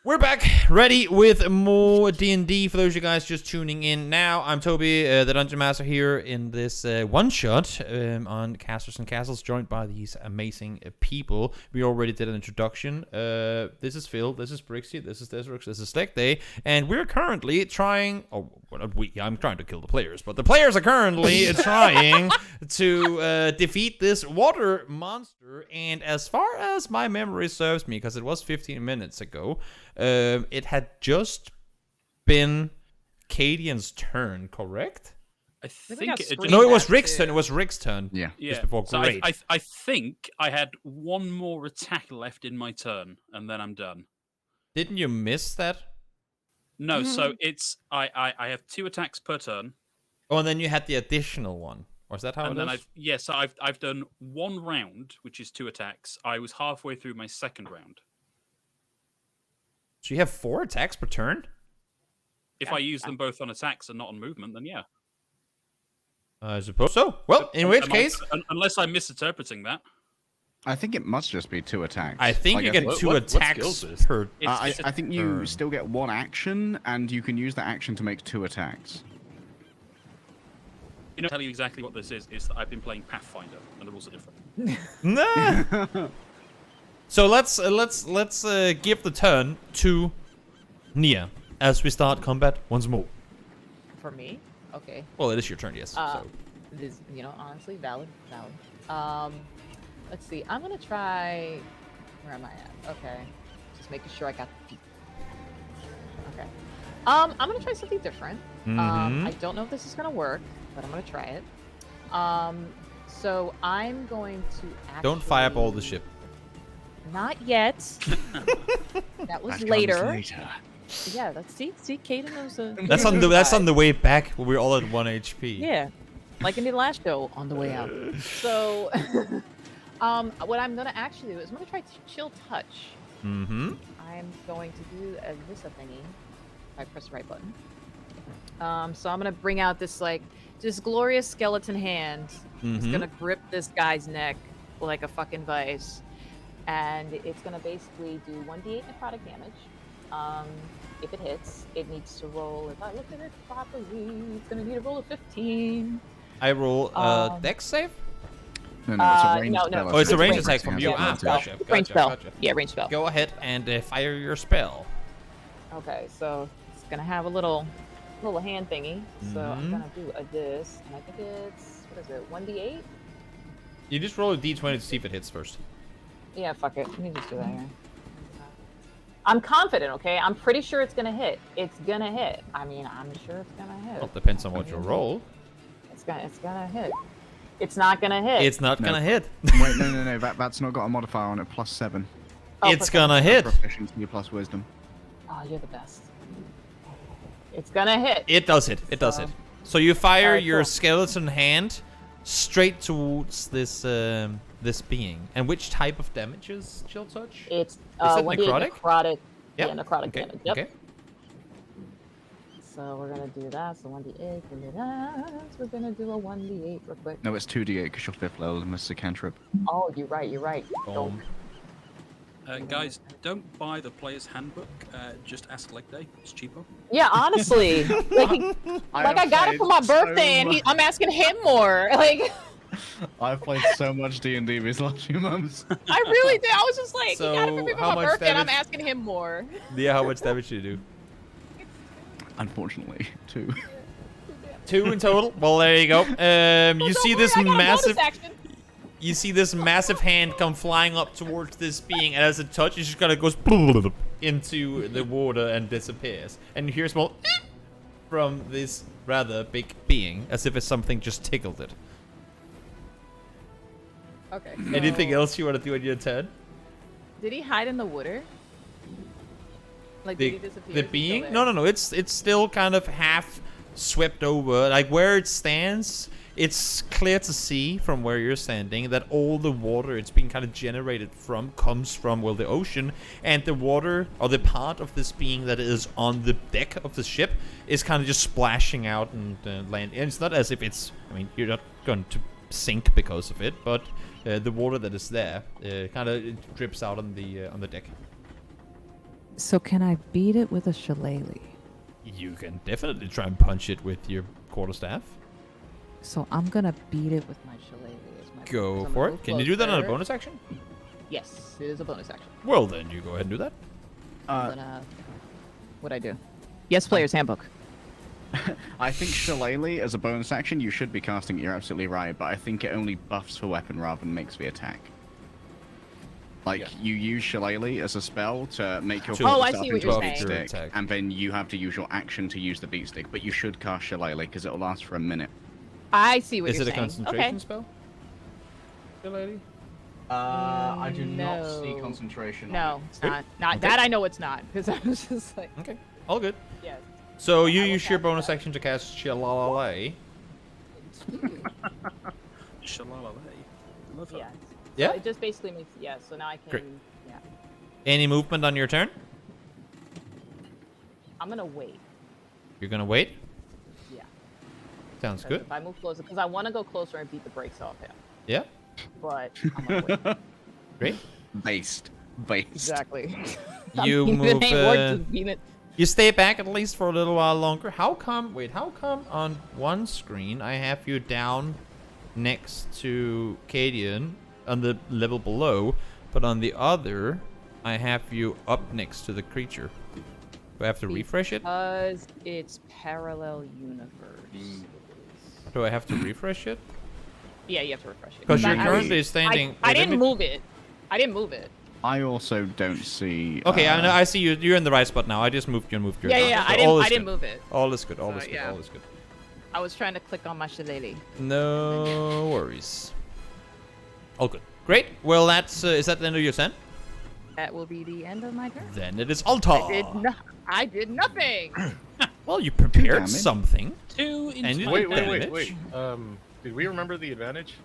We're back, ready with more D&D. For those of you guys just tuning in now, I'm Toby, the Dungeon Master here in this one-shot on Castles and Castles, joined by these amazing people. We already did an introduction. This is Phil, this is Brixy, this is Decerux, this is Stack Day, and we're currently trying... Oh, well, I'm trying to kill the players, but the players are currently trying to defeat this water monster, and as far as my memory serves me, because it was 15 minutes ago... it had just been Cadian's turn, correct? I think no, it was Rick's turn. It was Rick's turn. Yeah. Just before. So Great. I think I had one more attack left in my turn, and then I'm done. Didn't you miss that? No, so it's I have 2 attacks per turn. Oh, and then you had the additional one. Or is that how and it then is? So I've done 1 round, which is 2 attacks. I was halfway through my second round. So you have 4 attacks per turn? If I use them both on attacks and not on movement, then yeah. I suppose so. Well, in which case... Unless I'm misinterpreting that. I think it must just be 2 attacks. I think you get 2 attacks per... I think you still get 1 action, and you can use that action to make 2 attacks. You know, I'll tell you exactly what this is that I've been playing Pathfinder, and the rules are different. Nah. So let's give the turn to Nia as we start combat once more. For me? Okay. Well, it is your turn, yes. So. It is, honestly, valid. Let's see. I'm gonna try. Where am I at? Okay. Just making sure I got the feet. Okay. I'm gonna try something different. I don't know if this is gonna work, but I'm gonna try it. So I'm going to actually... Don't fireball the ship. Not yet. That was later. Yeah, let's see. Kaden knows the... That's on the way back when we're all at 1 HP. Yeah. Like in the last show, on the way out. So, what I'm going to actually do is I'm going to try Chill Touch. I'm going to do this thingy. I press the right button. So I'm going to bring out this, this glorious skeleton hand. It's going to grip this guy's neck like a fucking vice. And it's going to basically do 1d8 necrotic damage. If it hits, it needs to roll, if I look at it properly, it's going to need a roll of 15. I roll dex save? No, it's a range spell. Oh, it's a range attack from you. Gotcha. Range spell. Yeah, range spell. Go ahead and fire your spell. Okay, so it's going to have a little hand thingy. So I'm going to do this, and I think it's, what is it, 1d8? You just roll a d20 to see if it hits first. Yeah, fuck it. Let me just do that here. I'm confident, okay? I'm pretty sure it's gonna hit. It's gonna hit. I mean, I'm sure it's gonna hit. Well, depends on what you roll. It's gonna hit. It's not gonna hit. It's not gonna hit. Wait, no. That's not got a modifier on it. +7. Oh, it's gonna hit. Proficiency plus wisdom. Oh, you're the best. It's gonna hit. It does hit. It does hit. So you fire your cool. skeleton hand straight towards this being. And which type of damage is Chill Touch? It's is it necrotic? Necrotic. Yep. Yeah, necrotic okay. damage. Yep. Okay. So we're gonna do that. So 1d8 and that. We're gonna do a 1d8 real quick. No, it's 2d8 because you're 5th level and this is a cantrip. Oh, you're right. Boom. Guys, don't buy the player's handbook. Just ask Leg Day. It's cheaper. Yeah, honestly. I got it for my birthday, and I'm asking him more. I've played so much D&D these last few months. I really did. I was just like, So, he got it for me for how my much birthday, and I'm damage- asking him more. Yeah, how much damage do you do? Unfortunately, 2. 2 in total? Well, there you go. You see this massive... Action. You see this massive hand come flying up towards this being, and as it touches, it just kind of goes into the water and disappears. And you hear a small from this rather big being, as if it's something just tickled it. Okay. Anything else you want to do on your turn? Did he hide in the water? Did he disappear? The being? No. It's still kind of half swept over. Like where it stands, it's clear to see from where you're standing that all the water it's being kind of generated from comes from, well, the ocean, and the water, or the part of this being that is on the deck of the ship, is kind of just splashing out and land. And it's not as if it's, I mean, you're not going to sink because of it, but the water that is there kind of drips out on the deck. So can I beat it with a shillelagh? You can definitely try and punch it with your quarterstaff. So I'm gonna beat it with my shillelagh. Go for it. Can you do that on a bonus action? Yes, it is a bonus action. Well, then you go ahead and do that. What'd I do? Yes, player's handbook. I think Shillelagh as a bonus action, you should be casting it. You're absolutely right, but I think it only buffs for weapon rather than makes the attack. Like, you use Shillelagh as a spell to make your Oh, I quarterstaff see what into you're a beat saying. stick, and then you have to use your action to use the beat stick, but you should cast Shillelagh because it'll last for a minute. I see what Is you're it a saying. concentration Okay. spell? The lady? I do not not see see concentration. No, it's not. Not Okay. that I know it's not, because I was just like, Okay, all good. yes. So you I will use your cast bonus that. action to cast Shillelagh. Shalalala. Love that. Yes. Yeah? So it just basically makes so now I can Great. yeah. Any movement on your turn? I'm gonna wait. You're gonna wait? Yeah. Sounds 'Cause good. If I move closer, because I want to go closer and beat the brakes off him. Yeah, But I'm gonna wait. great. Based. Exactly. You I mean, move, It ain't worth just beating it. You stay back at least for a little while longer. How come on one screen I have you down next to Cadian on the level below, but on the other I have you up next to the creature? Do I have to refresh it? Because it's parallel universe. Do I have to refresh it? Yeah, you have to refresh it. Because you're I was- currently standing. I wait, let didn't me- move it. I didn't move it. I also don't see. Okay, I know. I see you. You're in the right spot now. I just moved you and moved your. Yeah. So I all didn't. is I didn't good. move it. All is good. All So, is good. yeah. All is good. I was trying to click on my shillelagh. No worries. All good. Great. Well, that's is that the end of your turn? That will be the end of my turn. Then it is Altar. I did nothing. Well, you prepared damage. something. 2 And you- into Wait. Did we remember the advantage?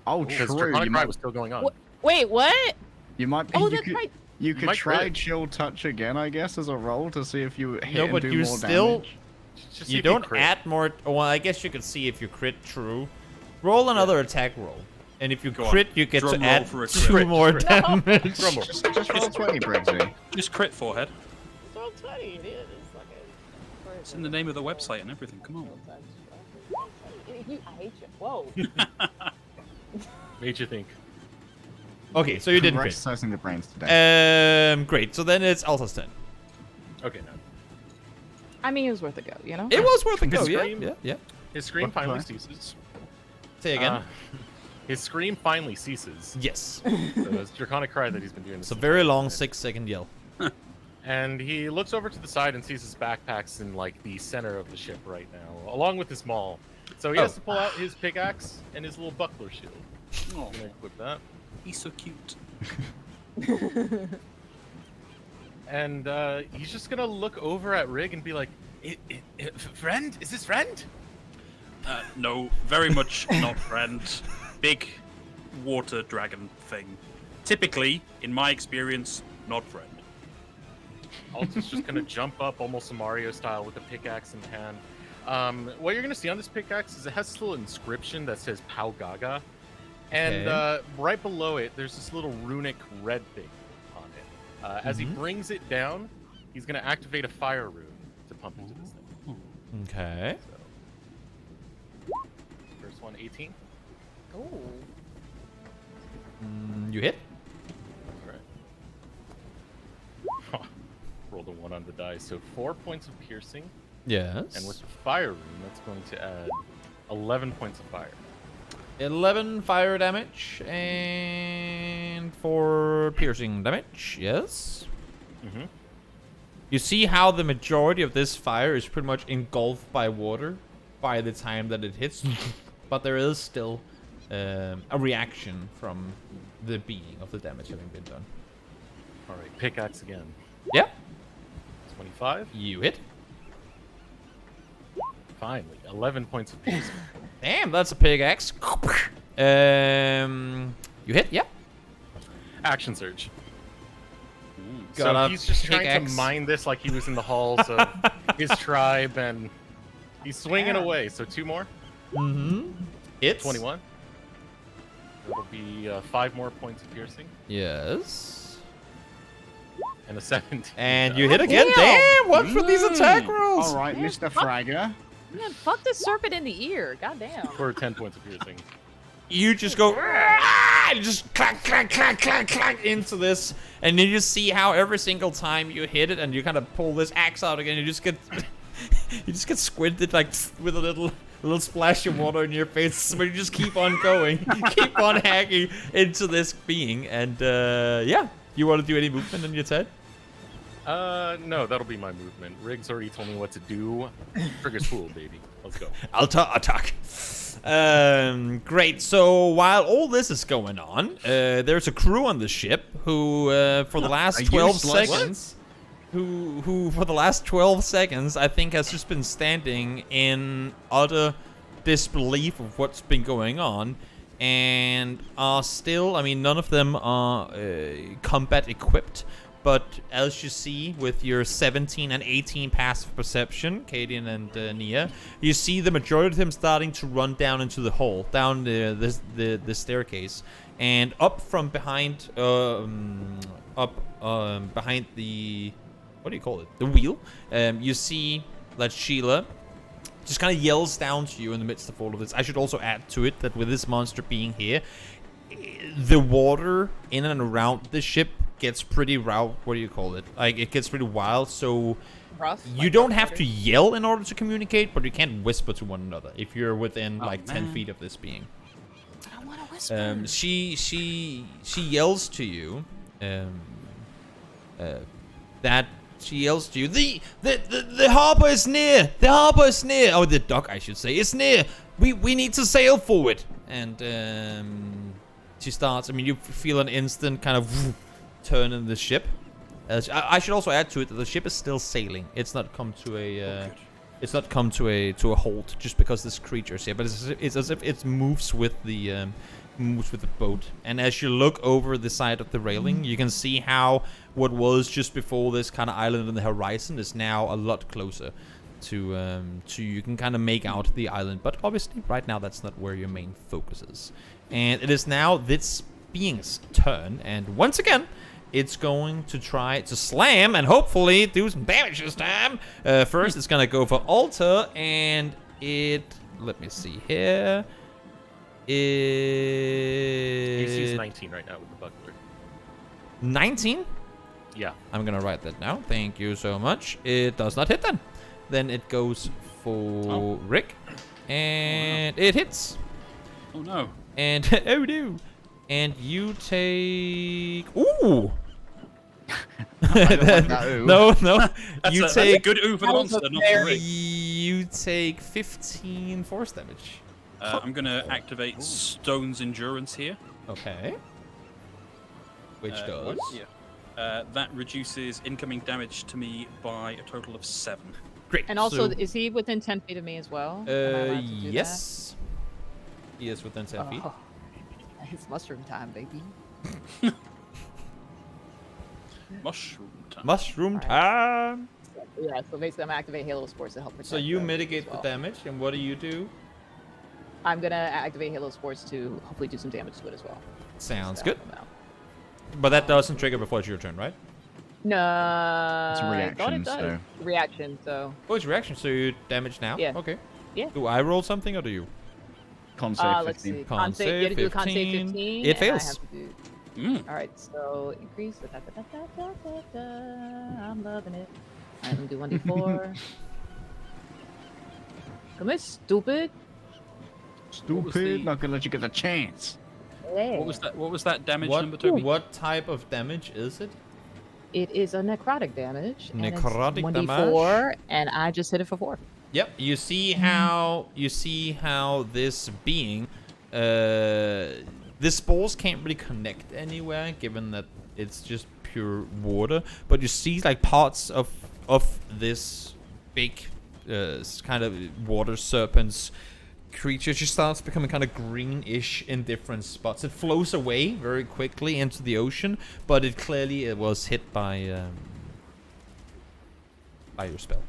Oh, Because true. Draconic You Cry might. was still going on. Wait, what? You might. Oh, you that's could, right. You could might try crit. Chill Touch again, I guess, as a roll to see if you hit No, and but do you more still. damage. Just see You if don't crit. add more. Well, I guess you could see if you crit true. Roll another attack roll, and if you Go on. crit, you get Drum to roll add for a 2 crit. more Crit. damage. Drum roll. Just roll 20, Briggsy. Just crit forehead. So funny, dude. It's in the name of the website and everything. Come on. I hate you. Whoa. Made you think. Okay, so you didn't We're crit. exercising the brains today. Great. So then it's Altar's turn. Okay, now. I mean, it was worth a go, you know? It was worth a go. His Yeah, scream. yeah. His scream What? finally Sorry? ceases. Say again. His scream finally ceases. Yes. So it's Draconic Cry that he's been doing. It's a very long 6-second yell. And he looks over to the side and sees his backpacks in like the center of the ship right now, along with his maul. So he has to pull out his pickaxe and his little buckler shield. Oh, I'm gonna equip that. he's so cute. And he's just gonna look over at Rig and be like, "Friend, is this friend?" No, very much not friend. Big water dragon thing. Typically, in my experience, not friend. Alta's just gonna jump up almost a Mario style with a pickaxe in hand. What you're gonna see on this pickaxe is it has this little inscription that says Pau Gaga. And Okay. right below it, there's this little runic red thing on it. As he brings it down, he's gonna activate a fire rune to pump into this thing. Okay. So, first one, 18. Ooh. You hit. All right. Rolled a 1 on the die, so 4 points of piercing. Yes. And with the fire rune, that's going to add 11 points of fire. 11 fire damage and 4 piercing damage. Yes. Mm-hmm. You see how the majority of this fire is pretty much engulfed by water by the time that it hits, but there is still a reaction from the being of the damage having been done. All right, pickaxe again. Yeah. 25. You hit. Finally, 11 points of piercing. Damn, that's a pickaxe. You hit. Yeah. Action surge. Got So a he's just trying to pickaxe. mine this like he was in the halls of his tribe, and he's swinging Yeah. away. So 2 more. Mm-hmm. It's 21. That'll be 5 more points of piercing. Yes. And a 17. And you hit again. Damn, what's with these attack rolls? All right, Man, Mr. fuck. Fragger. Man, fuck this serpent in the ear. Goddamn. For 10 points of piercing. You just go, and just clack, clack, clack, clack, clack into this, and then you see how every single time you hit it, and you kind of pull this axe out again, you just get squinted like with a little splash of water in your face, but you just keep on going, keep on hacking into this being, and yeah, you want to do any movement on your turn? No, that'll be my movement. Riggs already told me what to do. Trigger's fool, baby. Let's go. Alta attack. Great. So while all this is going on, there's a crew on the ship who, for the last 12 seconds, who for the last 12 seconds, I think has just been standing in utter disbelief of what's been going on, and are still. I mean, none of them are combat equipped. But as you see with your 17 and 18 passive perception, Kadian and Nia, you see the majority of them starting to run down into the hole, down the staircase, and up from behind, behind the, what do you call it? The wheel. You see that Sheila just kind of yells down to you in the midst of all of this. I should also add to it that with this monster being here, the water in and around the ship gets pretty what do you call it? Like, it gets pretty wild, so Rough, you like don't rough have water. to yell in order to communicate, but you can whisper to one another if you're within like 10 feet of this being. I want to whisper. She yells to you, that she yells to you, the harbor is near, the harbor is near, oh, the dock I should say, is near, we need to sail for it. And she starts, I mean, you feel an instant kind of turn in the ship. I should also add to it that the ship is still sailing. It's not come to a to a halt just because this creature is here, but it's as if it moves with the boat. And as you look over the side of the railing, you can see how what was just before this kind of island on the horizon is now a lot closer to you can kind of make out the island, but obviously right now that's not where your main focus is. And it is now this being's turn, and once again it's going to try to slam and hopefully do some damage this time. First it's gonna go for Alta, and it, let me see here, AC's 19 right now with the buckler. 19. Yeah. I'm gonna write that now, thank you so much. It does not hit then. Then it goes for Rick, and it hits. Oh no. And oh no! And you take. Ooh! No. That's a good ooh for the monster, not for Rick. You take 15 force damage. I'm gonna activate Stone's Endurance here. Okay. Which does? Yeah. That reduces incoming damage to me by a total of 7. Great. And also, so, is he within 10 feet of me as well? Am I allowed to do yes. He is within 10 that? feet. Oh, it's mushroom time, baby. Mushroom time. Mushroom Alright. time. Yeah, so basically I'm activate Halo Sports to help protect. So you them mitigate as well. the damage, and what do you do? I'm gonna activate Halo Sports to hopefully do some damage to it as well. Sounds To good. help them out. But that doesn't trigger before it's your turn, right? No. It's a I thought reaction, it does. so- Reaction, so. Oh, it's reaction, so you damage now? Yeah. Okay. Yeah. Do I roll something, or do you? Con save Let's 15. see. Con You have to do a con save 15. 15. It and fails. I have to do... Mm. Alright, so increase. I'm loving it. I'm gonna do 1d4. Come here, stupid. Stupid, not gonna let you get a chance. Hey. What was that damage number, Toby? What type of damage is it? It is a necrotic damage. And Necrotic it's 1d4, damage? and I just hit it for 4. Yep. You see how this being, the spores can't really connect anywhere, given that it's just pure water. But you see like parts of this big kind of water serpent's creature just starts becoming kind of greenish in different spots. It flows away very quickly into the ocean, but it clearly was hit by your spell.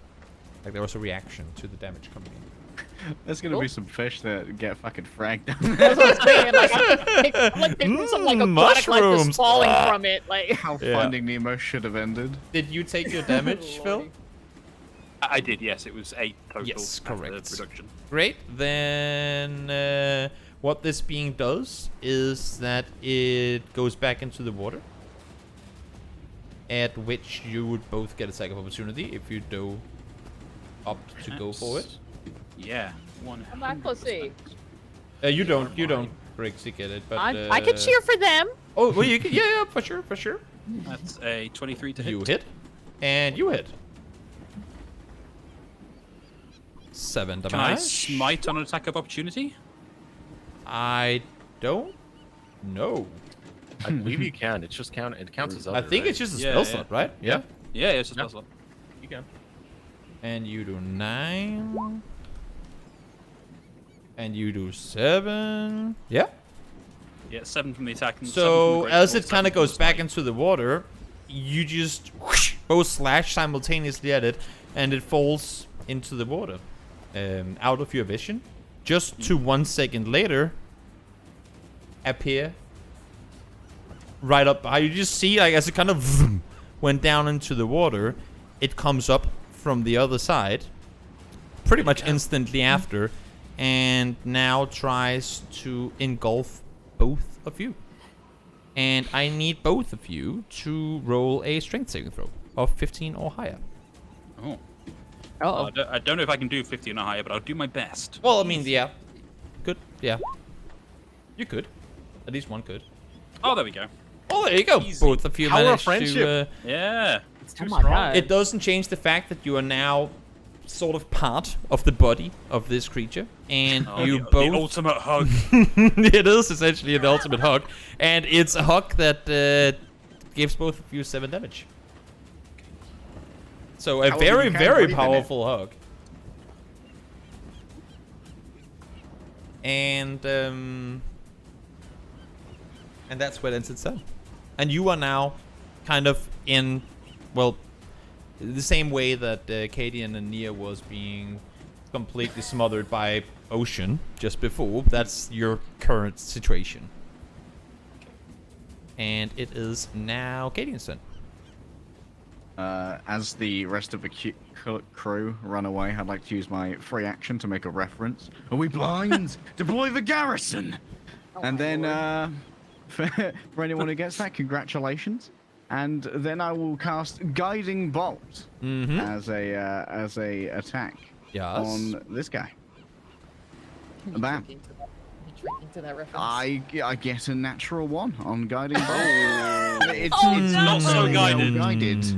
Like there was a reaction to the damage coming in. There's gonna be some fish that get fucking fragged. That's what I'm saying. Like, picking some like aquatic life mushrooms. just falling from it. Like, How Finding Nemo should have ended. Did you take your damage, Phil? Lordy. I did, yes. It was 8 total. Yes, after correct. Reduction. Great. Then what this being does is that it goes back into the water. At which you would both get a attack of opportunity if you do opt to go for it. Yeah. I'm not gonna see. You don't, Briggs, you get it, but I could cheer for them. Oh, well, you can, yeah, for sure. That's a 23 to hit. You hit, and you hit. 7 damage. Can I smite on an attack of opportunity? I don't know. I believe you can. It's just it counts as other, I think right? it's just a Yeah, spell yeah. slot, right? Yeah. Yeah, it's just No. a slot. You can. And you do 9. And you do 7. Yeah. Yeah, 7 from the attack. And 7 So from the as great it kind of sword, goes 7 back from into the water, you just whoosh, both slash simultaneously at it, and it falls into the water, out of your vision. Just to 1 second later, appear right up behind you. Just see, like, as it kind of vroom, went down into the water, it comes up from the other side, pretty much instantly after, and now tries to engulf both of you. And I need both of you to roll a strength saving throw of 15 or higher. Oh. Oh, I don't know if I can do 50 and higher, but I'll do my best. Well, I mean, yeah. Good, yeah. You could. At least one could. Oh, there we go. Oh, there you go. Easy. Both of you Power of managed friendship. to... Yeah. It's too Oh my strong. God. it doesn't change the fact that you are now sort of part of the body of this creature. And Oh, you the both... ultimate hug. It is essentially the ultimate hug. And it's a hug that gives both of you 7 damage. So a However, very, you can't very breathe in it. powerful hug. And that's where it ends its turn. And you are now kind of in, well, the same way that Cadian and Nia was being completely smothered by ocean just before. That's your current situation. And it is now Cadian's turn. As the rest of the crew run away, I'd like to use my free action to make a reference. Are we blind? Deploy the garrison! And then, for anyone who gets that, congratulations. And then I will cast Guiding Bolt as a attack Yes. on this guy. Bam. You drinking to that reference. I get a natural 1 on Guiding Bolt. It's not so guided. It's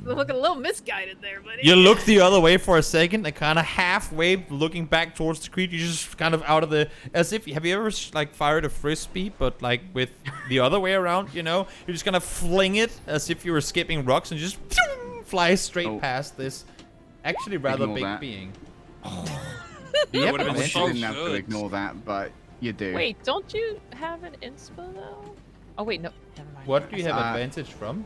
looking a little misguided there, buddy. You look the other way for a second, and kind of halfway looking back towards the creature, you just kind of out of the, as if, have you ever like fired a frisbee, but like with the other way around, you know? You just kind of fling it as if you were skipping rocks and just fly straight past this actually rather Ignore big that. being. It Yep, would have I been wish so you didn't have to good. ignore that, but you do. Wait, don't you have an inspo though? Oh wait, no, never mind. What do you have Uh, advantage from?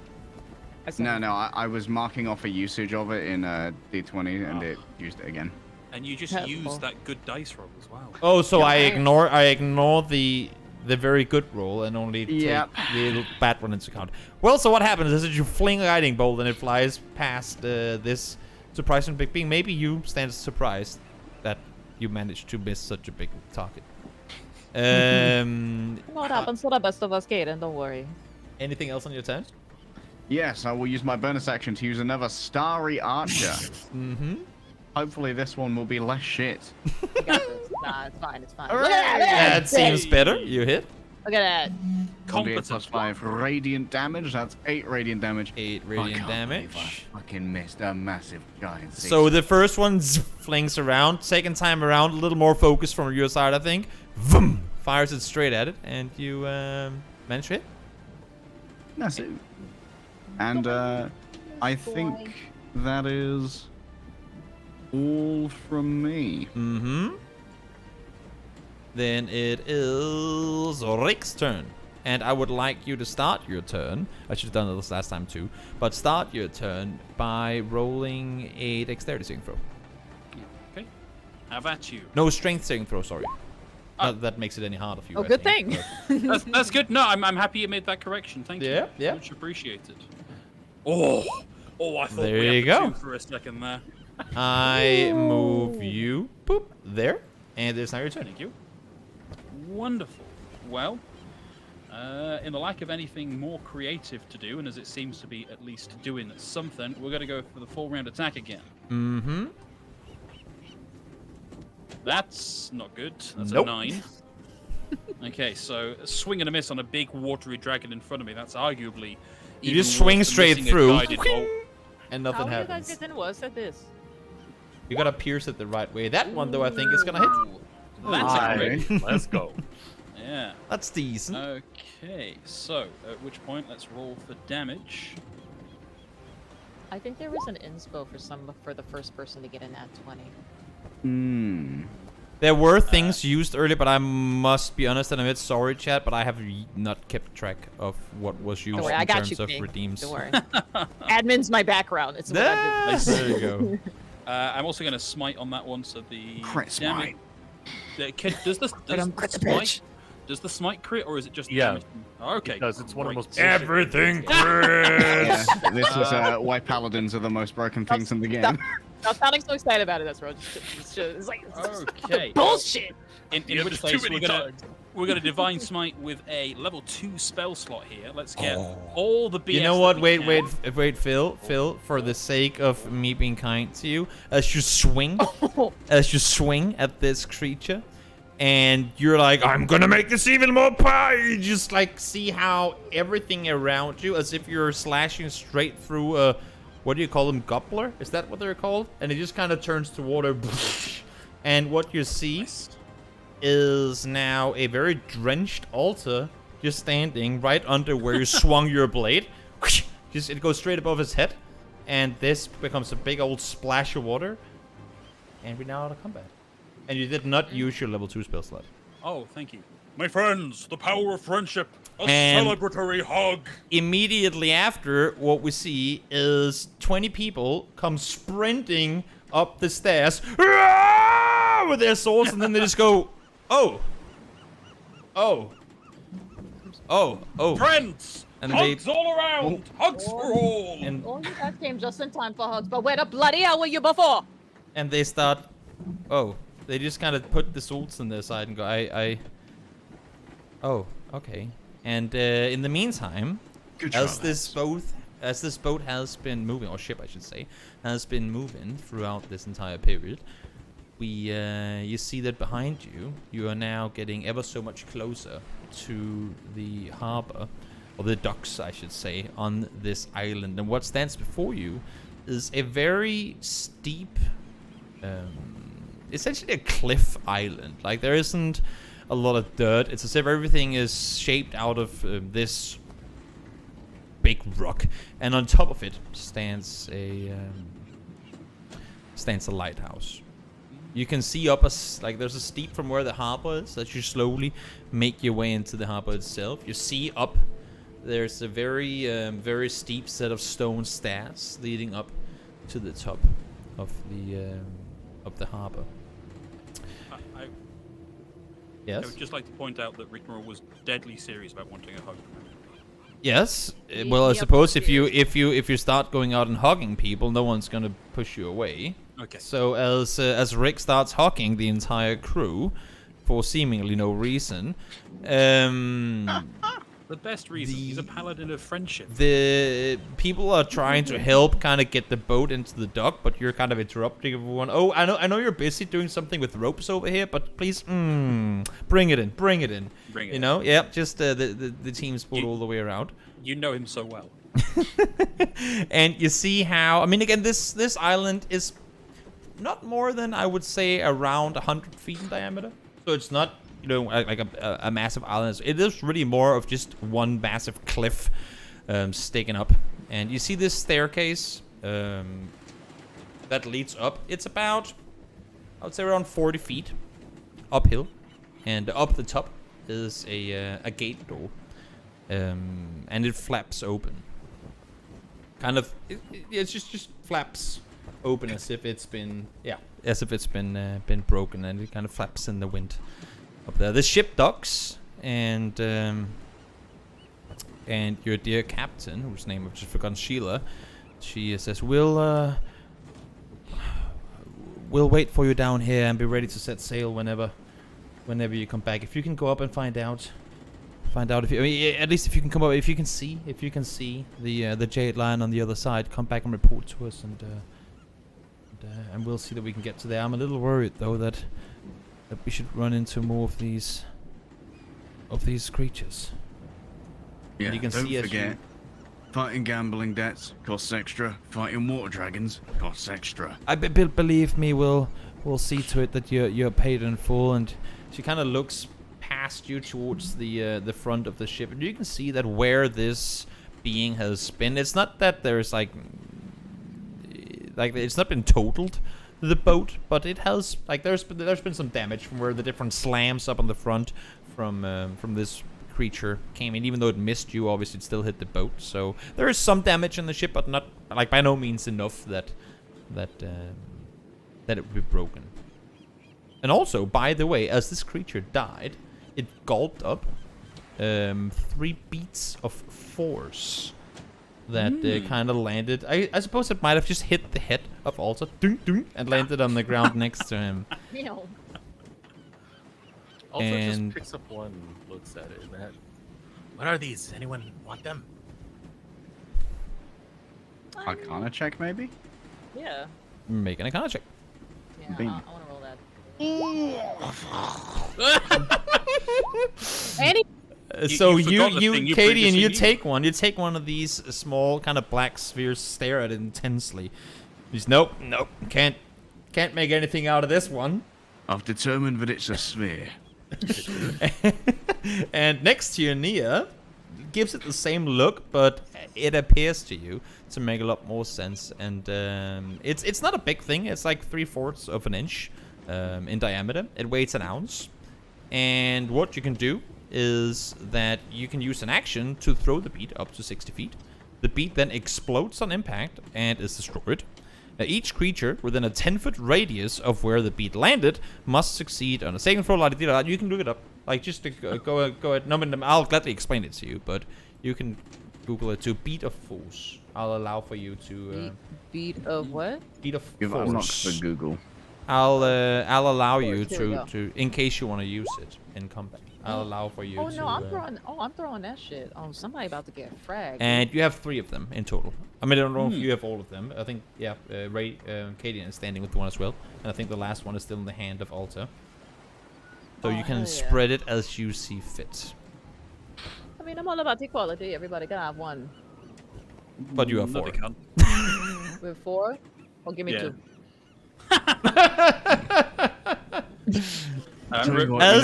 I saw No, I was marking off a usage of it in D20 and it used it again. And you just Helpful. use that good dice roll as well. Oh, so I Yeah. ignore the very good roll and only Yep. take the bad one into account. Well, so what happens is that you fling a guiding bolt and it flies past this surprising big being. Maybe you stand surprised that you managed to miss such a big target. What happens to the best of us, Kaden? Don't worry. Anything else on your turn? Yes, I will use my bonus action to use another Starry Archer. Mm-hmm. Hopefully this one will be less shit. You got this. Nah, it's fine. It's fine. Hooray! Look at that. That seems better. You hit. Look at that. Combat plus 5 radiant damage. That's 8 radiant damage. 8 I radiant can't damage. believe I fucking missed a massive giant. So the first one flings around. Second time around, a little more focus from your side, I think. Vroom, fires it straight at it, and you manage to hit. That's it. And I think that is all from me. Mm-hmm. Then it is Rick's turn. And I would like you to start your turn. I should have done this last time too. But start your turn by rolling a dexterity saving throw. Okay. Have at you. No strength saving throw, sorry. Not that makes it any harder for you. Oh, I good think, thing. That's good. No, I'm happy you made that correction. Thank you. Yeah. Much appreciated. Oh, I thought There we had you the go. two for a second there. I move you, boop, there, and it's now your turn. Thank you. Wonderful. Well, in the lack of anything more creative to do, and as it seems to be at least doing something, we're going to go for the full round attack again. Mm-hmm. That's not good. That's Nope. a 9. Okay, so a swing and a miss on a big watery dragon in front of me. That's arguably. You even just worse swing than straight missing a through, guided bolt. and How nothing are you guys happens. getting worse at this? You gotta pierce it the right way. That one, though, I think is gonna hit. Ooh, That's a crit. Let's go. Yeah. That's decent. Okay, so at which point let's roll for damage. I think there was an inspo for the first person to get an at 20. There were things used earlier, but I must be honest and admit, sorry, chat, but I have not kept track of what was used Don't worry, in I got terms you, of King. redeems. Don't worry. Admin's my background. It's what I do. There you go. I'm also going to smite on that one, so the Crit damage. Does the smite crit, or is it just Yeah. damage? Oh, okay. Because it's one of the most great. bullshit Everything things. Yeah, this is why paladins are the most broken things in the game. Stop sounding so excited about it, that's right. It's like Okay. bullshit. In Yeah, which there's too case, many we're gonna divine smite with a level 2 spell slot here. Let's get all the BS. You know what? that we Wait, can. wait, Phil, for the sake of me being kind to you, as you swing at this creature, and you're like, I'm gonna make this even more power. You just like see how everything around you, as if you're slashing straight through a, what do you call them, gobbler? Is that what they're called? And it just kind of turns to water, and what you see is now a very drenched altar just standing right under where you swung your blade. Just it goes straight above his head, and this becomes a big old splash of water, and we're now out of combat. And you did not use your level 2 spell slot. Oh, thank you, my friends. The power of friendship. A And- celebratory hug. Immediately after, what we see is 20 people come sprinting up the stairs with their swords, and then they just go, oh. Friends. And Hugs all around. Hugs for all. And Oh, you guys came just in time for hugs, but where the bloody hell were you before? and they start, they just kind of put the swords on their side and go, oh, okay. And in the meantime, as this boat has been moving, or ship I should say, has been moving throughout this entire period, you see that behind you, you are now getting ever so much closer to the harbor, or the docks I should say, on this island. And what stands before you is a very steep, essentially a cliff island. Like there isn't a lot of dirt. It's as if everything is shaped out of this big rock, and on top of it stands a lighthouse. You can see up there's a steep from where the harbor is as you slowly make your way into the harbor itself. You see up there's a very steep set of stone stairs leading up to the top of the harbor. I Yes. would just like to point out that Rigmarole was deadly serious about wanting a hug. Yes. He- Well, I he suppose if appreciates you start going out and hugging people, no one's gonna push you away. Okay. So as Rick starts hugging the entire crew for seemingly no reason, The best reason. He's a paladin of friendship. the people are trying to help kind of get the boat into the dock, but you're kind of interrupting everyone. Oh, I know you're busy doing something with ropes over here, but please, bring it in. Bring it You in. know, yeah, just the team split all the way around. You know him so well. And you see how, I mean, again, this island is not more than, I would say, around 100 feet in diameter. So it's not, like a massive island. It is really more of just one massive cliff sticking up. And you see this staircase that leads up. It's about, I would say, around 40 feet uphill. And up the top is a gate door. And it flaps open. Kind of, it's just flaps open as if it's been, as if it's been broken, and it kind of flaps in the wind up there. The ship docks, and your dear captain, whose name I've just forgotten, Sheila, she says, "We'll wait for you down here and be ready to set sail whenever you come back. If you can go up and find out if you, I mean, at least if you can come up, if you can see the Jade Lion on the other side, come back and report to us, and we'll see that we can get to there. I'm a little worried though that we should run into more of these creatures. Yeah, you can don't see forget, fighting gambling debts costs extra. Fighting water dragons costs extra. Believe me, we'll see to it that you're paid in full." And she kind of looks past you towards the front of the ship, and you can see that where this being has been, it's not that there's like it's not been totaled, the boat, but it has, like, there's been some damage from where the different slams up on the front from this creature came in. Even though it missed you, obviously it still hit the boat, so there is some damage in the ship, but not, like, by no means enough that it would be broken. And also, by the way, as this creature died, it gulped up 3 beats of force that kind of landed. I suppose it might have just hit the head of Alta, and landed on the ground next to him. Also, And- just picks up one, looks at it, and that. What are these? Anyone want them? Arcana check, maybe? Yeah. Make an Arcana check. Yeah, Beam. I want to roll that. Any So you forgot the you thing you Katie, and you previously take one. You take one of these small kind of black spheres, stare at it intensely. He's nope, can't make anything out of this one. I've determined that it's a sphere. And next to you, Nia gives it the same look, but it appears to you to make a lot more sense. And it's not a big thing. It's like 3/4 of an inch in diameter. It weighs an ounce. And what you can do is that you can use an action to throw the bead up to 60 feet. The bead then explodes on impact and is destroyed. Now, each creature within a 10-foot radius of where the bead landed must succeed on a saving throw. You can look it up. Like, just to go ahead. No, I'll gladly explain it to you, but you can Google it too. Bead of force. I'll allow for you to. beat of what? Bead of You've unlocked force. for Google. I'll allow you Here we go. to in case you want to use it in combat. I'll allow for you Oh to. no, I'm throwing that shit. Oh, somebody about to get fragged. And you have 3 of them in total. I mean, I don't know if you have all of them. I think, yeah, Katie is standing with one as well. And I think the last one is still in the hand of Alta. So you Oh, can hell yeah. spread it as you see fit. I mean, I'm all about equality. Everybody can have one. But you have No, 4. they can't. With 4? Well, give me Yeah. 2. As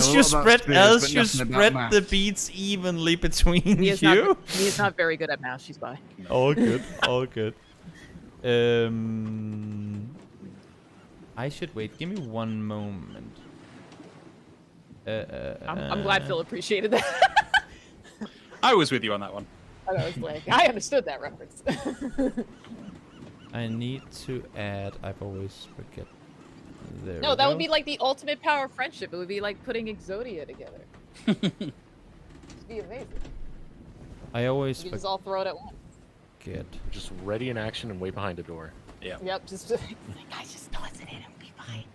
you know spread, about spheres, but as you nothing about spread the maths. beads evenly between He is you. not very good at math. She's by. All good, all good. I should wait. Give me one moment. I'm glad Phil appreciated that. I was with you on that one. I was like, I understood that reference. I need to add. I've always forget. There No, we that go. would be like the ultimate power of friendship. It would be like putting Exodia together. It'd be amazing. I always You just all throw it at once. forget. Just ready in action and wait behind a door. Yeah. Yep, just guys, just toss it in and be fine.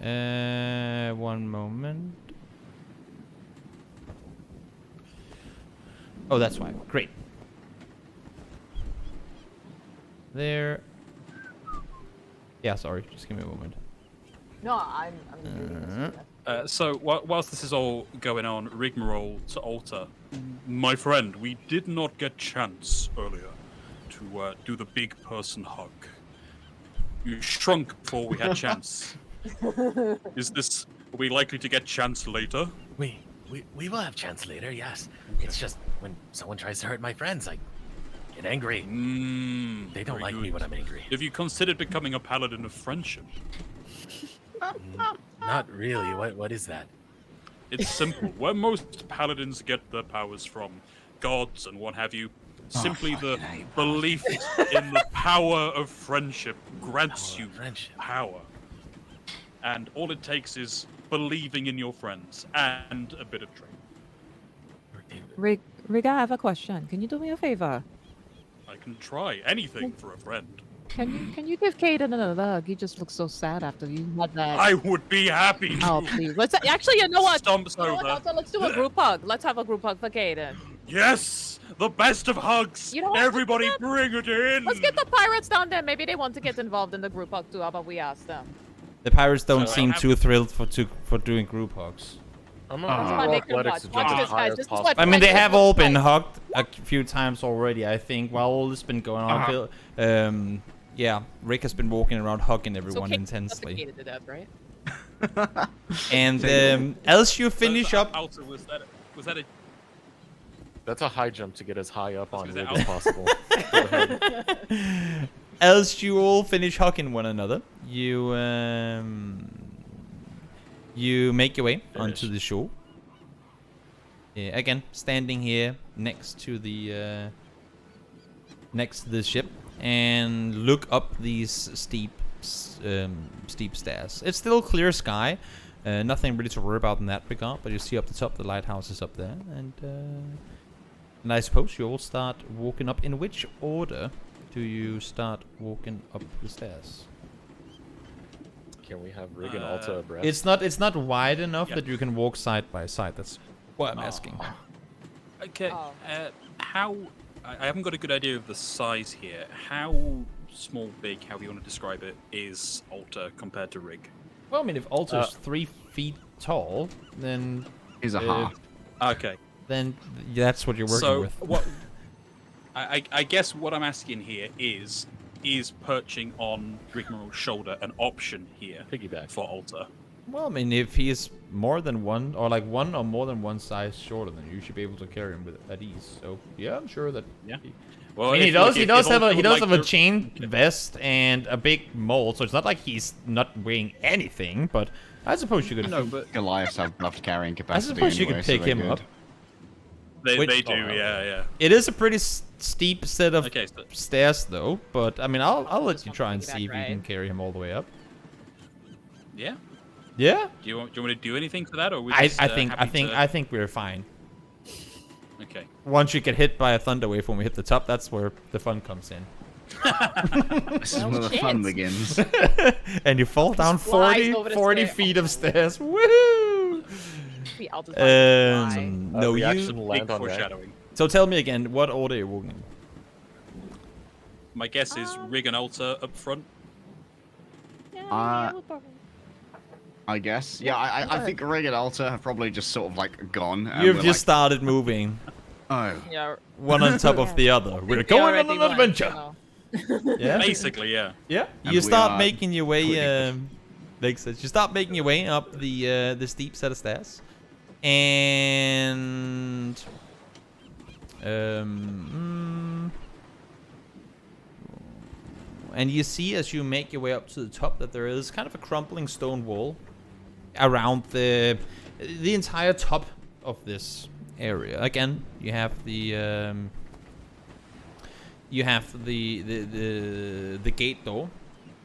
Damn it. One moment. Oh, that's why. Great. There. Yeah, sorry. Just give me a moment. No, I'm reading this. So whilst this is all going on, rigmarole to Alta. My friend, we did not get chance earlier to do the big person hug. You shrunk before we had chance. Are we likely to get chance later? We will have chance later, yes. It's just when someone tries to hurt my friends, I get angry. They don't very like me good. when I'm angry. Have you considered becoming a paladin of friendship? Not really. What is that? It's simple. Where most paladins get their powers from, gods and what have you, simply the belief in the power of friendship grants Power you of friendship. power. and all it takes is believing in your friends and a bit of training. Rig, I have a question. Can you do me a favor? I can try anything for a friend. Can you give Caden another hug? He just looks so sad after you had that. I would be happy to. Oh, please. Let's actually, you know what? Stomps You know what, over. Alta, let's do a group hug. Let's have a group hug for Caden. Yes, the best of hugs. You know what? Everybody, bring it in. Let's get the pirates down there. Maybe they want to get involved in the group hug too. How about we ask them? The pirates don't So, seem too thrilled for doing group hugs. I'm Oh. gonna Come on, roll make them athletics watch. to Watch jump this, as high guys. as This is possible. what- I mean, they Like, have this all is been like- hugged a few times already. I think while all this been going on, yeah, Rick has been walking around hugging So everyone Caden intensely. suffocated to death, right? And as you finish up, Alta, was that a That's a high jump to get as high up on was Rig that as possible. Go ahead. as you all finish hugging one another, you make your way onto the shore. Yeah, again, standing here next to the ship, and look up these steep stairs. It's still clear sky, nothing really to worry about in that regard. But you see up the top, the lighthouse is up there, and I suppose you all start walking up. In which order do you start walking up the stairs? Can we have Rig and Alta abreast? It's not wide enough Yeah. that you can walk side by side. That's what I'm asking. Okay. Oh. How? I haven't got a good idea of the size here. How small, big, however you want to describe it, is Alta compared to Rig? Well, I mean, if Alta's 3 feet tall, then He's a half. Okay. then that's what you're working So with. what? I guess what I'm asking here is perching on Rigmarole's shoulder an option here Piggyback. for Alta? Well, I mean, if he's more than one, or like one or more than one size shorter than you, should be able to carry him with at ease. So yeah, I'm sure that. Yeah. he- Well, I mean, he if- does. look, He if does have Alta a. He would does like have a to- chain vest and a big mold, so it's not like he's not weighing anything. But I suppose you could. No, but Goliaths have buffed carrying I capacity. suppose you anyway, could so pick they're him good. up. they Wait- do. Yeah. It is a pretty steep set of Okay. So, stairs, though. But I mean, I'll let Just you want try to and piggyback, see if you right? can carry him all the way up. yeah. Yeah. Do you want to do anything for that, or we I just, think we're fine. Okay. Once you get hit by a thunder wave when we hit the top, that's where the fun comes in. This is Well, where the shit. fun begins. And you fall down flies 40 over the 40 stair. feet of stairs. Woohoo! The Alta's about to fly. No, we you. actually Big land on Rig. foreshadowing. So tell me again, what order you're walking in? My guess is Rig and Alta up front. I guess. Yeah, I think Rig and Alta have probably just sort of like gone. and You've we're just started moving, like, Yeah. one on top of the other. We're they going on already an won, adventure. so. Yeah, Basically, yeah. yeah. And You we start are making your quickly way. Makes sense. You start making your way up the steep set of stairs, and and you see as you make your way up to the top that there is kind of a crumbling stone wall around the entire top of this area. Again, you have the gate door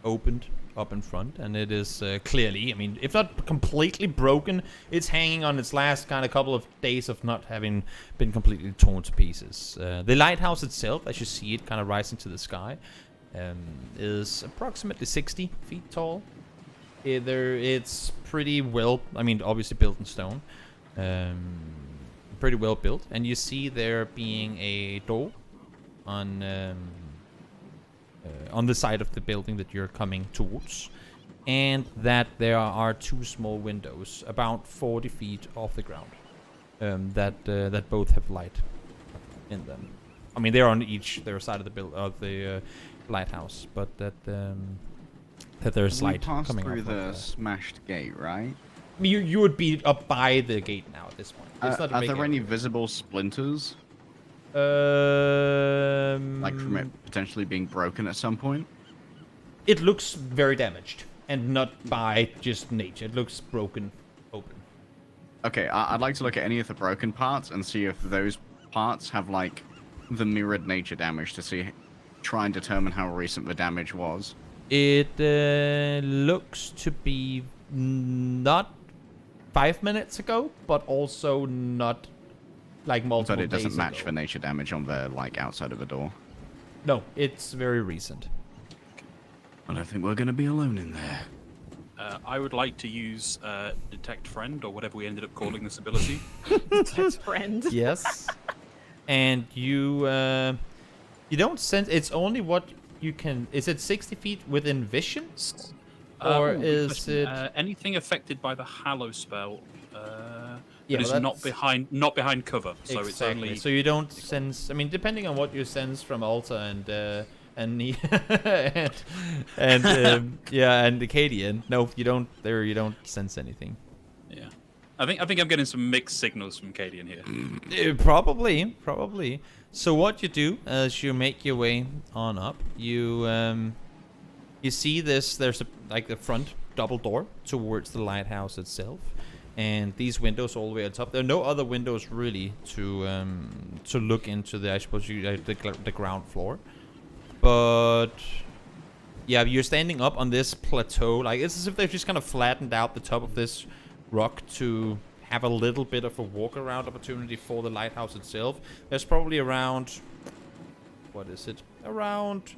opened up in front, and it is clearly, I mean, if not completely broken, it's hanging on its last kind of couple of days of not having been completely torn to pieces. The lighthouse itself, as you see it kind of rising to the sky, is approximately 60 feet tall. It's pretty well, I mean, obviously built in stone, pretty well built, and you see there being a door on the side of the building that you're coming towards, and that there are 2 small windows about 40 feet off the ground that both have light in them. I mean, they're on their side of the lighthouse, but that there's we light passed coming through off the of smashed gate, right? you would be up by the gate now at this point. It's not a Are big there any area. visible splinters, like from it potentially being broken at some point? It looks very damaged, and not by just nature. It looks broken open. Okay, I'd like to look at any of the broken parts and see if those parts have like the mirrored nature damage to try and determine how recent the damage was. It looks to be not 5 minutes ago, but also not like multiple But it doesn't days match ago. for nature damage on the outside of the door. No, it's very recent. I don't think we're gonna be alone in there. I would like to use Detect Friend, or whatever we ended up calling this ability. His friend. Yes. And you don't sense. It's only what you can. Is it 60 feet within vision, or Good is question. it? Anything affected by the Hallow spell? Yeah, that is well, not behind cover. So it's Exactly. only. So you don't sense. I mean, depending on what you sense from Alta and and Acadian. No, you don't. There, you don't sense anything. Yeah. I think I'm getting some mixed signals from Cadian here. Probably. So what you do as you make your way on up, you see this. There's the front double door towards the lighthouse itself, and these windows all the way at top. There are no other windows really to look into the, I suppose, the ground floor. But yeah, you're standing up on this plateau. Like, it's as if they've just kind of flattened out the top of this rock to have a little bit of a walk around opportunity for the lighthouse itself. There's probably around, what is it? Around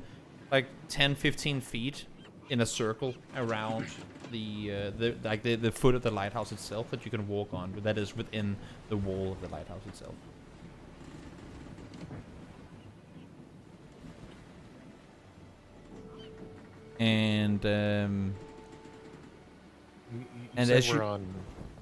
like 10-15 feet in a circle around the foot of the lighthouse itself that you can walk on, but that is within the wall of the lighthouse itself. And You and said as we're you- on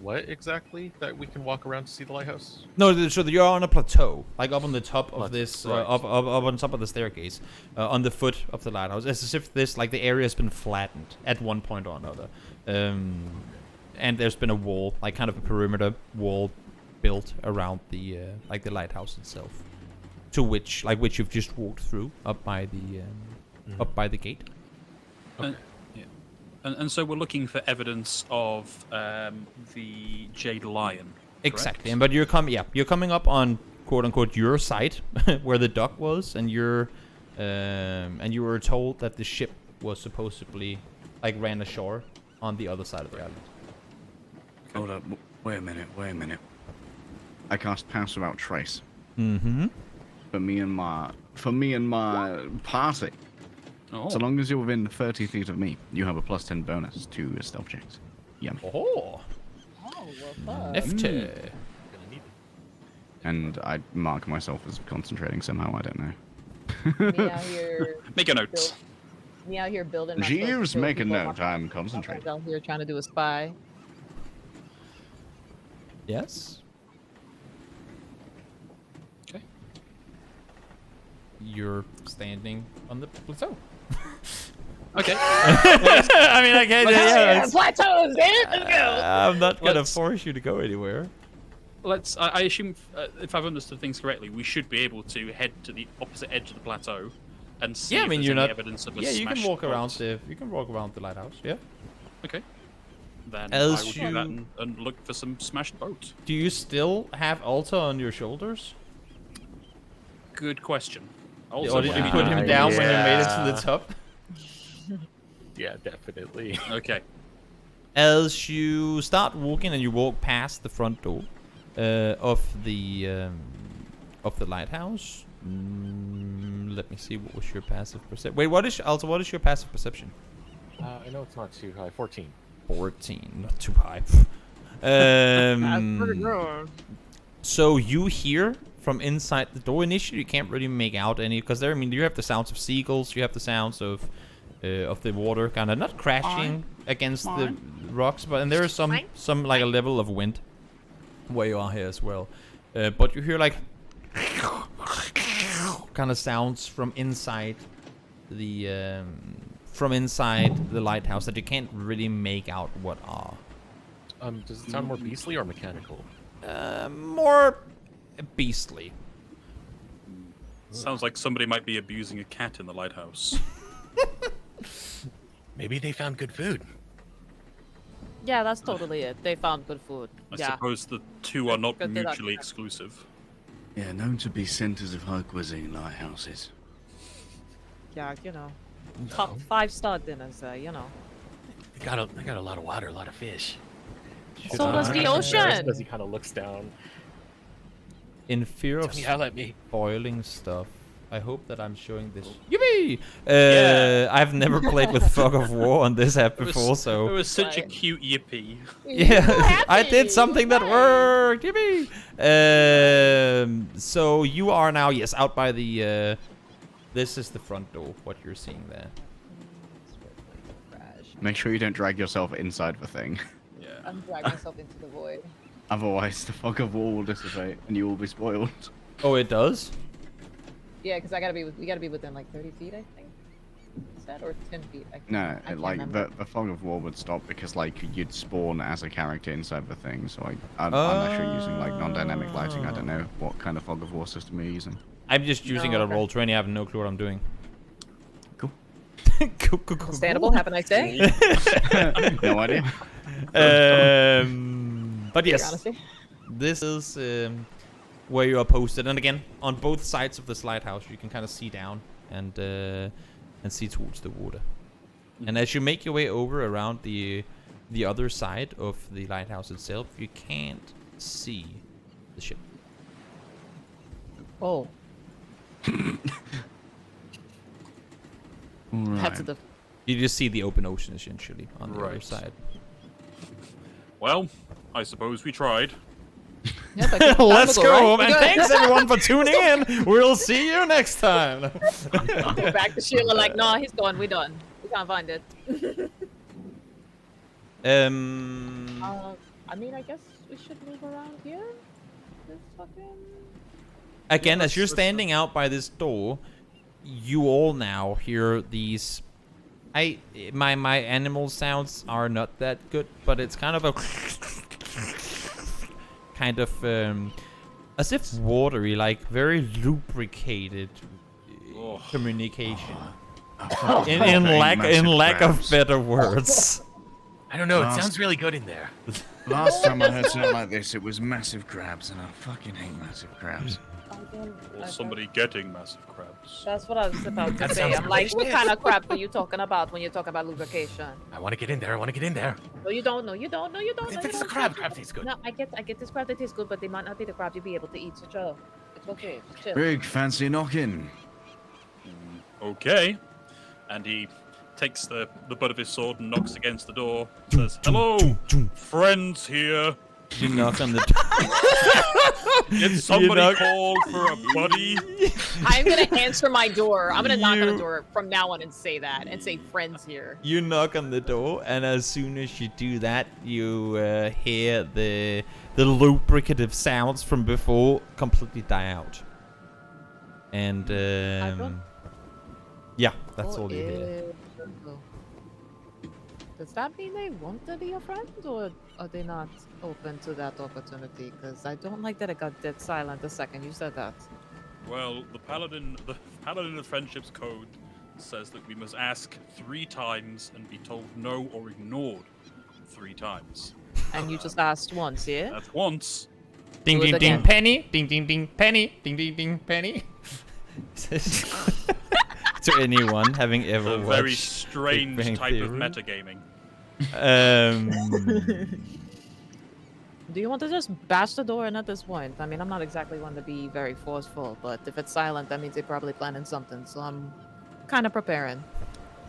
what exactly that we can walk around to see the lighthouse? No, so you're on a plateau, like up on the top of Plateau, this, right. up on top of the staircase, on the foot of the lighthouse. It's as if this, like, the area has been flattened at one point or another, and there's been a wall, like kind of a perimeter wall, built around the the lighthouse itself, to which you've just walked through up by the gate. Yeah. And so we're looking for evidence of the Jade Lion. Correct? Exactly, but you're coming up on quote unquote your site where the dock was, and you were told that the ship was supposedly ran ashore on the other side of the island. Hold up. Wait a minute. I cast Pass Without Trace. Mm-hmm. For me and my party. Oh. So long as you're within 30 feet of me, you have a +10 bonus to your stealth checks. Yum. Oh, Oh, well, fuck. nifty. Gonna need it. And I mark myself as concentrating somehow, I don't know. Me out here. Make a note. Me out here building. myself Jeeves, to make a people. note. I'm concentrating. Out here trying to do a spy. Yes. Okay. You're standing on the plateau. Okay. I mean, I can't. Yeah, plateaus, dude. Let's go. I'm not gonna Let's- force you to go anywhere. I assume, if I've understood things correctly, we should be able to head to the opposite edge of the plateau and see Yeah, I if mean, there's you're any not. evidence of a Yeah, you can smashed walk around boat. the. You can walk around the lighthouse. Yeah. Okay. Then As I will you- do that and look for some smashed boat. Do you still have Alta on your shoulders? Good question. Also, Or did you what put do him mean? down when you made it to Yeah. the top? Yeah, definitely. Okay. As you start walking and you walk past the front door of the lighthouse, let me see. What was your passive perception? Wait, what is your passive perception? I know it's not too high. 14. 14, not too high. So you hear from inside the door. Initially, you can't really make out any because there. I mean, you have the sounds of seagulls. You have the sounds of the water kind of not crashing against the rocks, but and there is some a level of wind where you are here as well. But you hear kind of sounds from inside the lighthouse that you can't really make out what are. Does it sound more beastly or mechanical? More beastly. Sounds like somebody might be abusing a cat in the lighthouse. Maybe they found good food. Yeah, that's totally it. They found good food. I Yeah. suppose the two are not Good to know. mutually exclusive. Yeah, known to be centers of high cuisine lighthouses. Yeah, top 5-star dinners, I got a lot of water, a lot of fish. So does the ocean. As he kind of looks down. In fear of Yell at me. spoiling stuff, I hope that I'm showing this. Yippee! I've never played with Fog of War on this app before, It so was such a Right. cute yippee. yeah, I did happy. something that Nice. worked. Yippee! So you are now, yes, out by the. This is the front door. What you're seeing there. Make sure you don't drag yourself inside the thing. Yeah. I'm dragging myself into the void. Otherwise, the fog of war will dissipate and you will be spoiled. Oh, it does. Yeah, because we gotta be within like 30 feet, I think. Is that or 10 feet? I No, I can't like remember. the fog of war would stop because like you'd spawn as a character inside the thing. So I'm not sure using like non-dynamic lighting. I don't know what kind of fog of war system you're using. I'm just using it No, on okay. Roll20. I have no clue what I'm doing. Cool. Cool. Understandable. Have a nice day. No idea. But Your yes, honesty. this is where you are posted, and again, on both sides of this lighthouse, you can kind of see down and see towards the water. And as you make your way over around the other side of the lighthouse itself, you can't see the ship. Oh, that's Right. the. You just see the open ocean essentially on the other Right. side. Well, I suppose we tried. Yep, I guess Let's time go, will right? and thanks everyone for tuning in. We'll see you next time. Go back to Sheila like, no, he's gone. We done. We can't find it. I mean, I guess we should move around here. This fucking. Again, as you're let's- standing out by this door, you all now hear these. My animal sounds are not that good, but it's kind of a kind of as if watery, like very lubricated Oh. communication. Oh, In lack of crabs. better words. I don't know. It Last- sounds really good in there. Last time I heard something like this, it was massive crabs, and I fucking hate massive crabs. Or somebody getting massive crabs. That's what I was about to That say. sounds I'm like, what delicious. kind of crap are you talking about when you talk about lubrication? I want to get in there. I want to get in there. No, you don't. No, you don't. No, you don't. If no, it's you a don't. crab, crab tastes good. No, I get this crab that tastes good, but they might not be the crab you'll be able to eat. So chill. It's okay. Just chill. Big fancy knocking. Okay. And he takes the butt of his sword and knocks against the door. Says, "Hello, friends here. You knock on the door. Did somebody knock- call for a buddy?" I'm gonna answer my door. I'm gonna knock on You- the door from now on and say that and say friends here. You knock on the door, and as soon as you do that, you hear the lubricative sounds from before completely die out. And don't- yeah, that's Oh, all you hear. Does that mean they want to be your friend, or are they not open to that opportunity? Because I don't like that it got dead silent the second you said that. Well, the paladin of friendship's code says that we must ask 3 times and be told no or ignored 3 times. And you just asked once, yeah? That's once. Ding Do it ding ding again. penny, ding ding ding penny, ding ding ding penny. To anyone having ever A watched very Big strange Bang type of Theory. metagaming. Do you want to just bash the door in at this point? I mean, I'm not exactly one to be very forceful, but if it's silent, that means they're probably planning something, so I'm kind of preparing.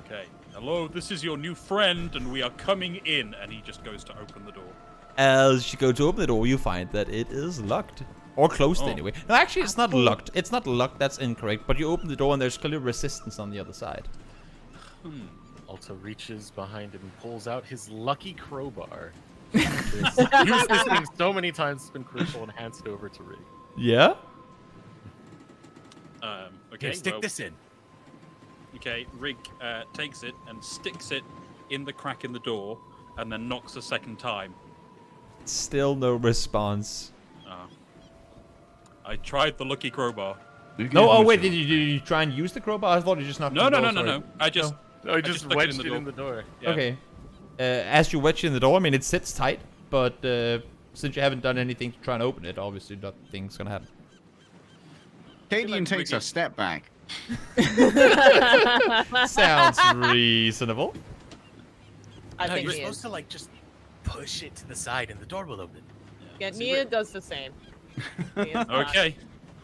Okay. Hello, this is your new friend, and we are coming in. And he just goes to open the door. As you go to open the door, you find that it is locked. Or closed, Oh. anyway. No, actually, it's not locked. It's not locked. That's incorrect. But you open the door, and there's clearly resistance on the other side. Alta reaches behind and pulls out his lucky crowbar. Used this thing so many times, it's been crucial, and hands it over to Rig. Yeah? Okay. Here, stick well, this in. Okay, Rig takes it and sticks it in the crack in the door, and then knocks a second time. Still no response. I tried the lucky crowbar. No, oh wait, did you try and use the crowbar? I thought you just knocked No, on the no, door, no, no, sorry. no. I just I just just stuck it in wedged the it door. in the door. Yeah. Okay. As you wedge it in the door, I mean, it sits tight, but since you haven't done anything to try and open it, obviously nothing's gonna happen. Cadian takes a step back. Sounds reasonable. I No, think you're he supposed is. to like just push it to the side and the door will open. Yeah, See, Nia does the same. Nia's not- Okay.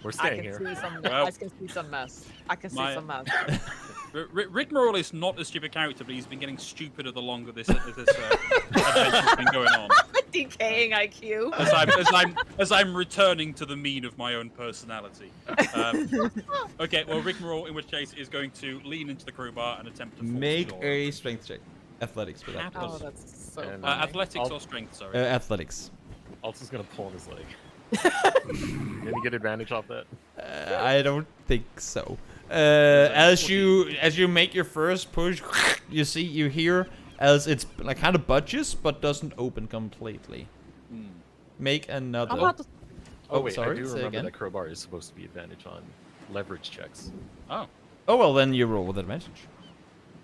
We're I staying can here. see some. Well, I can see some mess. I can see my- some mess. Rigmarole is not a stupid character, but he's been getting stupider the longer this adventure's been going on. Decaying IQ. As I'm returning to the mean of my own personality. Okay, well, Rigmarole, in which case, is going to lean into the crowbar and attempt to force Make the door. a strength check. Athletics for that. Oh, please. that's so And, funny. Athletics I'll- or strength, sorry. Athletics. Alta's gonna pull on his leg. Can you get advantage off that? I don't think so. As you make your first push, you hear as it's like kind of budges but doesn't open completely. Make another. I'm about to. Oh, Oh, wait, sorry, I do say remember again. that crowbar is supposed to be advantage on leverage checks. Oh, Oh well, then you roll with advantage.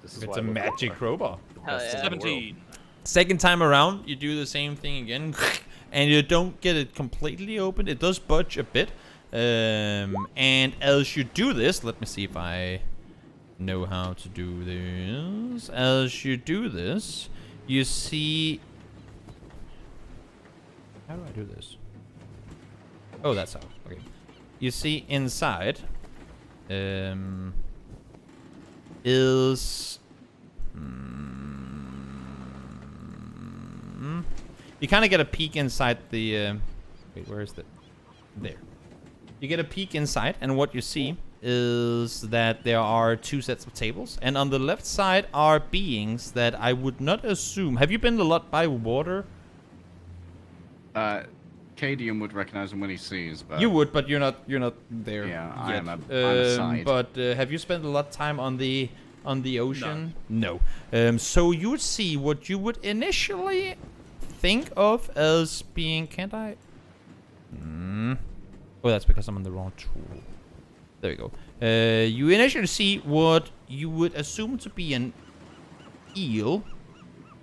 This is It's why a I love magic crowbar. the Hell best yeah. in the world. 17. Second time around, you do the same thing again, and you don't get it completely open. It does budge a bit. And as you do this, let me see if I know how to do this. As you do this, you see... How do I do this? Oh, that's how. Okay. You see inside is... You kind of get a peek inside the... wait, where is that? There. You get a peek inside, and what you see is that there are two sets of tables, and on the left side are beings that I would not assume... Have you been a lot by water? Cadian would recognize him when he sees, but You would, but you're not there Yeah, I yet. am I'm aside. But have you spent a lot of time on the ocean? No. So you would see what you would initially think of as being... Can't I? Oh, that's because I'm on the wrong tool. There we go. You initially see what you would assume to be an eel,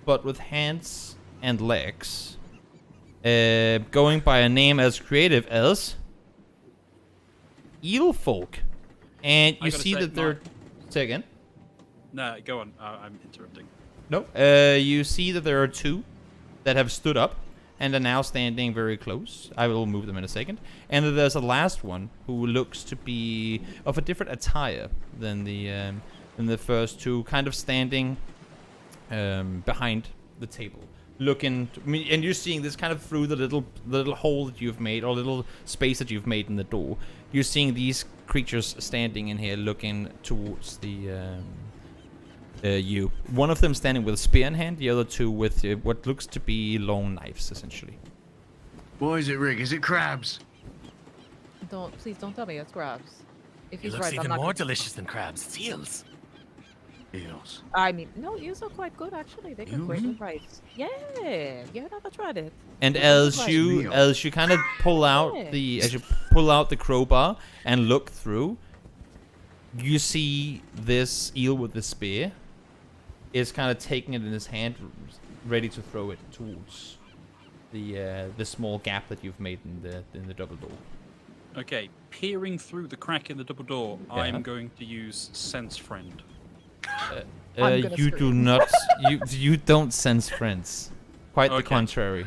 but with hands and legs. Going by a name as creative as eel folk. And I you gotta see say, that they're... Mark- Say again? No, go on. I'm interrupting. No. You see that there are two that have stood up and are now standing very close. I will move them in a second. And then there's a last one who looks to be of a different attire than the first two, kind of standing behind the table, looking. And you're seeing this kind of through the little hole that you've made, or little space that you've made in the door. You're seeing these creatures standing in here, looking towards the. You. One of them standing with a spear in hand, the other two with what looks to be long knives, essentially. What is it, Rig? Is it crabs? Please don't tell me it's crabs. If It he's looks right, I'm even not. more Gonna... delicious than crabs. It's eels. Eels. I mean, no, eels are quite good actually. They can great with rice. Yeah, you never tried it. And It's as like you real. as you kind of pull out as you pull out the crowbar and look through, you see this eel with the spear is kind of taking it in his hand, ready to throw it towards the small gap that you've made in the double door. Okay, peering through the crack in the double door, Yeah. I'm going to use Sense Friend. I'm gonna You do scream. not you don't sense friends. Quite the Okay. contrary.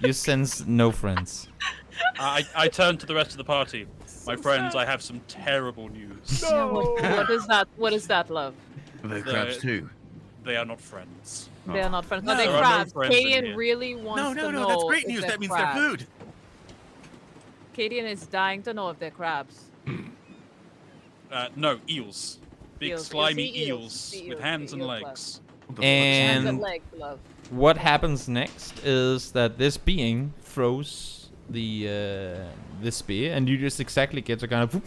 You sense no friends. I turn to the rest of the party. My friends, I have some terrible news. Yeah, what is that? What is that, love? Are they crabs too? They are not friends. They are not friends. No, Are they there are no crabs? friends in Kadian here. really wants No, to no, know. no. That's great if news. they're That means crabs. they're food. Kadian is dying to know if they're crabs. No, eels. Big Eels. slimy You'll see eels eels. The with eels, hands the and eel legs. Hands and And legs, love. what happens next is that this being throws the spear, and you just exactly get to kind of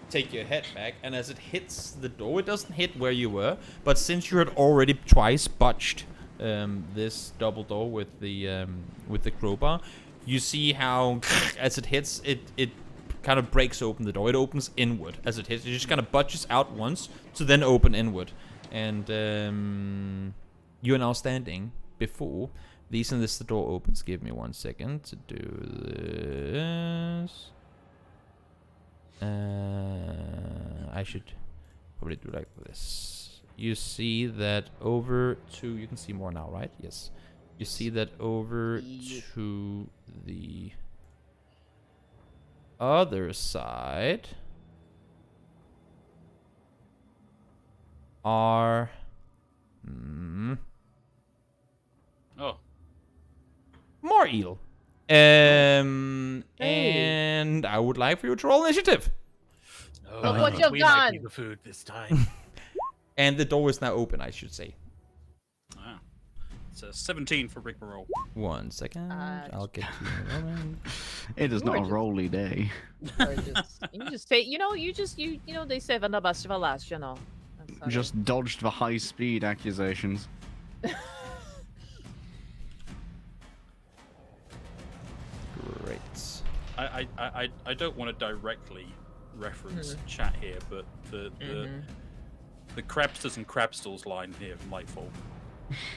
take your head back, and as it hits the door, it doesn't hit where you were, but since you had already twice botched this double door with the crowbar, you see how as it hits, it kind of breaks open the door. It opens inward as it hits. It just kind of butches out once to then open inward, and you are now standing before these, and this the door opens. Give me 1 second to do this. I should probably do like this. you see that over to... You can see more now, right? Yes. You see that over to the other side are... Oh. more eel. And I would like for you to roll initiative. Look what you've we done. might be the food this time. And the door is now open, I should say. Ah. It's a 17 for rigmarole. 1 second. I'll get to you in a moment. It is not a Gorgeous. rolly day. Or you just say, you know, they say the best for last, you know. That's how Just dodged the high speed accusations. Great. I don't want to directly reference chat here, but the Crabsters and Crabstalls line here from Lightfall,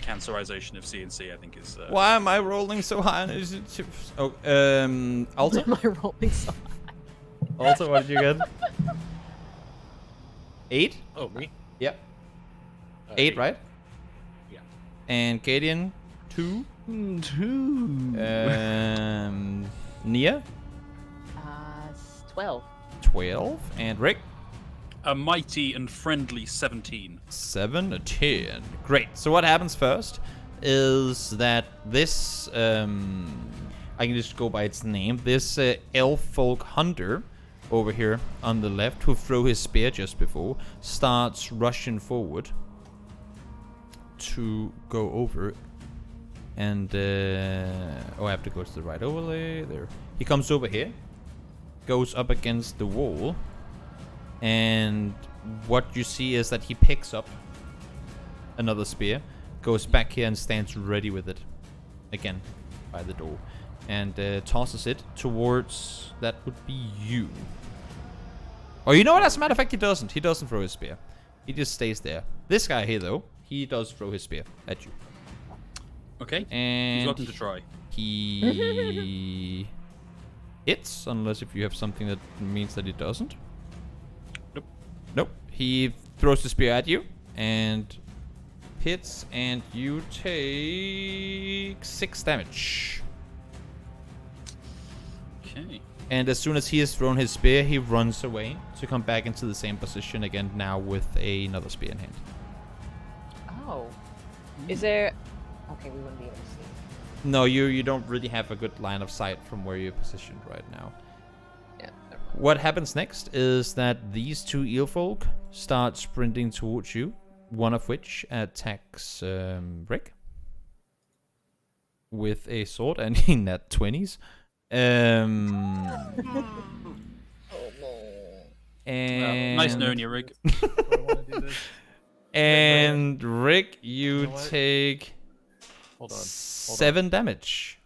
cancerization of CNC, I think is. Why am I rolling so high on initiative? Oh, Alta? Am I rolling so high? Alta, what did you get? 8? Oh, me? Yep. 8, right? Yeah. And Cadian, 2. 2. Nia, 12. 12. And Rick, a mighty and friendly 17. 17. Great. So what happens first is that this, I can just go by its name, this elf folk hunter over here on the left, who threw his spear just before, starts rushing forward to go over. And, I have to go to the right overlay. There. He comes over here, goes up against the wall, and what you see is that he picks up another spear, goes back here and stands ready with it again by the door, and tosses it towards... That would be you. Oh, you know what? As a matter of fact, he doesn't. He doesn't throw his spear. He just stays there. This guy here, though, he does throw his spear at you. Okay. And He's welcome to try. he hits, unless if you have something that means that he doesn't. Nope. Nope. He throws the spear at you and hits, and you take 6 damage. Okay. And as soon as he has thrown his spear, he runs away to come back into the same position again, now with another spear in hand. Oh. Is there... Okay, we wouldn't be able to see. No, you don't really have a good line of sight from where you're positioned right now. Yeah, never mind. What happens next is that these 2 eelfolk start sprinting towards you, one of which attacks Rick with a sword, and in that 20s. And Nice knowing you, Rick. and Rick, you what? take Hold on. 7 damage.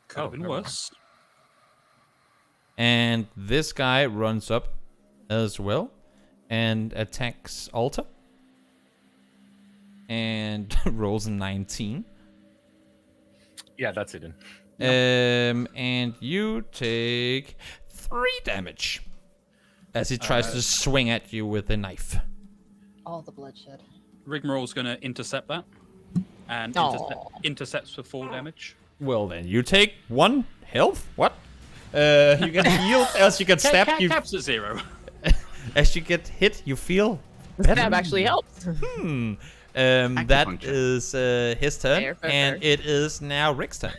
Could have been never mind. worse. And this guy runs up as well and attacks Alta. And rolls a 19. Yeah, that's it. And you take 3 damage as he tries to swing at you with a knife. All the bloodshed. Rigmarole's going to intercept that. And intercepts for 4 damage. Well, then you take 1 health. What? You get healed as you get stabbed. You, Caps at 0. as you get hit, you feel better. Stab actually helps. That is his turn, Fair. and it is now Rick's turn.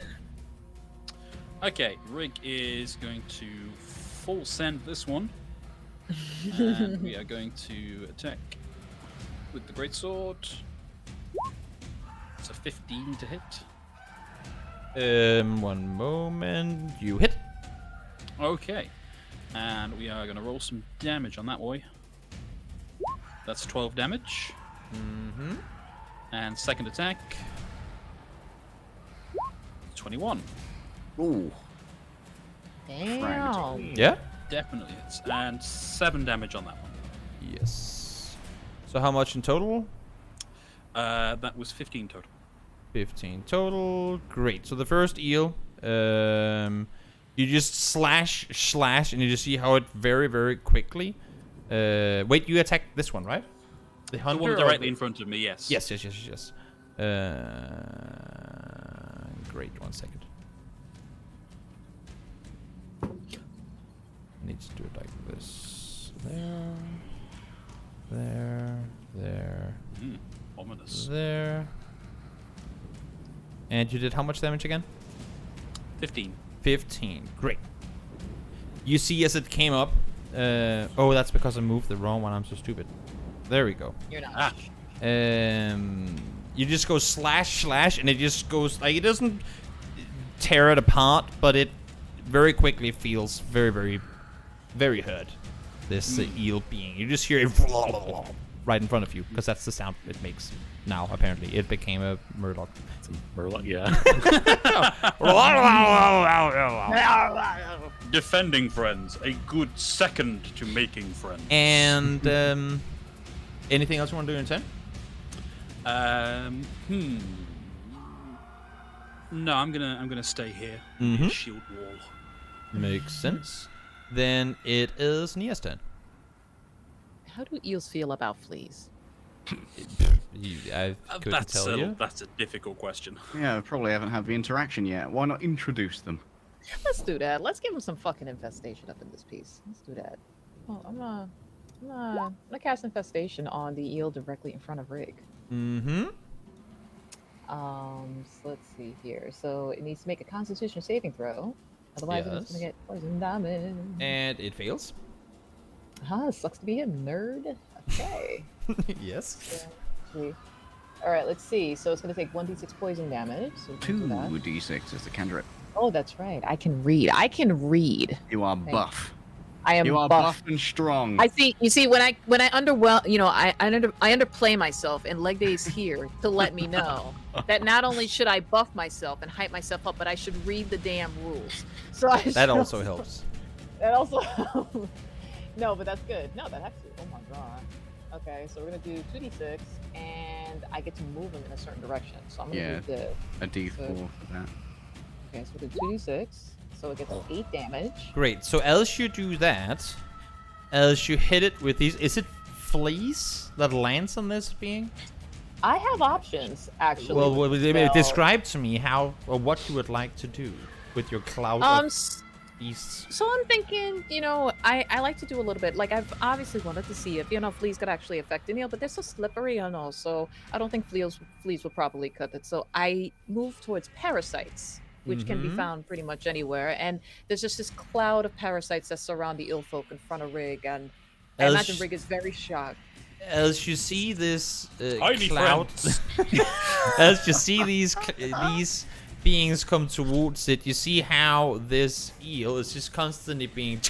Okay, Rig is going to full send this one. And we are going to attack with the greatsword. It's a 15 to hit. 1 moment. You hit. Okay. And we are going to roll some damage on that boy. That's 12 damage. Mm-hmm. And second attack. 21. Ooh. Damn. Yeah? Definitely hits. And 7 damage on that one. Yes. So how much in total? That was 15 total. 15 total. Great. So the first eel, you just slash, and you just see how it very, very quickly. Wait, you attack this one, right? The The hunter one or directly in front of me, yes. Yes. Great. 1 second. Need to do it like this. There. Ominous. There. And you did how much damage again? 15. 15. Great. You see as it came up. Oh, that's because I moved the wrong one. I'm so stupid. There we go. You're not. Ah. You just go slash, and it just goes like it doesn't tear it apart, but it very quickly feels very, very, very hurt. This eel being. You just hear it right in front of you because that's the sound it makes. Now apparently it became a murloc. Murloc, yeah. Defending friends. A good second to making friends. And anything else you want to do in turn? No, I'm gonna stay here. Mhm. Shield wall. Makes sense. Then it is Nia's turn. How do eels feel about fleas? I couldn't tell you. That's a difficult question. Yeah, I probably haven't had the interaction yet. Why not introduce them? Let's do that. Let's give him some fucking infestation up in this piece. Let's do that. Oh, I'm gonna cast infestation on the eel directly in front of Rig. Mm-hmm. So let's see here. So it needs to make a Constitution saving throw. Otherwise, it's gonna Yes. get poison damage. And it fails. Sucks to be a nerd. Okay. Yes. All right, let's see. So it's gonna take 1d6 poison damage. So we can do that. 2d6 is the cantrip. Oh, that's right. I can read. You are Okay. buff. I am You are buff. buff and strong. I see. You see, when I underplay myself, and leg day is here to let me know that not only should I buff myself and hype myself up, but I should read the damn rules. So That also helps. That also. No, but that's good. No, that actually. Oh my god. Okay, so we're gonna do 2d6, and I get to move them in a certain direction. So I'm gonna do this. A d4 for that. Okay, so we'll do 2d6. So it gets 8 damage. Great. So as you do that, as you hit it with these, is it fleas that lands on this being? I have options actually. Well, So- describe to me how or what you would like to do with your cloud of beasts. So I'm thinking, I like to do a little bit. Like I've obviously wanted to see if fleas could actually affect an eel, but they're so slippery and all. So I don't think fleas will probably cut it. So I move towards parasites, which can be found pretty much anywhere. And there's just this cloud of parasites that surround the eel folk in front of Rig, and I imagine Rig is very shocked. As you see this Tiny cloud, as you see these beings come towards it, you see how this eel is just constantly being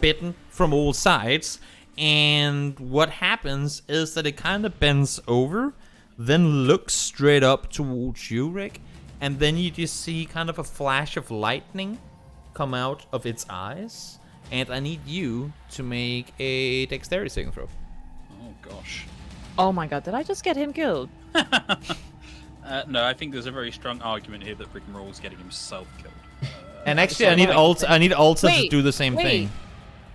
bitten from all sides, and what happens is that it kind of bends over, then looks straight up towards you, Rick, and then you just see kind of a flash of lightning come out of its eyes, and I need you to make a dexterity saving throw. Oh gosh. Oh my god, did I just get him killed? No, I think there's a very strong argument here that Rigmarole is getting himself killed. And actually, I need Alta to Wait, do the same thing.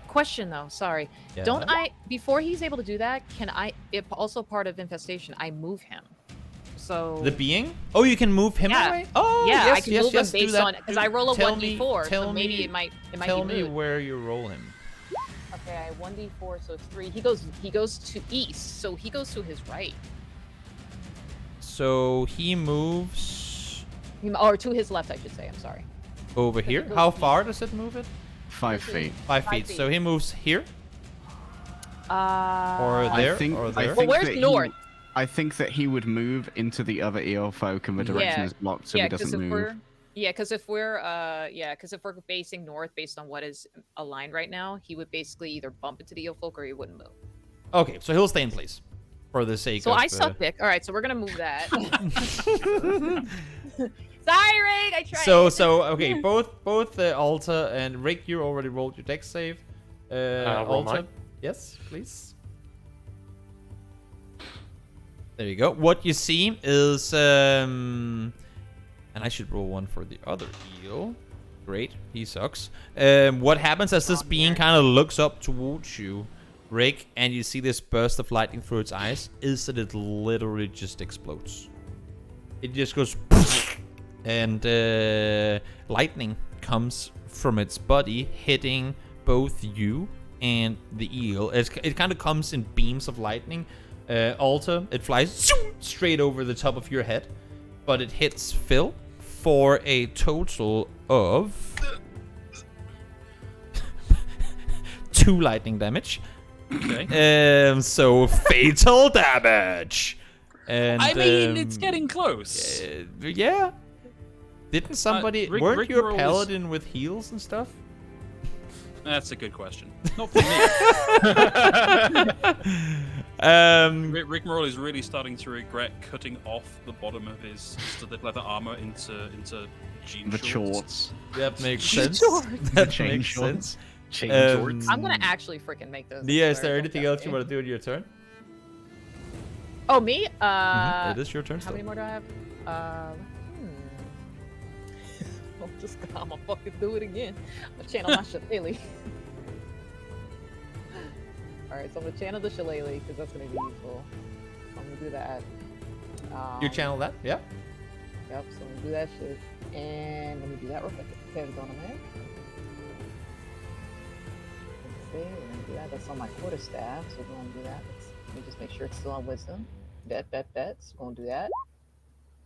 Question though, sorry. Yeah. Don't I, before he's able to do that, can I, if also part of infestation, I move him? So The being? Oh, you can move him Yeah. away? Oh, yeah, yes, I can yes, move yes, him do based that. on, because I roll a Tell 1d4, tell so maybe me- it might Tell be me moved. where you roll him. Okay, I 1d4, so it's 3. He goes to east, so he goes to his right. So he moves Or to his left, I should say. I'm sorry. over here. goes How east. far does it move it? 5 feet. 5 5 feet. feet. So he moves here, or Uh, there, I think, or I there. think where's that north? I think that he would move into the other eel folk and the direction Yeah. is blocked so he doesn't move. because if we're facing north based on what is aligned right now, he would basically either bump into the eel folk or he wouldn't move. Okay, so he'll stay in place for the sake So of. I suck dick. All right, so we're gonna move that. Sorry, Rig, I tried. So okay, both Alta and Rick, you already rolled your dex save. Roll Alta, mine? yes, please. There you go. What you see is and I should roll one for the other eel. Great, he sucks. What happens as this being kind of looks up towards you? Rick, and you see this burst of lightning through its eyes, is that it literally just explodes. It just goes and lightning comes from its body, hitting both you and the eel. It kind of comes in beams of lightning. Alta, it flies straight over the top of your head, but it hits Phil for a total of 2 lightning damage. Okay. So fatal damage. And I mean, it's getting close. Yeah. Didn't somebody? Weren't you a paladin with heals and stuff? That's a good question. Not for me. Rigmarole is really starting to regret cutting off the bottom of his studded leather armor into jean The shorts. shorts. That makes sense. The That chain makes shorts. sense. Chain shorts. I'm gonna actually freaking make those. Nia, is Sorry, there don't anything tell else you me. want to do in your turn? Oh, me? It is your turn How still. many more do I have? I'm gonna fucking do it again. I'm gonna channel my shillelagh. Alright, so I'm gonna channel the shillelagh because that's gonna be useful. So I'm gonna do that. You channel that? Yeah. Yep, so I'm gonna do that shit. And let me do that real quick. Perdóname. Let's see, we're gonna do that. That's on my quarterstaff, so we're gonna do that. Let me just make sure it's still on wisdom. Bet. So we're gonna do that.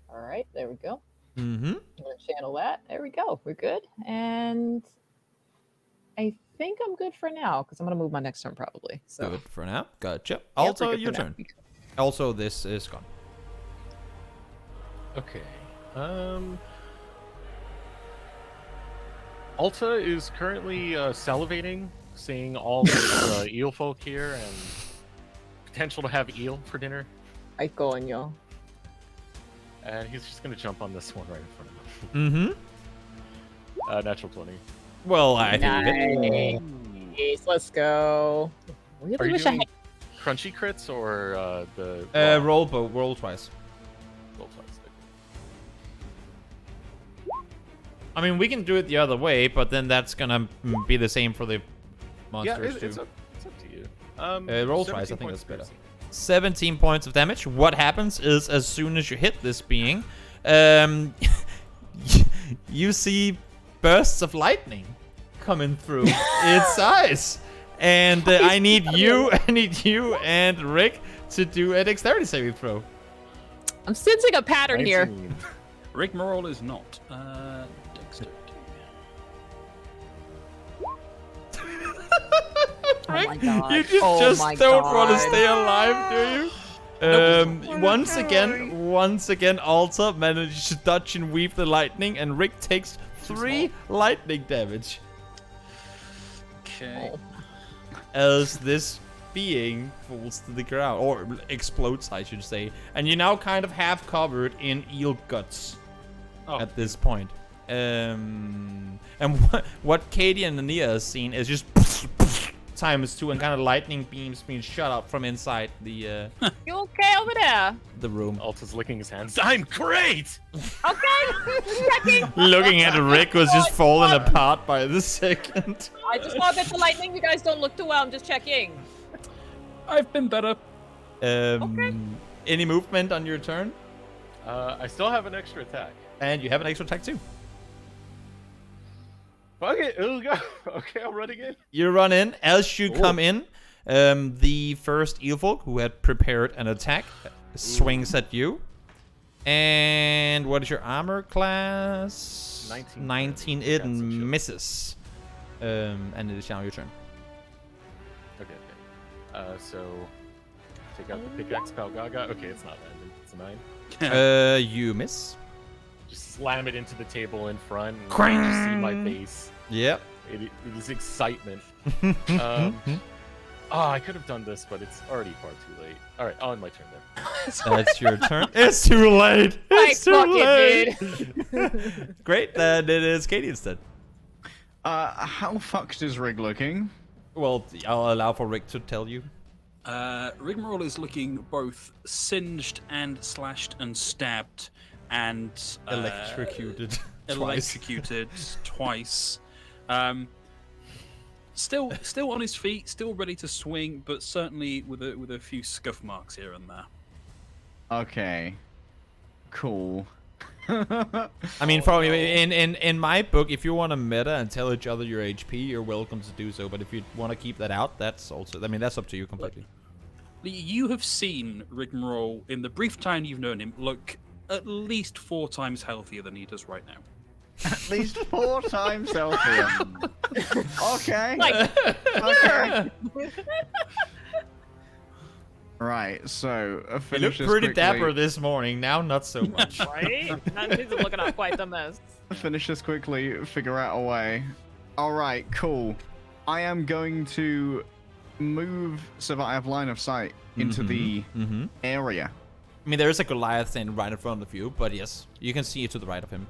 Alright, there we go. Mm-hmm. I'm gonna channel that. There we go. We're good. And I think I'm good for now because I'm gonna move my next turn probably. So Good for now. Gotcha. we're Also, good your for now. turn. Also, this is gone. Okay. Alta is currently salivating, seeing all the eel folk here and potential to have eel for dinner. Ay, coño. And he's just gonna jump on this one right in front of him. Mm-hmm. Natural 20. Well, I think it. Nice. Let's go. Really Are you wish I doing had. crunchy crits or the Roll twice. roll twice? I mean, we can do it the other way, but then that's gonna be the same for the Yeah, monsters it's too. up to you. Roll twice, I 17 think points that's better. piercing. 17 points of damage. What happens is, as soon as you hit this being, you see bursts of lightning coming through its eyes, and I need you and Rick to do a dexterity saving throw. I'm sensing a pattern here. 19. Rigmarole is not. Dexterity. Oh my god. You just don't want to stay alive, do you? Once again, Alta manages to dodge and weave the lightning, and Rick takes 3 lightning damage Okay. as this being falls to the ground, or explodes, I should say. And you're now kind of half covered in eel guts at this point. And what Katie and Ania has seen is just times 2 and kind of lightning beams being shot up from inside the You okay over there? room. Alta's licking his hands. I'm great! Okay. Checking. Looking at Rick was just falling apart by the second. I just saw a bit of lightning. You guys don't look too well. I'm just checking. I've been better. Any movement on your turn? I still have an extra attack. And you have an extra attack too. Fuck it, it'll go. Okay, I'll run again. You run in. As you come in, the first eelfolk who had prepared an attack swings at you. And what is your armor class? 19. 19. It Got some shield. misses. And it is now your turn. Okay. So take out the pickaxe, Palgaga. Okay, it's not landing. It's a 9. You miss. Just slam it into the table in front. And Crang! you see my face. Yep. It is excitement. I could have done this, but it's already far too late. All right, I'll end my turn then. That's your turn. It's too late. It's too fucking late. did. Great. Then it is Katie instead. How fucked is Rig looking? Well, I'll allow for Rick to tell you. Rigmarole is looking both singed and slashed and stabbed and Electrocuted. electrocuted twice. Still on his feet, still ready to swing, but certainly with a few scuff marks here and there. Okay. Cool. I mean, probably in my book, if you want to meta and tell each other your HP, you're welcome to do so. But if you want to keep that out, that's also, I mean, that's up to you completely. You have seen Rigmarole in the brief time you've known him look at least 4 times healthier than he does right now. At least 4 times healthier. Okay. Okay. Right, so You finish looked this pretty quickly. dapper this morning. Now, not so much. Right? That is looking out quite the mess. Finish this quickly, figure out a way. Alright, cool. I am going to move so that I have line of sight into the area. I mean, there is a Goliath standing right in front of you, but yes, you can see it to the right of him.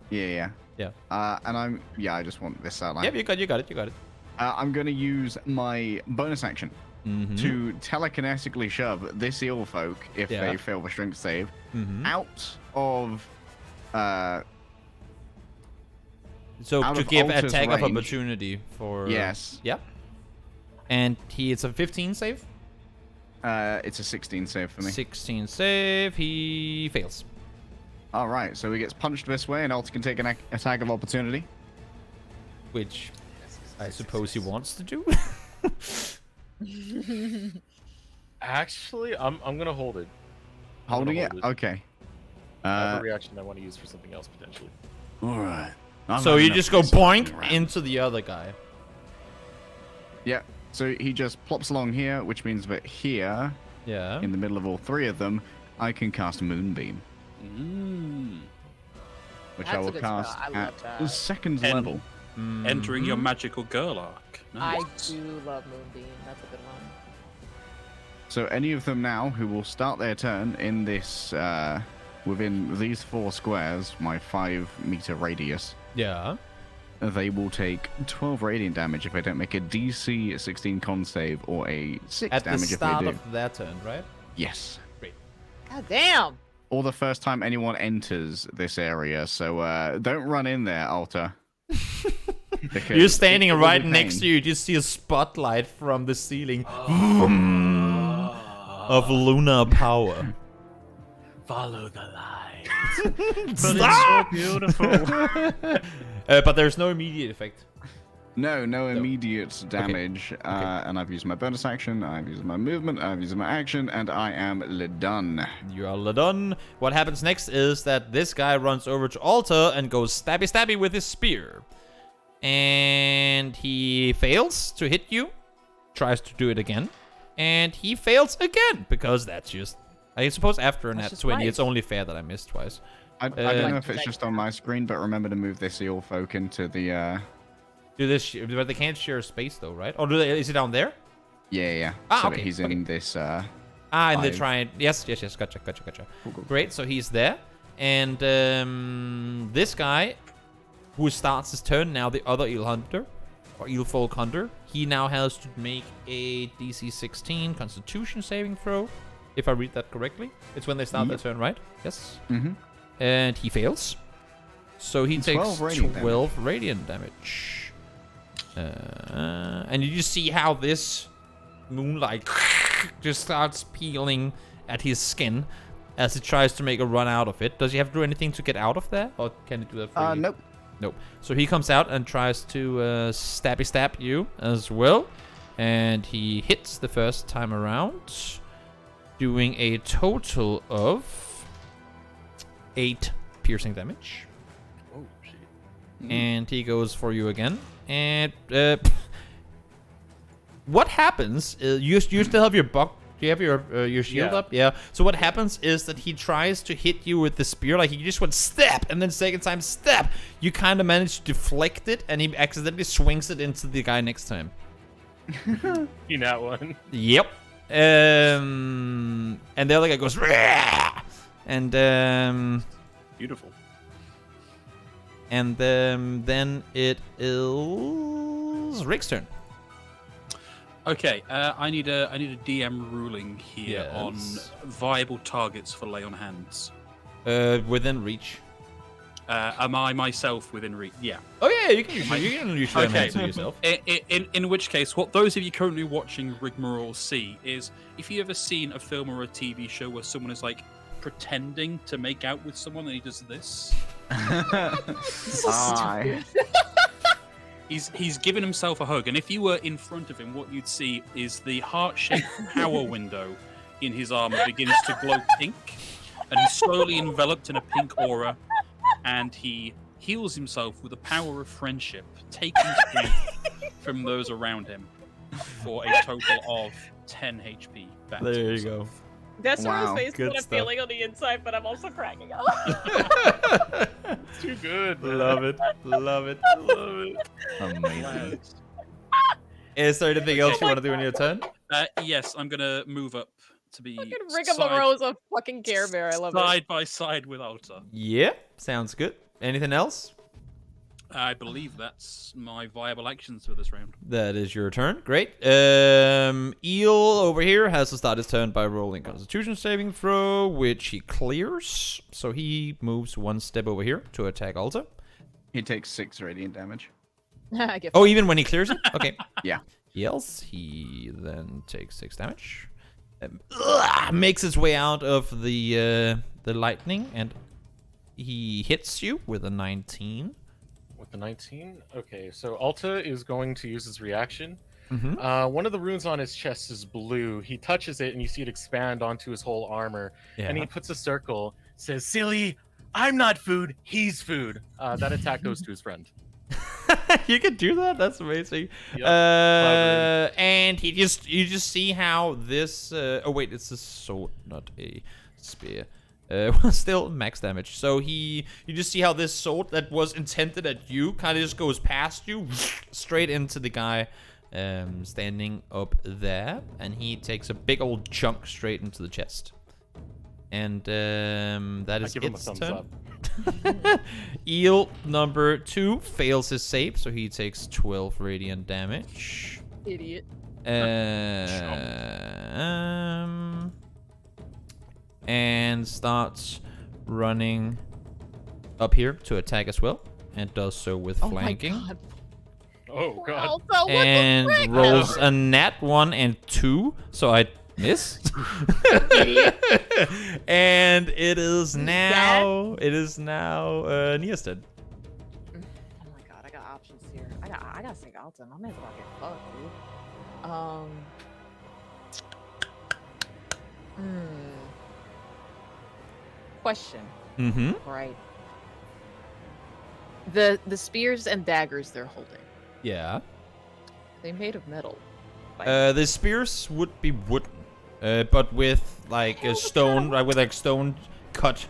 Yeah. And I just want this outline. Yep, you got it. I'm going to use my bonus action to telekinetically shove this eel folk, if they fail the strength save, out of so out to of give Alta's attack of range. opportunity for Yes. Yeah. And it's a 15 save. It's a 16 save for me. 16 save. He fails. All right, so he gets punched this way, and Alta can take an attack of opportunity. Which I suppose he wants to do. Actually, I'm gonna hold it. Holding it? hold it. Okay. I have a reaction I want to use for something else potentially. All right. So you just go boink into the other guy. Yeah. So he just plops along here, which means that here, Yeah. in the middle of all 3 of them, I can cast a Moonbeam, which I That's a will good cast spell. I at love that. the 2nd And- level. Entering your magical girl arc. I Nice. do love Moonbeam. That's a good one. So any of them now who will start their turn in this, within these 4 squares, my 5-meter radius, Yeah. they will take 12 radiant damage if they don't make a DC 16 con save or a 6 At the damage if they start do. of their turn, right? Yes. God damn. Or the first time anyone enters this area, so don't run in there, Alta. Because You're standing it will right be next pain. to you. You just see a spotlight from the ceiling of lunar power. Follow the light. Stop! Beautiful. But there's no immediate effect. No immediate damage. And I've used my bonus action, I've used my movement, I've used my action, and I am done. You are done. What happens next is that this guy runs over to Alta and goes stabby stabby with his spear. And he fails to hit you. Tries to do it again. And he fails again, because that's just... I suppose after a That's nat just 20, life. it's only fair that I missed twice. I don't know if it's just on my screen, but remember to move this eel folk into the... Do this, but they can't share space though, right? Or is it down there? Yeah. Ah, so okay, that he's okay. in this... In the Five. triangle. Yes. Gotcha. Cool. Great, so he's there. And this guy, who starts his turn now, the other eel hunter, or eel folk hunter, he now has to make a DC 16 Constitution saving throw. If I read that correctly. It's when they start their turn, right? Yes. Mhm. And he fails. So he takes 12 radiant 12 radiant damage. And you just see how this moonlight just starts peeling at his skin as he tries to make a run out of it. Does he have to do anything to get out of there? Or can he do that for you? Nope. Nope. So he comes out and tries to stabby stab you as well. And he hits the first time around, doing a total of 8 piercing damage. Oh shit. And he goes for you again. And what happens? You still have your buck. Do you have your shield Yeah. up? Yeah. So what happens is that he tries to hit you with the spear, like he just went step, and then second time step. You kind of manage to deflect it, and he accidentally swings it into the guy next to him. You that one. Yep. And the other guy goes, "Rah!" And Beautiful. then it is Rick's turn. Okay, I need a DM ruling here Yes. on viable targets for lay on hands. Within reach. Am I myself within reach? Yeah. Oh yeah, you can usually Okay. answer yourself. In which case, what those of you currently watching Rigmarole see is, if you ever seen a film or a TV show where someone is like pretending to make out with someone and he does this, Aye. he's giving himself a hug, and if you were in front of him, what you'd see is the heart-shaped power window in his armor begins to glow pink, and he's slowly enveloped in a pink aura, and he heals himself with the power of friendship, taking strength from those around him for a total of 10 HP back to There you himself. go. That's Wow, face good what I'm stuff. feeling on the inside, but I'm also cracking up. It's too good. Love it. Love it. Love it. Amazing. Is there anything else you want to do in your turn? Yes, I'm gonna move up to be Fucking rigmarole's a fucking Care Bear. I love it. side by side with Alta. Yeah, sounds good. Anything else? I believe that's my viable actions for this round. That is your turn. Great. Eel over here has to start his turn by rolling Constitution saving throw, which he clears. So he moves one step over here to attack Alta. He takes 6 radiant damage. I get Oh, even when he clears it? Okay. Yeah. Yes, he then takes 6 damage. Makes his way out of the lightning, and he hits you with a 19. With the 19? Okay, so Alta is going to use his reaction. Mm-hmm. One of the runes on his chest is blue. He touches it, and you see it expand onto his whole armor. Yeah. And he puts a circle, says, "Silly, I'm not food, he's food." That attack goes to his friend. You can do that. That's amazing. Yep. And you just see how this. Oh wait, it's a sword, not a spear. Still max damage. So you just see how this sword that was intended at you kind of just goes past you, straight into the guy standing up there, and he takes a big old chunk straight into the chest. And that I is give him a its thumbs turn. up. Eel number 2 fails his save, so he takes 12 radiant damage. idiot. And starts running up here to attack as well, and does so with Oh flanking. my god. Oh, God. Also, what the And frick? rolls a nat 1 and 2, so I miss. And it is now Nia's turn. Oh my god, I got options here. I gotta think Alta. My man's about to get fucked, dude. Question. Mm-hmm. Right. The spears and daggers they're holding. Yeah. They made of metal. The spears would be wooden, but with like a stone, right? With like stone cut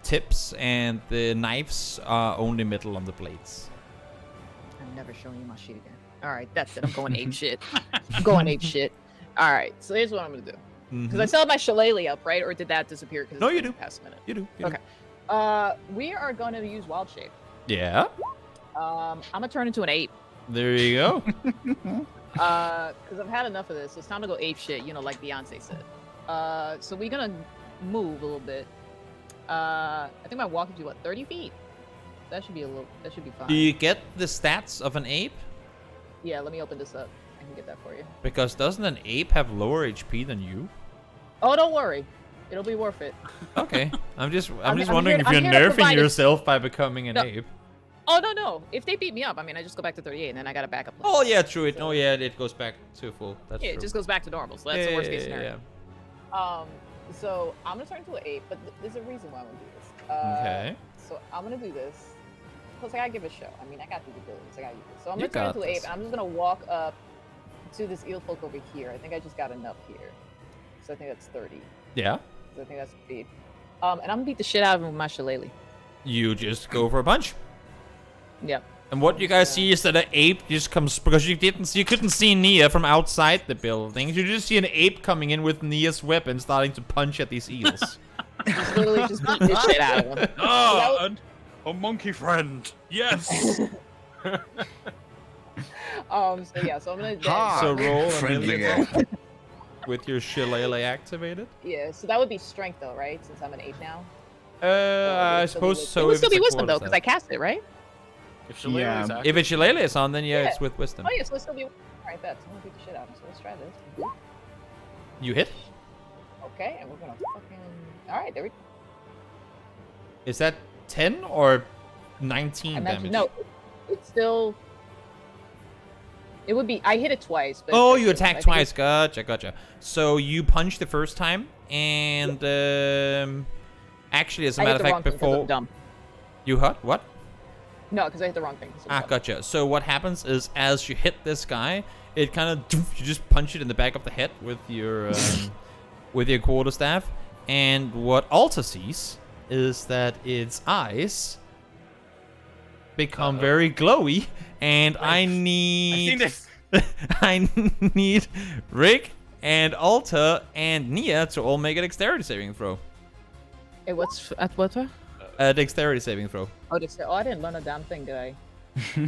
tips, and the knives are only metal on the blades. I'm never showing you my shit again. All right, that's it. I'm going ape shit. I'm going ape shit. All right, so here's what I'm gonna do. Because I still have my shillelagh up, right? Or did that disappear? Because No, you do. Past a minute. You do. Okay. We are gonna use wild shape. Yeah. I'm gonna turn into an ape. There you go. Because I've had enough of this. So it's time to go ape shit. You know, like Beyonce said. So we're gonna move a little bit. I think my walk would be what, 30 feet? That should be fine. Do you get the stats of an ape? Yeah, let me open this up. I can get that for you. Because doesn't an ape have lower HP than you? Oh, don't worry. It'll be worth it. Okay. I'm just I'm wondering here- if you're I'm here to nerfing provide a- yourself by becoming an No. ape. Oh, no. If they beat me up, I mean, I just go back to 38 and then I got a backup plan. Oh yeah, true. It goes back to full. That's Yeah, true. it just goes back to normal. So that's the worst case Yeah, scenario. So I'm gonna turn into an ape, but there's a reason why I'm gonna do this. Okay. So I'm gonna do this. Plus, I gotta give it a show. I mean, I got these abilities. I gotta use this. So I'm You gonna turn got into an ape, this. and I'm just gonna walk up to this eel folk over here. I think I just got enough here. So I think that's 30. Yeah. So I think that's speed. And I'm gonna beat the shit out of him with my shillelagh. You just go for a punch. Yep. And what you guys see is that an ape just comes, because you couldn't see Nia from outside the building. You just see an ape coming in with Nia's weapon, starting to punch at these eels. Just literally just beat the shit out of him. Ah, and a monkey friend. Yes. So yeah, so I'm gonna Ha! So roll a Friendly million ape. with your shillelagh activated. yeah, so that would be strength though, right? Since I'm an ape now. I suppose so. It would if still it's be a wisdom though, quarter because I cast it, right? If Shillelagh Yeah. is active, If it's Shillelagh on, then yeah, Yeah. it's with wisdom. Oh yeah, so it'll still be. All right, bet. So I'm gonna beat the shit out of him. So let's try this. You hit? Okay, and we're gonna fucking. All right, there we go. Is that 10 or 19 I damage? mentioned no. It's still. It would be. I hit it twice. But Oh, it's you like- I attacked think twice. Gotcha. So you punched the first time, and actually, as a I matter hit of the wrong fact, thing 'cause I'm before dumb. you hurt what? No, because I hit the wrong thing. 'cause I'm dumb. Gotcha. So what happens is, as you hit this guy, it kind of you just punch it in the back of the head with your quarterstaff, and what Alta sees is that its eyes become very glowy, and I I've seen need this. I need Rick and Alta and Nia to all make a dexterity saving throw. Hey, what's at what? A dexterity saving throw. Oh, I didn't learn a damn thing, did I? I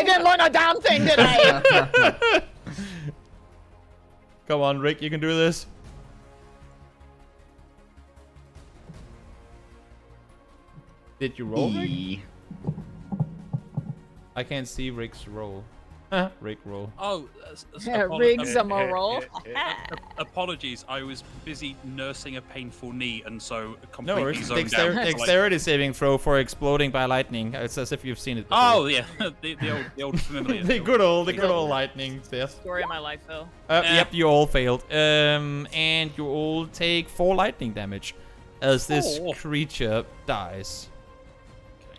didn't learn a damn thing, did I? Come on, Rick, you can do this. Did you roll, Rick? I can't see Rick's roll. Rick roll. Oh, Yeah, rigs a roll. apologies. I was busy nursing a painful knee, and so No completely worries. zoned out. Dexterity saving throw for exploding by lightning. It's as if you've seen it before. Oh yeah, the old familiar. the good old lightning. Yes. Story of my life, Phil. Yep, you all failed. And you all take 4 lightning damage as this Oh. creature dies.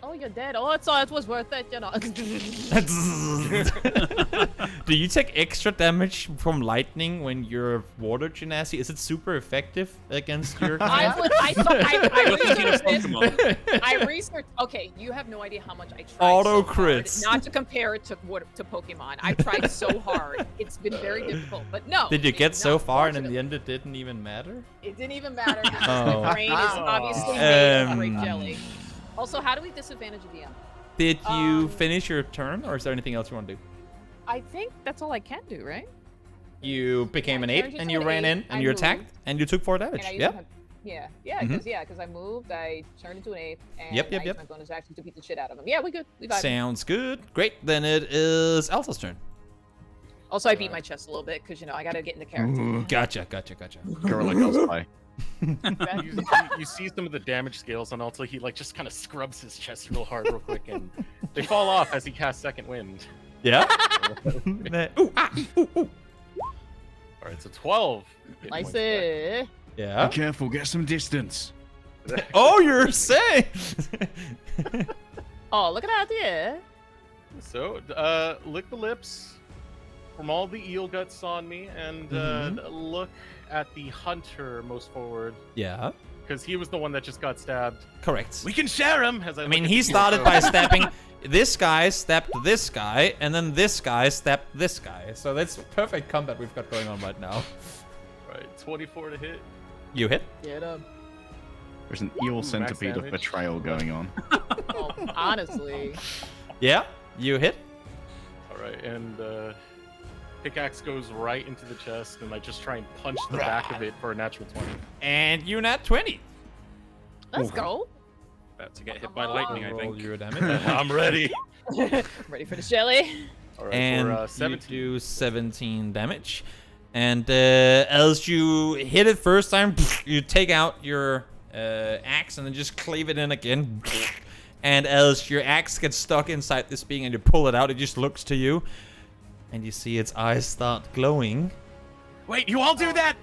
Oh, you're dead. Oh, it was worth it, you know. Do you take extra damage from lightning when you're water genasi? Is it super effective against your? I researched this. Pokemon. I researched. Okay, you have no idea how much I tried. Auto so hard crits. not to compare it to Pokemon. I tried so hard. It's been very difficult, but no. Did you it get did so not, far and in fortunately. the end it didn't even matter? It didn't even matter because Oh. my brain is obviously made of grape Um, jelly. Also, how do we disadvantage a DM? Did you finish your turn, or is there anything else you want to do? I think that's all I can do, right? You became I an turned 8 and into you an ran 8, in and I you moved. attacked and you took 4 damage. And I Yeah. because I moved, I turned into an 8, and Yep, I used my bonus action to beat the shit out of him. Yeah, we good. We vibing. Sounds good. Great. Then it is Elsa's turn. Also, I beat my chest a little bit because I gotta get into character. Gotcha. Gorilla cosplay. You see some of the damage scales on Alta. He just kind of scrubs his chest real hard, real quick, and they fall off as he casts Second Wind. Yeah. Ooh. All right, so 12. hit I points say. Yeah. Be careful, get some distance. Oh, you're safe. Oh, look at that, yeah. So, lick the lips from all the eel guts on me, and look at the hunter most forward, Yeah. because he was the one that just got stabbed. Correct. We can share him. As I I mean, look at he the started eel by guts. stabbing this guy, stabbed this guy, and then this guy stabbed this guy. So that's perfect combat we've got going on right now. Right, 24 to hit. You hit. Get him. There's an eel centipede of damage. betrayal going on. Oh, honestly. Yeah. You hit. All right, and pickaxe goes right into the chest, and I just try and punch the back of it for a natural 20. And you nat 20. Let's go. About to get hit by lightning, I Roll think. your damage. I'm ready. Ready for the jelly? All right, And for you 17. do 17 damage. And as you hit it first time, you take out your axe and then just cleave it in again. And as your axe gets stuck inside this being and you pull it out, it just looks to you. And you see its eyes start glowing. Wait, you all do that?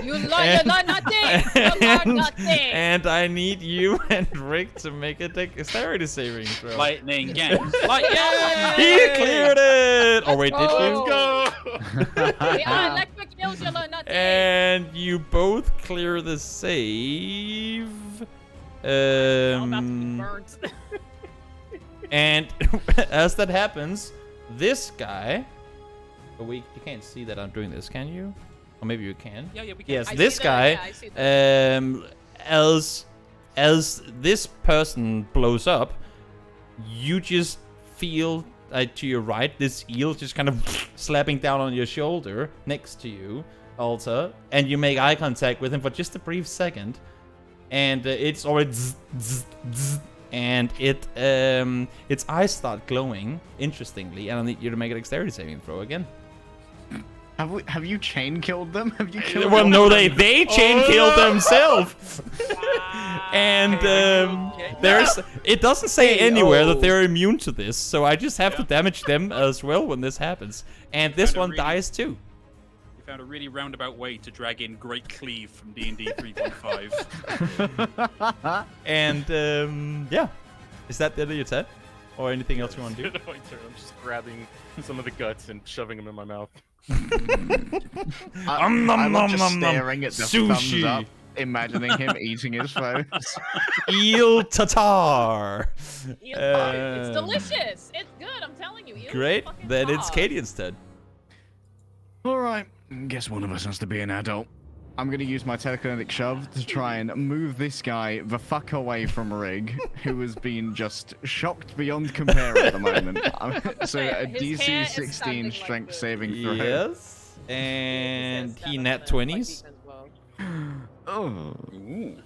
You learn nothing. You learn nothing. And I need you and Rick to make a dexterity saving throw. Lightning gang. Yeah! He cleared it! Oh wait, did you? go. Go! Yeah, electric kills, you learn nothing. And you both clear the save. I'm about to be burnt. And as that happens, this guy. Oh, you can't see that I'm doing this, can you? Or maybe you can. Yeah, we can. Yes, I see this that, guy. yeah, I see that. As this person blows up, you just feel to your right this eel just kind of slapping down on your shoulder next to you, Alta, and you make eye contact with him for just a brief second, and it's already zzz, zzz, zzz, and its eyes start glowing. Interestingly, and I need you to make a dexterity saving throw again. Have you chain killed them? Have you killed Well, them? no, they chain killed themselves. And it doesn't say anywhere that they're immune to this, so I just have to damage them as well when this happens. And this one dies too. You found a really roundabout way to drag in Great Cleave from D&D 3.5. And yeah, is that the end of your turn, or anything else you want to do? I'm just grabbing some of the guts and shoving them in my mouth. I love just staring at the thumbs up, imagining him eating his foes. Eel tartar. It's delicious. It's good. I'm telling you. Eel's Great. fucking Then it's top. Cadian's turn. All right, guess one of us has to be an adult. I'm gonna use my telekinetic shove to try and move this guy the fuck away from Rig, who has been just shocked beyond compare at the moment. So a His hair DC is 16 standing strength like saving throw. Yes. And he nat 20s. Oh. Ooh.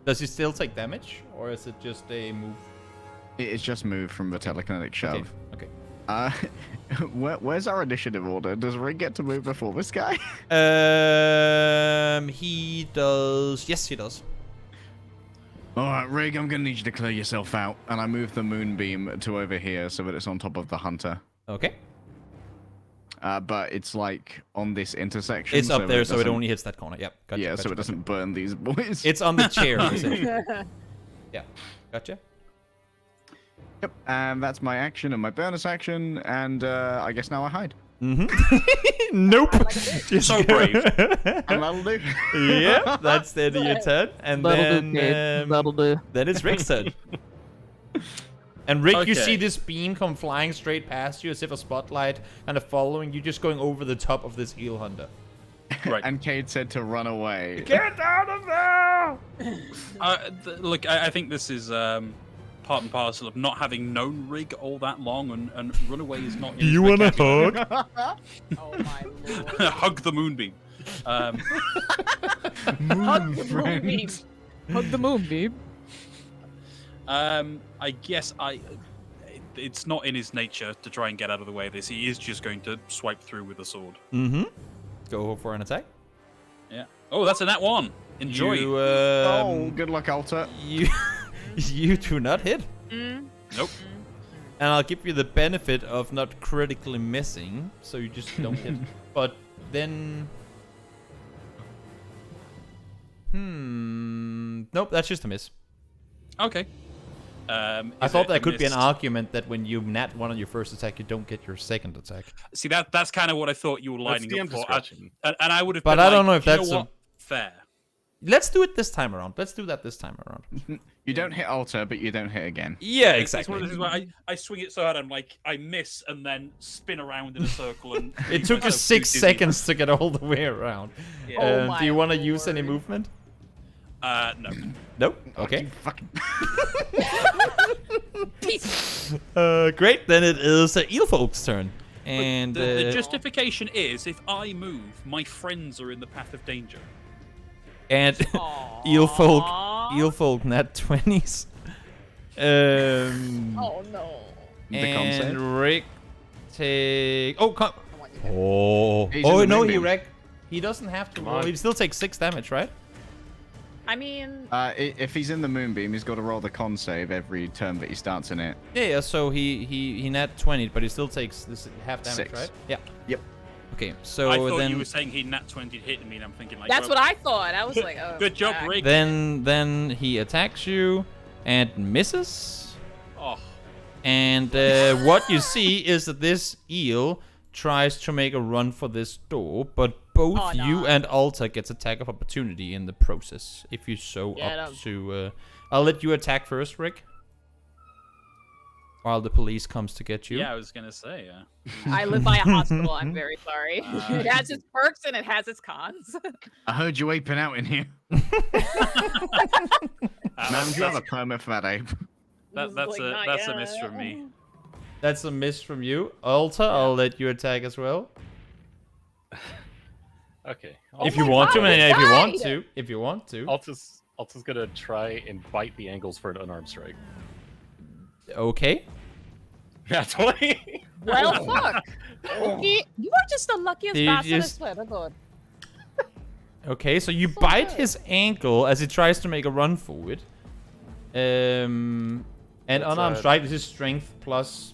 Does he still take damage, or is it just a move? It's just moved from the telekinetic shove. Okay. Where's our initiative order? Does Rig get to move before this guy? He does. Yes, he does. All right, Rig, I'm gonna need you to clear yourself out, and I move the moonbeam to over here so that it's on top of the hunter. Okay. But it's like on this intersection. It's up there, so it doesn't- only hits that corner. Yep. Gotcha, Yeah, gotcha, so it gotcha. doesn't burn these boys. It's on the chair. Essentially. Yeah. Gotcha. Yep, and that's my action and my bonus action, and I guess now I hide. Nope. Just So brave. And that'll do. Yeah, that's the end of your turn, and then That'll do. then it's Rick's turn. And Rick, you Okay. see this beam come flying straight past you as if a spotlight kind of following you, just going over the top of this eel hunter. Right. And Cade said to run away. Get out of there! Look, I think this is part and parcel of not having known Rig all that long, and Runaway is not. Do you want a hug? Oh my lord. Hug the moonbeam. Hug the moonbeam. Hug the moonbeam. I guess it's not in his nature to try and get out of the way of this. He is just going to swipe through with a sword. Mm-hmm. Go for an attack. Yeah. Oh, that's a nat 1. Enjoy. You, Oh, good luck, Alter. you do not hit. Nope. And I'll give you the benefit of not critically missing, so you just don't hit. But then... Nope, that's just a miss. Okay. I thought that could be an argument that when you nat one on your first attack, you don't get your second attack. See, that's kind of what I thought you were That's lining DM up for. discretion. And I would have But been I don't like, know if "You that's what? Fair. Let's do it this time around. Let's do that this time around. You don't hit Alter, but you don't hit again. Yeah, It's one exactly. of those things where I swing it so hard, I'm like, I miss and then spin around in a circle. And It took you 6 seconds to get all the way around. Yeah. Oh Do you my want to use any lord. movement? No. Nope. You Okay. fucking... Great. Then it is Eelfolk's turn. And The justification is, if I move, my friends are in the path of danger. and Eelfolk nat 20s. Oh no. The con save? And Rick take. Oh, I want you to- oh, He's in the no, moonbeam. he doesn't have to Come roll. on. He still takes 6 damage, right? I mean, If he's in the moonbeam, he's got to roll the con save every turn that he starts in it. Yeah. So he nat 20, but he still takes this half damage, 6. right? Yeah. Yep. Okay. So I thought then you were saying he nat 20 hitting me, and I'm thinking like, that's well, what I thought. I was like, oh. Good job, fuck. Rick. then he attacks you and misses. Oh, And what you see is that this eel tries to make a run for this door, but both Oh, no. you and Alta gets attack of opportunity in the process, if you so Yeah, up that- to. I'll let you attack first, Rick, while the police comes to get you. yeah, I was gonna say. I live by a hospital. I'm very sorry. It has its perks and it has its cons. I heard you aping out in here. Man, do you have a permit for that ape? That's Like, not a miss yet. from me. That's a miss from you, Alta. I'll let you attack as well. Okay. If you want to, God, and it if you want died! to, if you want to. Alta's gonna try and bite the angles for an unarmed strike. Okay. Yeah, 20. Well, fuck. Okay, you are just the luckiest Did you bastard, I just- swear to God. Okay, so you So bite good. his ankle as he tries to make a run forward. And That's, unarmed strike, this is strength plus,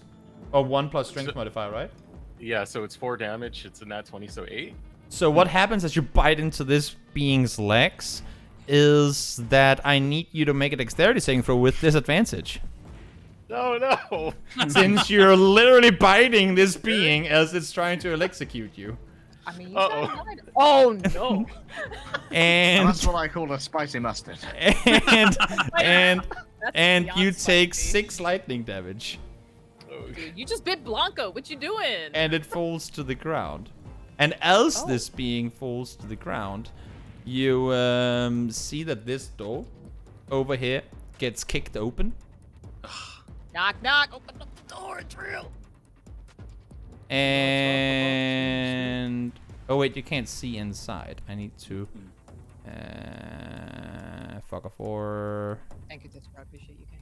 or 1 plus strength So- modifier, right? Yeah, so it's 4 damage. It's a nat 20, so 8. So what happens as you bite into this being's legs is that I need you to make a dexterity saving throw with disadvantage. No, no. Since you're literally biting this being as it's trying to electrocute you. I mean, you Uh-oh. sound right. Oh no. And That's what I call a spicy mustard. and and That's and beyond you take spicy. 6 lightning damage. Dude, you just bit Blanco. What you doing? And it falls to the ground. And as Oh. this being falls to the ground, you see that this door over here gets kicked open. Knock, knock. Open up the door. It's real. And oh wait, you can't see inside. I need to fuck a 4. Thank you, Decerux. I appreciate you, King.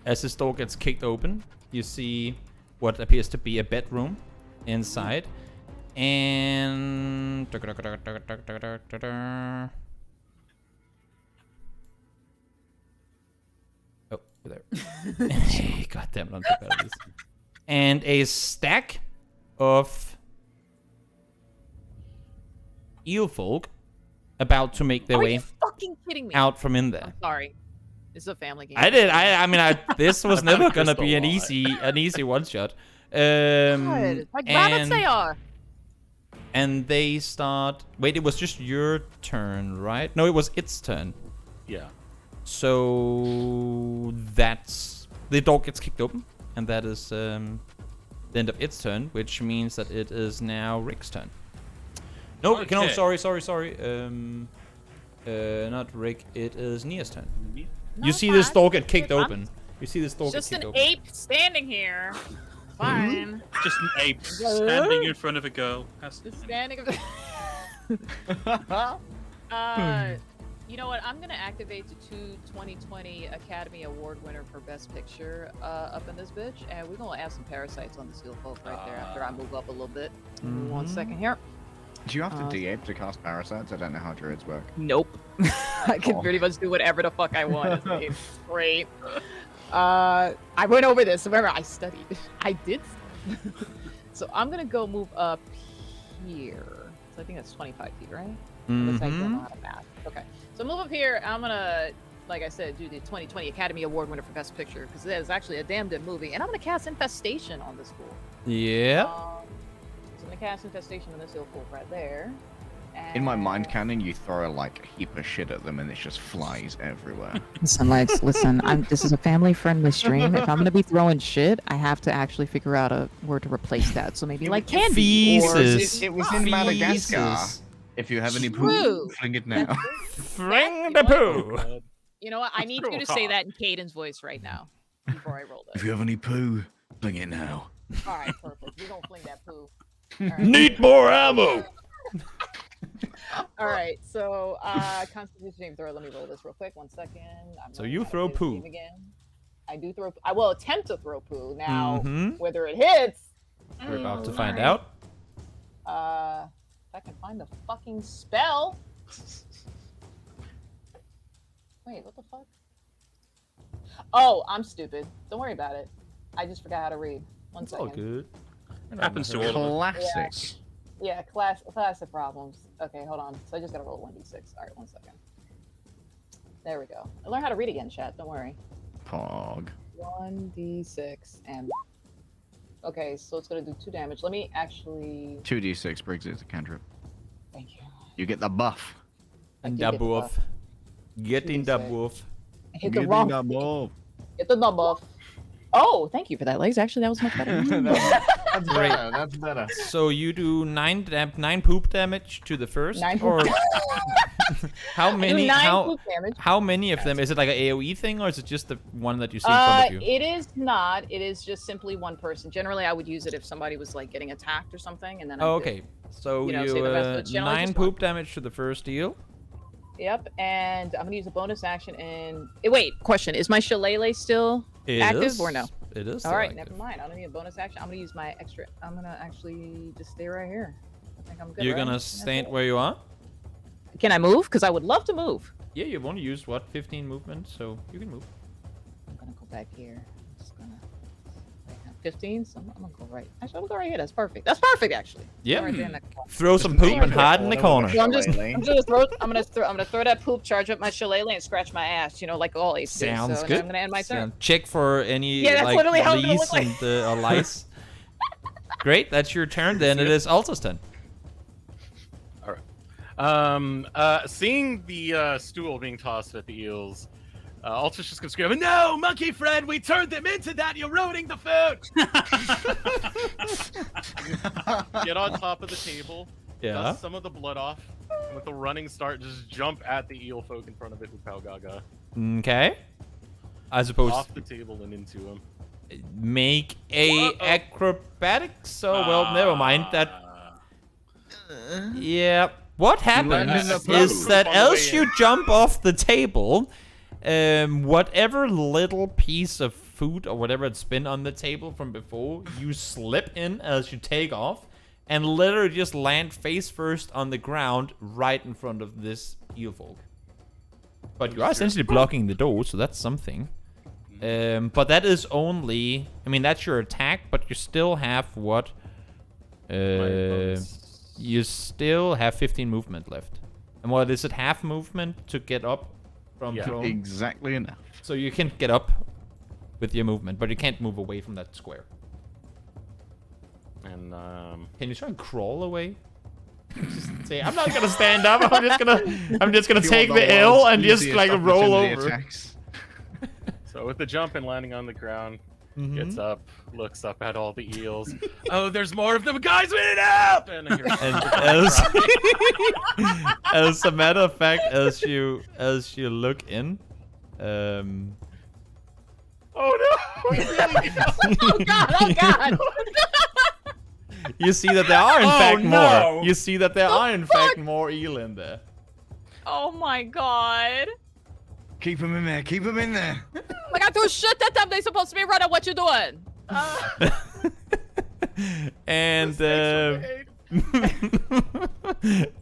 As this door gets kicked open, you see what appears to be a bedroom inside. And oh, there. God damn it, I'm so bad at this. And a stack of eel folk about to make their Are way you fucking kidding me? out from in there. I'm sorry. This is a family game. I did. I mean, this was never gonna Crystal be an Ball. easy one shot. God, like rabbits they are. And they start. Wait, it was just your turn, right? No, it was its turn. Yeah. So that's the door gets kicked open, and that is the end of its turn, which means that it is now Rick's turn. No, no, Okay. sorry. Not Rick. It is Nia's turn. No, You see this fine. door get kicked I'm open. You see this door get Just kicked an open. ape standing here. Fine. Just an ape standing in front of a girl. Just standing. You know what? I'm gonna activate the 2020 Academy Award winner for Best Picture up in this bitch, and we're gonna add some parasites on the seal folk right there after I move up a little bit. Give me 1 second here. Do you have to de-ape to cast parasites? I don't know how druids work. Nope. I can Oh. pretty much do whatever the fuck I want. It's great. I went over this. Remember, I studied. I did. So I'm gonna go move up here. So I think that's 25 feet, right? Unless I don't know how to math. Okay. So move up here. I'm gonna, like I said, do the 2020 Academy Award winner for Best Picture because that is actually a damn good movie. And I'm gonna cast Infestation on this fool. Yeah. So I'm gonna cast Infestation on this little fool right there. In my mind And- cannon, you throw like a heap of shit at them and it just flies everywhere. Listen, Lex, listen, this is a family-friendly stream. If I'm gonna be throwing shit, I have to actually figure out a word to replace that. So maybe like candy or Feces. It was in Madagascar. Feces. If you have any True. poo, fling it now. Fling the poo. You know what? I need you to say that in Caden's voice right now before I roll If this. you have any poo, fling it now. All right, perfect. We're gonna fling that poo. All right. Need more ammo. All right, so Constitution saving throw. Let me roll this real quick. 1 second. I'm So learning you how to throw play this poo. game again. I do throw. I will attempt to throw poo. Now, Mhm. whether it hits, We're about to all find right. out. If I can find the fucking spell. Wait, what the fuck? Oh, I'm stupid. Don't worry about it. I just forgot how to read. One It's all second. good. Happens to all of us. Classic. Yeah, classic problems. Okay, hold on. So I just gotta roll 1d6. All right, 1 second. There we go. I learned how to read again, chat. Don't worry. Pog. 1d6 and. Okay, so it's gonna do 2 damage. Let me actually. 2d6 Briggs is a cantrip. Thank you. You get the buff. And do get the the buff. Getting the Tuesday. buff. I hit the wrong. Hit the buff. Oh, thank you for that, Legs. Actually, that was much better. That's Great. better. That's better. So you do 9 poop damage to the first, 9 or poop. How Do many? 9 poop damage. How many of them? Is it like an AOE thing, or is it just the one that you see in front of you? It is not. It is just simply one person. Generally, I would use it if somebody was like getting attacked or something, and then. Oh, okay. So you know, save the rest of it. Generally 9 just poop one. damage to the first eel. Yep, and I'm gonna use a bonus action and wait. Question: is my shillelagh still active or no? It is. All right, active. never mind. I don't need a bonus action. I'm gonna use my extra. I'm gonna actually just stay right here. I think I'm good. You're right? gonna That's stand it. where you are. Can I move? Because I would love to move. Yeah, you've only used what 15 movement, so you can move. I'm gonna go back here. I'm just gonna. 15. So I'm gonna go right. Actually, I'm gonna go right here. That's perfect. That's perfect, actually. Yeah. Go right there in that corner. Throw some poop and hide in the corner. So I'm gonna throw that poop, charge up my shillelagh, and scratch my ass. You know, like all ace. Sounds so good. I'm gonna end my turn. Check for any Yeah, that's literally how like it's gonna fleas look like. and lice. Great, that's your turn. Then it is Alta's turn. All right. Seeing the stool being tossed at the eels, Alta's just gonna scream, "No, monkey friend, we turned them into that. You're ruining the food." Get on top of the table. Yeah. Dust some of the blood off. And with the running start, just jump at the eel folk in front of it with Pau Gaga. Okay. I suppose Off the table and into him. make a acrobatics. So well, never mind that. Yeah. What landed happens in the is pool. that On the as way you jump off the table, whatever little piece of food or whatever it's been on the table from before, you slip in as you take off, and literally just land face first on the ground right in front of this eel folk. But you are essentially blocking the door, so that's something. But that is only, I mean, that's your attack, but you still have what? You still have 15 movement left. And what is it, half movement to get up from throne? Exactly enough. So you can get up with your movement, but you can't move away from that square. And Can you try and crawl away? Just say, I'm not gonna stand up. I'm just gonna take the L and just like roll over. so with the jump and landing on the ground, gets up, looks up at all the eels. Oh, there's more of them, guys! We need help! And I hear And as a matter of fact, as you look in, oh no! Oh God! you see that there are in fact no. more. You see that there are in fact more eel in there. Oh my God! Keep him in there. Keep him in there. Like I threw shit at them. They supposed to be running. What you doing? And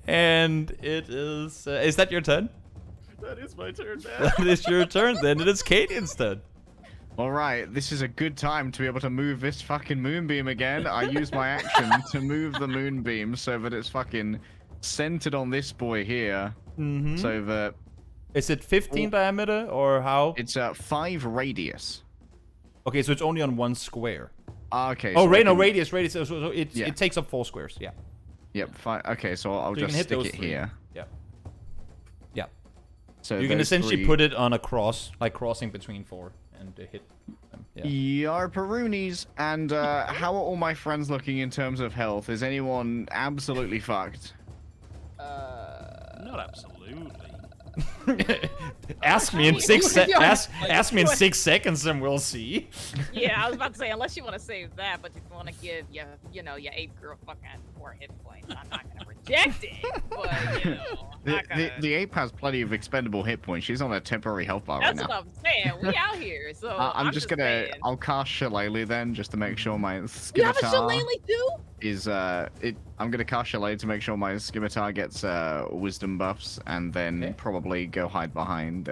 and it is that your turn? That is my turn, man. That is your turn. Then it is Cadian's turn. All right, this is a good time to be able to move this fucking moonbeam again. I use my action to move the moonbeam so that it's fucking centered on this boy here. So that Is it 15 diameter or how? it's a 5 radius. Okay, so it's only on one square. Okay. Oh, so I no, can- radius. So Yeah. it takes up 4 squares. Yeah. Yep. Okay, so I'll So you just can hit stick those it 3. here. Yeah. Yeah. So You can those essentially 3 put it on a cross, like crossing between 4 and hit them. Yeah. Yarparoonies. And how are all my friends looking in terms of health? Is anyone absolutely fucked? Not absolutely. Ask me in 6 ask me in 6 seconds and we'll see. Yeah, I was about to say, unless you want to save that, but if you want to give your ape girl fucking more hit points, I'm not gonna reject it. But The ape has plenty of expendable hit points. She's on a temporary health bar right that's now. what I'm saying. We out here, so I'm just gonna. saying. I'll cast Shillelagh then, just to make sure my You have a scimitar shillelagh too? is I'm gonna cast Shillelagh to make sure my scimitar gets wisdom buffs, and then Okay. probably go hide behind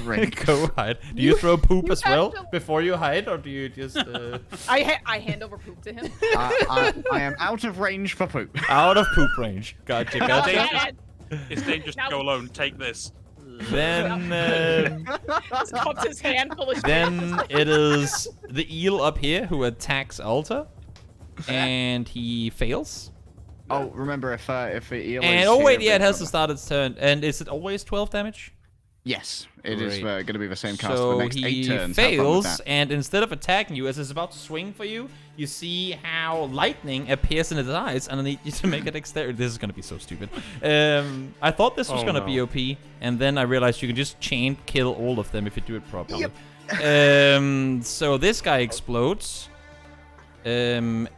Ring. Go hide. Do you throw poop you as have well to- before you hide, or do you just I hand over poop to him. I am out of range for poop. out of poop range? Gotcha, Oh, gotcha. man. It's dangerous to Now- go alone. Take this. Then Stops his hand full of shit. then it is the eel up here who attacks Alta, and he fails. Oh, remember if the eel. And is oh here, wait, yeah, it then has to start its turn. And is it always 12 damage? Yes, it is Great. going to be the same cast for So the next 8 he turns. Have fun with fails, that. and instead of attacking you as it's about to swing for you, you see how lightning appears in its eyes, and I need you to make a dexterity. This is gonna be so stupid. I thought this was gonna be OP, and then I realized you can just chain kill all of them if you do it properly. So this guy explodes. And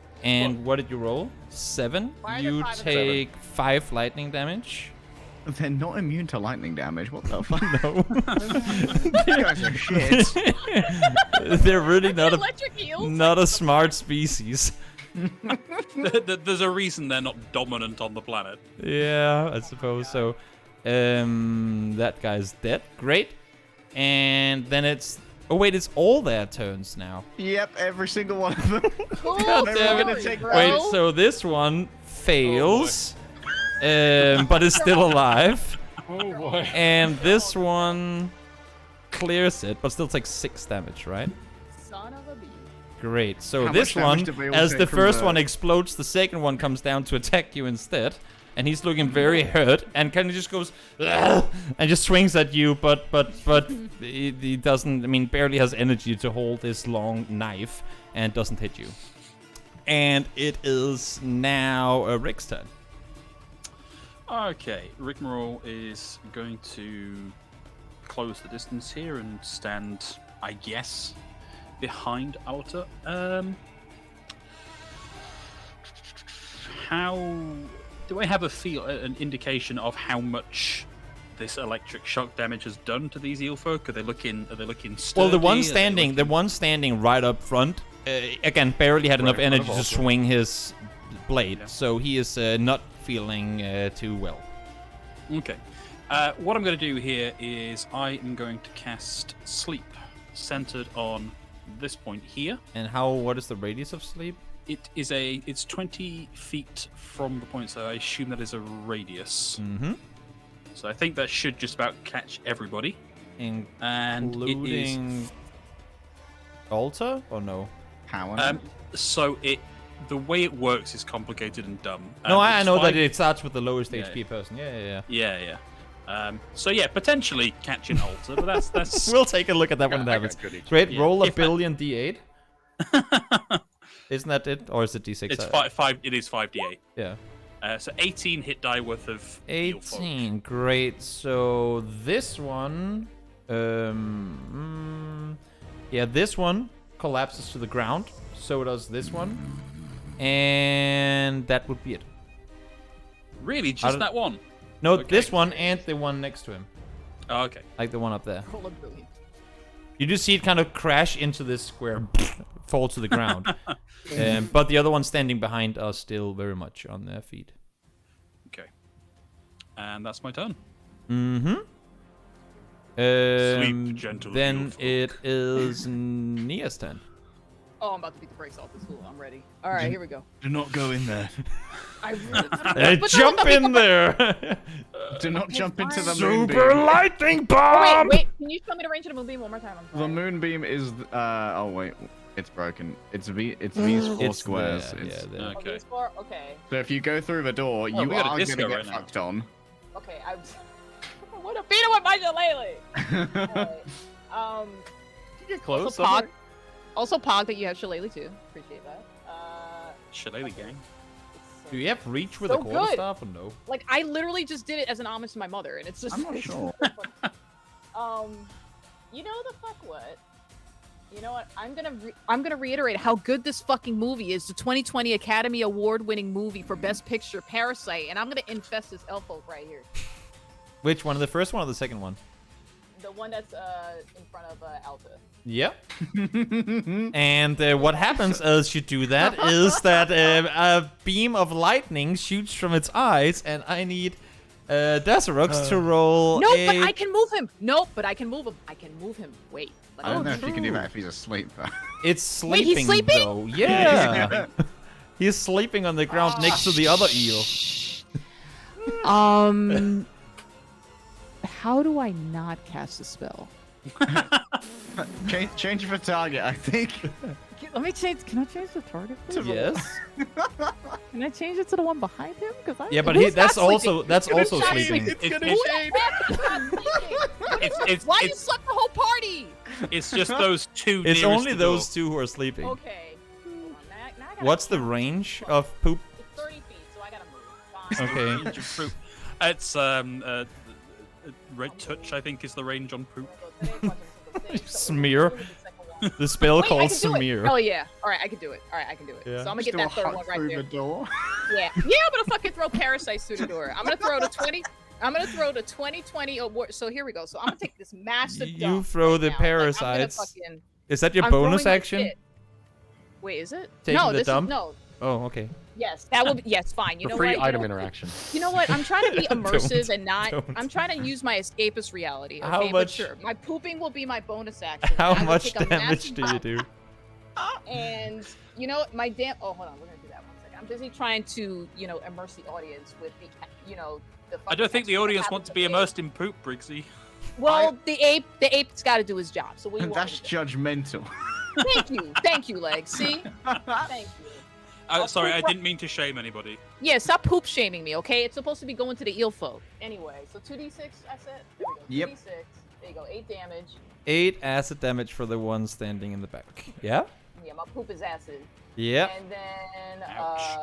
what did you roll? 7. Why are there You 5 and take 5 lightning damage. They're not immune to lightning damage. What the fuck? No. You guys are shit. They're really not Electric eels? not a smart species. There's a reason they're not dominant on the planet. Yeah, I suppose so. That guy's dead. Great. And then it's... Oh, wait, it's all their turns now. Yep, every single one of them. Cool God damn it. story, Take- bro. Wait, so this one fails, but is still alive. Oh boy. And this one clears it, but still takes 6 damage, right? Son of a bee. Great. So How this much damage one, did we all as take the from first the- one explodes, the second one comes down to attack you instead. And he's looking very hurt, and kind of just goes, "Ugh," and just swings at you, but he doesn't. I mean, barely has energy to hold this long knife, and doesn't hit you. And it is now Rick's turn. Okay, Rigmarole is going to close the distance here and stand, I guess, behind Alta. How do I have an indication of how much this electric shock damage has done to these eel folk? Are they looking sturdy? Well, the one Are they standing right up front, again, barely had enough Right in front energy of to Alta. swing his blade, Yeah. so he is not feeling too well. Okay. What I'm going to do here is I am going to cast Sleep, centered on this point here. And what is the radius of sleep? It's 20 feet from the point, so I assume that is a radius. Mm-hmm. So I think that should just about catch everybody. And it is Including Alta or no? Power. so the way it works is complicated and dumb. No, I It's know that 5 it starts with the lowest Yeah. HP person. Yeah. Yeah. So yeah, potentially catching Alta, but that's We'll take a look at that when it I got happens. good HP. Great, Yeah. roll a If that- billion D8. Isn't that it? Or is it D6? it's 5. It is 5d8. Yeah. So 18 hit die worth of eel folk. 18. Great. So this one... yeah, this one collapses to the ground. So does this one. And that would be it. Really, I just don't- that one? No, Okay. this one and the one next to him. Oh, okay. Like the one up there. Roll a billion. You do see it kind of crash into this square, fall to the ground. But the other ones standing behind are still very much on their feet. Okay. And that's my turn. Mm-hmm. Sleep, gentle Then eel folk. it is Nia's turn. Oh, I'm about to beat the brakes off this fool. I'm ready. All right, here we go. Do not go in there. I really Jump in there! Do not jump into the Super moonbeam. lightning Oh, bomb! wait. Can you show me the range of the moonbeam one more time? I'm The sorry. moonbeam is. Oh wait, it's broken. It's these 4 It's squares. there, It's- yeah, there. Oh, Okay. these four? Okay. So if you go through the door, you we got a are disco gonna get right now. fucked on. Okay. I want to beat him with my shillelagh. Alright. You get close. Also Pog. Also Pog that you have shillelagh too. Appreciate that. Shillelagh gang. it's, Do you have reach with So a quarterstaff good. staff or no? like I literally just did it as an homage to my mother, and it's just. I'm not it's sure. so funny. You know the fuck what? You know what? I'm gonna reiterate how good this fucking movie is. The 2020 Academy Award-winning movie for Best Picture, Parasite, and I'm gonna infest this elf folk right here. Which one? The first one or the second one? The one that's in front of Alta. Yep. And what happens as you do that is that a beam of lightning shoots from its eyes, and I need Decerux to roll No, a... but I can move him. No, but I can move him. I can move him. Wait. Let I me don't know move if you can do true. that if he's asleep. Though. It's Wait, he's sleeping, sleeping? though. Yeah. He's sleeping on the ground next to the other eel. How do I not cast a spell? Change for target, I think. Let me change. Can I change the target? Please? Yes. Can I change it to the one behind him? Because Yeah, but who's that's not also sleeping? sleeping. It's gonna It's- shade. Who's not sleeping? Why you slept the whole party? It's just those two. It's nearest only the those door. two who are sleeping. Okay. Hold on, now I gotta What's the count. range of poop? It's 30 feet, so I gotta move. Fine. Okay. Range of poop. It's red touch, I think, is the range on poop. Smear. The spell Wait, I called can do it. smear. Oh yeah. All right, I can do it. All right, I can do it. Yeah. So I'm gonna Just get do a that third hug one right through there. the door. Yeah. Yeah, I'm gonna fucking throw parasites through the door. I'm gonna throw the 20. I'm gonna throw the 2020 award. So here we go. So I'm gonna take this massive You dump throw right the now. Like, I'm gonna parasites. fucking- Is that your I'm bonus throwing my action? shit. Wait, is it? Taking no, the this dump? is no. Oh, okay. Yes, that will be. Yes, fine. You For know free what? item you know, interaction. You know what? I'm trying to be immersive and not. don't. I'm trying to use my escapist reality. Okay? How But much- sure, my pooping will be my bonus action. How I will much take a damage massive do you dump, do? And you know my damn. Oh, hold on. We're gonna do that 1 second. I'm busy trying to, immerse the audience with the, the. I don't think the fucking audience extra want to habits be of the immersed in poop, Briggsy. ape. Well, the ape's got to do his job. So what do you want? That's me to judgmental. do? Thank you, Leg. See, thank you. Sorry, I poop- didn't mean to shame anybody. Yeah, stop poop shaming me, okay? It's supposed to be going to the eel folk. Anyway, so 2d6, I said? There we go. Yep. 2d6. There you go, 8 damage. 8 acid damage for the one standing in the back. Yeah? Yeah, my poop is acid. Yep. And then, Ouch.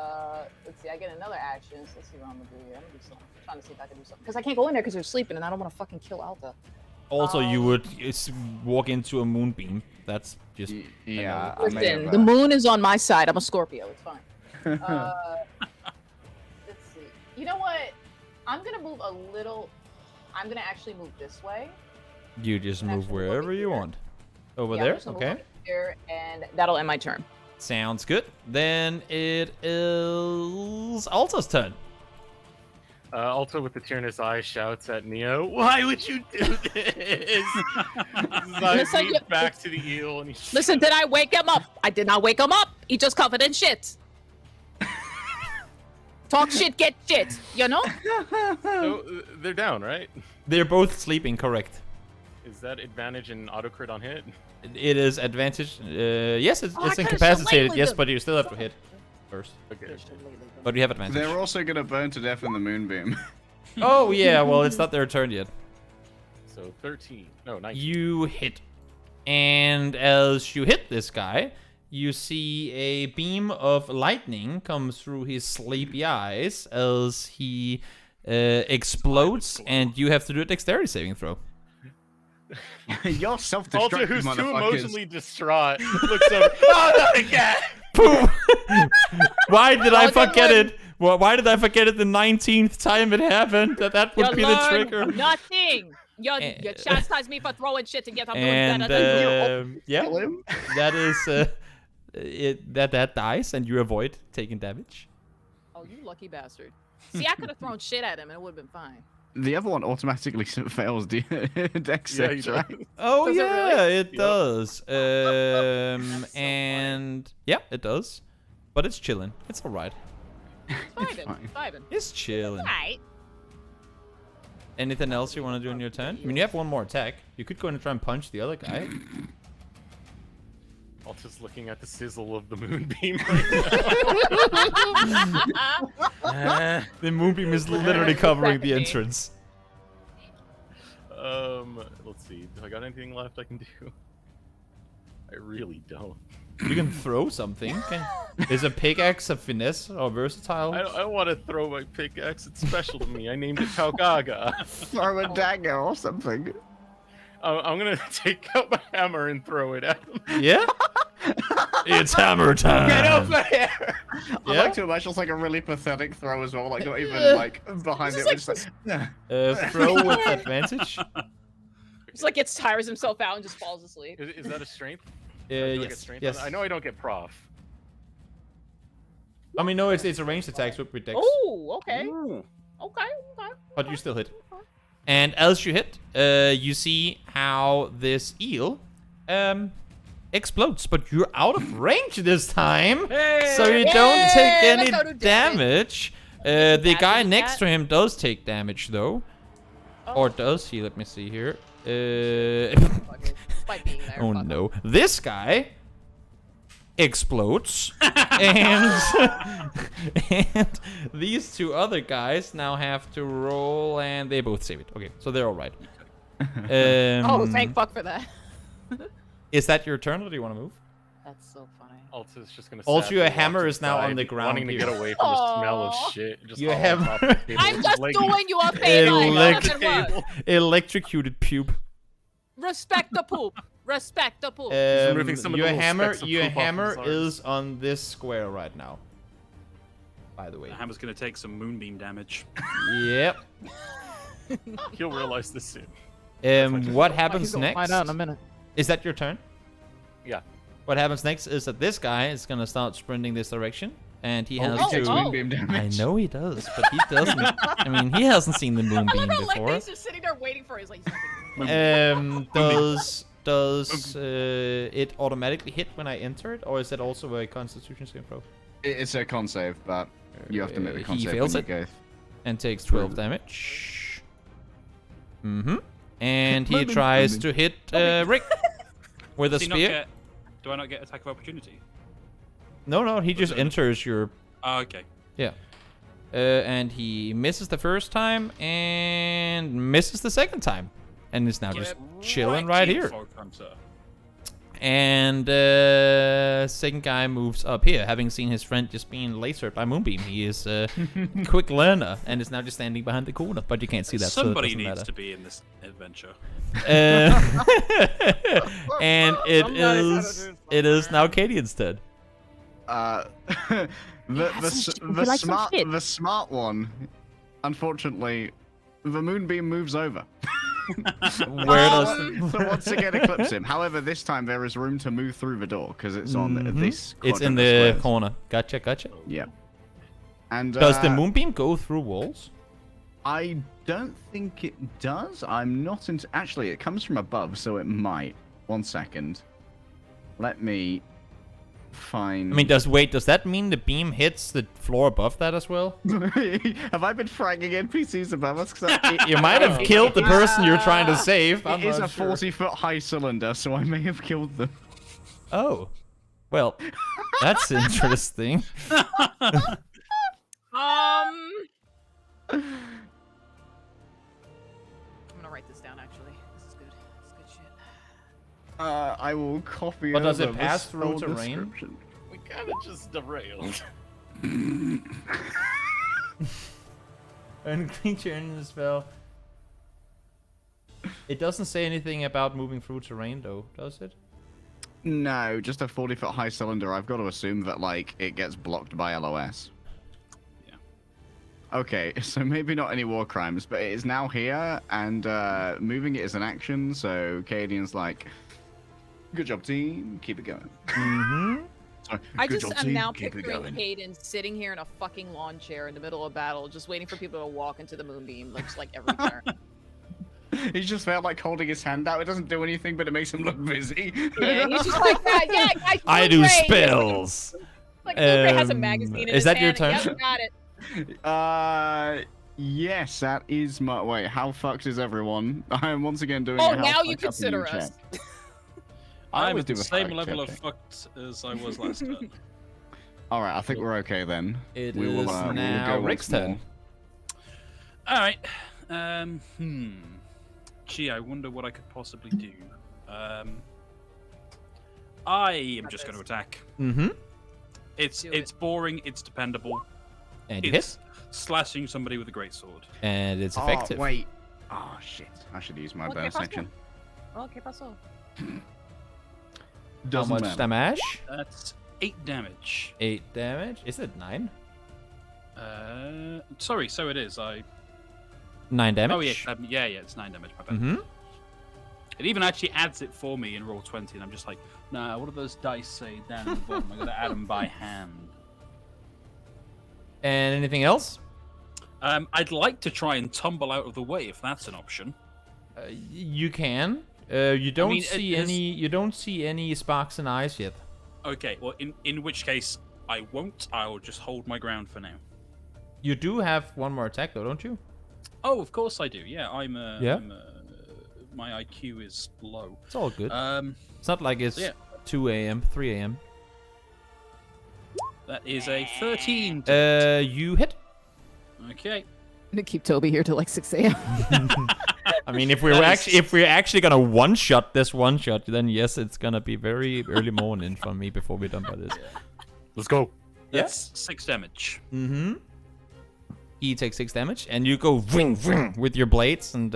let's see, I get another action. So let's see what I'm gonna do here. I'm gonna do something. I'm trying to see if I can do something. Because I can't go in there because they're sleeping and I don't want to fucking kill Alta. Also, you would walk into a moonbeam. That's just... Yeah. I may Listen, have, the moon is on my side. I'm a Scorpio. It's fine. Let's see. You know what? I'm gonna move a little. I'm gonna actually move this way. You just move Actually, wherever over you here. want. Over Yeah, I'm there? just gonna move Okay. over here, and that'll end my turn. Sounds good. Then it is Alta's turn. Alta, with the tear in his eye, shouts at Neo, "Why would you do this?" Listen, Leads back to the eel, and he Listen, did I wake him up? I did not wake him up. He just covered in shit. Talk shit, get shit. You know? So, they're down, right? They're both sleeping, correct. Is that advantage and auto crit on hit? It is advantage. Yes, it's Oh, I could've incapacitated. shillelagh'd Yes, them. but you still have to hit first. Okay. But you have advantage. They're also gonna burn to death in the moonbeam. Oh, yeah. Well, it's not their turn yet. So 13. No, 19. You hit. And as you hit this guy, you see a beam of lightning come through his sleepy eyes as he explodes, and you have to do a dexterity saving throw. You're Alta, self-destructive, who's too motherfuckers. emotionally distraught, looks over. Oh, not again! Boom! Why did I Oh, don't forget worry. it? Well, why did I forget it the 19th time it happened? That would You be the learn trigger. Nothing. You Eh, chastise me for throwing shit and yet I'm doing And better than you. yeah, Kill him. that is that dies, and you avoid taking damage. Oh, you lucky bastard. See, I could have thrown shit at him and it would have been fine. The other one automatically fails the dex Yeah, saves, you right? do. Oh Does it yeah, really? it Yep. does. so And yeah, it does. But it's chilling. It's all right. Vibing. fine. Vibing. It's chilling. Right. Anything else you want to do on your turn? I mean, you have one more attack. You could go in and try and punch the other guy. Alta's looking at the sizzle of the moonbeam. The moonbeam is literally covering the Exactly. entrance. Let's see. Do I got anything left I can do? I really don't. You can throw something. Is a pickaxe a finesse or versatile? I don't want to throw my pickaxe. It's special to me. I named it Kaugaga. Throw a dagger or something. I'm gonna take out my hammer and throw it at him. Yeah? It's hammer time. Get over here! I Yeah? like to imagine it's like a really pathetic throw as well, like not even like behind it. This Just like, Throw with advantage. It's like gets tires himself out and just falls asleep. Is that a strength? Do I get Yes. strength Yes. on that? I know I don't get prof. I mean, no, it's a ranged attacks with dex. Oh, okay. Okay, okay. But you still hit. And as you hit, you see how this eel explodes, but you're out of range this time, so you don't take Yay, any let's go to damage. The guy Damage next that. to him does take damage though, Oh. or does he? Let me see here. Fucker. Despite being there. Oh fuck. no, this guy explodes, and and these two other guys now have to roll, and they both save it. Okay, so they're all right. Oh, thank fuck for that. Is that your turn, or do you want to move? That's so funny. Alta's just gonna. Also, sadly your walk hammer is now inside, on the ground wanting to here. get away from the smell of Aw. shit. Just Your all on hammer- top of the table, I'm just like- doing you a favor. Elect- Nothing worse. Electrocuted pube. Respect the poop. Respect the poop. removing some of the Your little hammer, specks of your poop off his hammer arms. is on this square right now. By the way. The hammer's gonna take some moonbeam damage. Yep. He'll realize this soon. What happens next? Find out in a minute. Is that your turn? Yeah. What happens next is that this guy is gonna start sprinting this direction, and he has He takes to. moonbeam I damage. know he does, but he doesn't. I mean, he hasn't seen the I love moonbeam how before. Lightface is sitting there waiting for his like. Does it automatically hit when I enter it, or is it also a Constitution saving throw? It's a con save, but you have to make the con He save fails when it. you go. And takes 12 damage. And he tries to hit Rick with a Does he not spear. get- do I not get attack of opportunity? No, he just it? enters your. Oh, okay. Yeah. And he misses the first time and misses the second time. And is now just chilling right here. Hunter. And second guy moves up here, having seen his friend just being lasered by Moonbeam. He is a quick learner and is now just standing behind the corner, but you can't see that. Somebody so it doesn't needs matter. to be in this adventure. And it is now Cadian's turn. The smart one, unfortunately, the moonbeam moves over. Where does the, So once again eclipse him. However, this time there is room to move through the door because it's on this. it's in quadrant of the squares. corner. Gotcha. Yep. And Does the moonbeam go through walls? I don't think it does. I'm not into. Actually, it comes from above, so it might. 1 second. Let me find. I mean, does that mean the beam hits the floor above that as well? Have I been fragging NPCs above us? 'Cause You might have killed the person you're trying to save. I'm it is not a sure. 40-foot high cylinder, so I may have killed them. Oh, well, that's interesting. I'm gonna write this down. Actually, this is good. This is good shit. I will copy. But does it over the pass through spell terrain? description. We kind of just derailed. When creature in the spell. It doesn't say anything about moving through terrain, though, does it? No, just a 40-foot high cylinder. I've got to assume that like it gets blocked by LOS. Yeah. Okay, so maybe not any war crimes, but it is now here, and moving it is an action. So Cadian's like, "Good job, team. Keep it going." Mm-hmm. Sorry, I "Good just job, am team. now Keep it picturing going." Hayden sitting here in a fucking lawn chair in the middle of battle, just waiting for people to walk into the moonbeam, looks like every turn. He's just felt like holding his hand out. It doesn't do anything, but it makes him look busy. Yeah, he's just like, yeah, I do spells. Like, Blueberry has a magazine in Is his that your hand. turn? Yep, got it. Yes, that is my. Wait, how fucked is everyone? I am once again doing. Oh, a how now you fucked up consider check. us. I I'm always at the do a same fact level check. of fucked as I was last turn. All right, I think we're okay then. It we will, is we will now go Rick's once turn. more. All right. Gee, I wonder what I could possibly do. I am just going to attack. Mm-hmm. It's Do it. boring. It's dependable. And you hit. It's slashing somebody with a great sword. And it's effective. Oh, wait. Oh, shit. I should use my Okay, bonus pass action. Okay, pasó. How Doesn't much matter. damage? That's 8 damage. 8 damage. Is it 9? Sorry, so it is. 9 damage. Oh yeah, it's 9 damage. My bad. Mm-hmm. It even actually adds it for me in roll 20, and I'm just like, nah. What do those dice say down at the bottom? I gotta add them by hand. And anything else? I'd like to try and tumble out of the way if that's an option. You can. You don't mean, see it is- any. You don't see any sparks and eyes yet. Okay, well, in which case I won't. I'll just hold my ground for now. You do have one more attack, though, don't you? Oh, of course I do. Yeah, Yeah. My IQ is low. It's all good. Um, It's not like it's yeah. 2 a.m., 3 a.m. that is a 13. You hit. Okay. I'm gonna keep Toby here till like 6 a.m. I mean, if we're actually gonna one-shot this one-shot, then yes, it's gonna be very early morning for me before we're done by this. Let's go. That's 6 damage. Mm-hmm. He takes 6 damage, and you go ring ring with your blades, and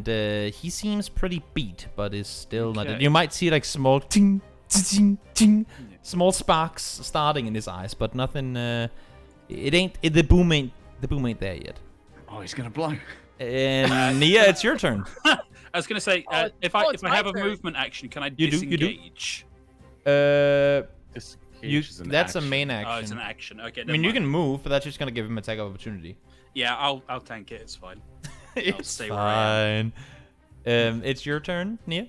he seems pretty beat, but is still not. Okay. You might see like small ting ting ting, small sparks starting in his eyes, but nothing. The boom ain't there yet. Oh, he's gonna blow. And Nia, it's your turn. I was gonna say, if I it's my have a turn. movement action, can I You do. disengage? That's a main action. Oh, it's an action. Okay. I mean, you can move, but that's just gonna give him attack of opportunity. Yeah, I'll tank it. It's fine. It's stay where I am. fine. It's your turn, Nia.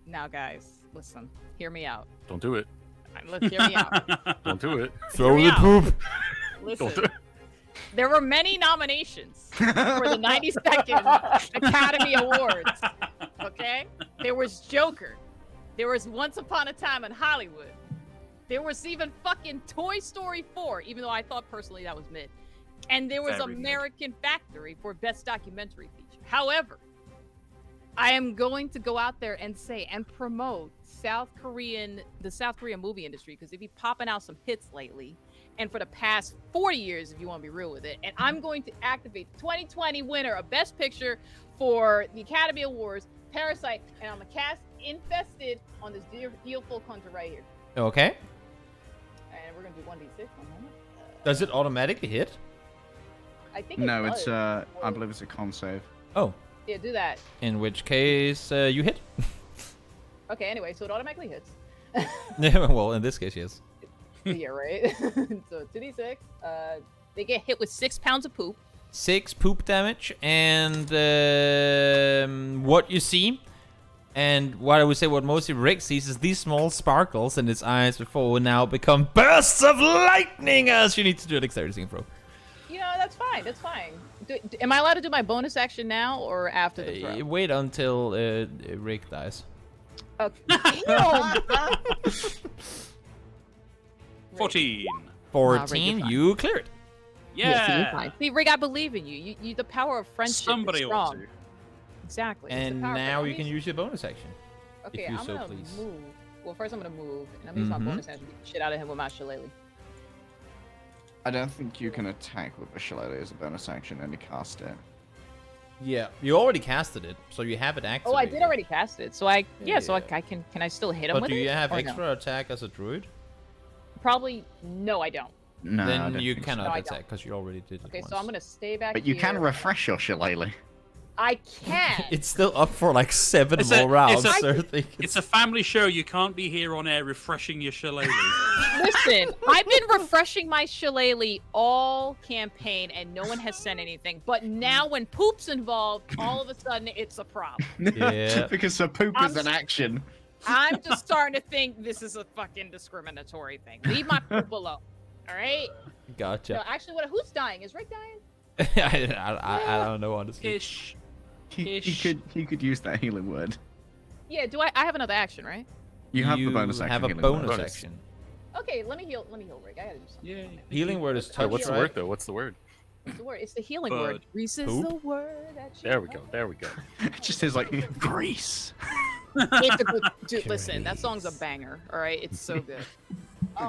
Now, guys, listen. Hear me out. Don't do it. Let's hear me out. Don't do it. Throw me the out. poop. Listen. Don't do it. There were many nominations for the 92nd Academy Awards. Okay? There was Joker. There was Once Upon a Time in Hollywood. There was even fucking Toy Story 4, even though I thought personally that was mid. And there was Very mid. American Factory for Best Documentary Feature. However, I am going to go out there and say and promote the South Korean movie industry, because they be popping out some hits lately. And for the past 40 years, if you want to be real with it. And I'm going to activate the 2020 winner of Best Picture for the Academy Awards, Parasite, and I'm going to cast Infested on this beautiful country right here. Okay. And we're going to do 1d6. Does it automatically hit? I think it No, does. it's I believe it's a con save. Oh. Yeah, do that. In which case, you hit. Okay, anyway, so it automatically hits. Well, in this case, yes. Yeah, right? So 2d6. They get hit with 6 pounds of poop. 6 poop damage, and what you see, and what I would say what mostly Rick sees is these small sparkles in his eyes before now become bursts of lightning as you need to do a dexterity saving throw. You know, that's fine. That's fine. Am I allowed to do my bonus action now or after the throw? Wait until Rick dies. Okay. 14. 14, Rick, you clear it. Yeah. See, Rick, I believe in you. You the power of friendship Somebody is ought strong. to. Exactly. It's the And power of now friendship. you can use your bonus action. Okay, if you I'm so gonna please. move. Well, first I'm gonna move, and I'm gonna use my bonus action to beat the shit out of him with my shillelagh. I don't think you can attack with a shillelagh as a bonus action and you cast it. Yeah, you already casted it, so you have it activated. Oh, I did already cast it, so I so Yeah. I can I still hit him But with do it? you have or no? extra attack as a druid? Probably no, I don't. No, I Then don't you think so. cannot No, I attack don't. because you already did it Okay, once. so I'm gonna stay back But you can here. refresh your shillelagh. I can. It's still up for like 7 It's more a- rounds, it's a- so I think It's a family show. You can't be here on air refreshing your shillelagh. Listen, I've been refreshing my shillelagh all campaign, and no one has sent anything. But now, when poop's involved, all of a sudden it's a problem. Yeah. Because the poop is an action. I'm just starting to think this is a fucking discriminatory thing. Leave my poop alone. All right. No, Gotcha. actually, who's dying? Is Rick dying? I don't know, honestly. Ish. He Ish. could use that healing word. Yeah. Do I have another action, right? You have the bonus action. have a healing bonus word. action. Okay. Let me heal. Rick. I gotta do something. Yeah. Healing word is Wait, touch, what's the right? word though? What's the word? It's the word. It's the healing Bird. word. Grease is Poop? the word. That you There we love. go. There we go. It just is like grease. It's a good, dude, listen, that song's a banger. All right, it's so good.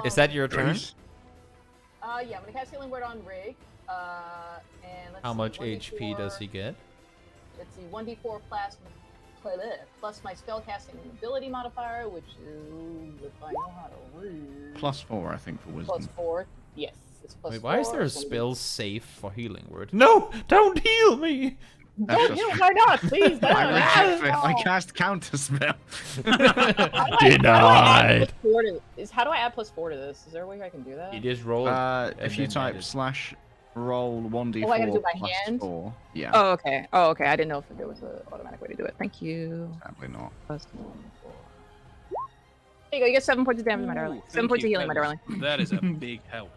Is that your turn? Grease. Yeah, I'm gonna cast healing word on Rig. And let's How see, much 1d4 HP does he get? Let's see, 1d4 plus my spellcasting ability modifier, which is if I know how to read. +4, I think, for wisdom. +4. Yes, it's +4. Wait, why is there a it's 1d4. spell safe for healing word? No! Don't heal me! That's Don't just- heal, why not? Please, don't. I reject it. I cast counter spell. Denied. How do I add +4 to this? Is there a way I can do that? You just roll it. and If you then type add it. /roll 1d4 Oh, I gotta do it by hand? +4. Yeah, Oh, okay. Oh, okay. I didn't know if there was an automatic way to do it. Thank you. probably not. +1. There you go. You get 7 points of damage, my darling. 7 points of healing, my darling. That is a big help.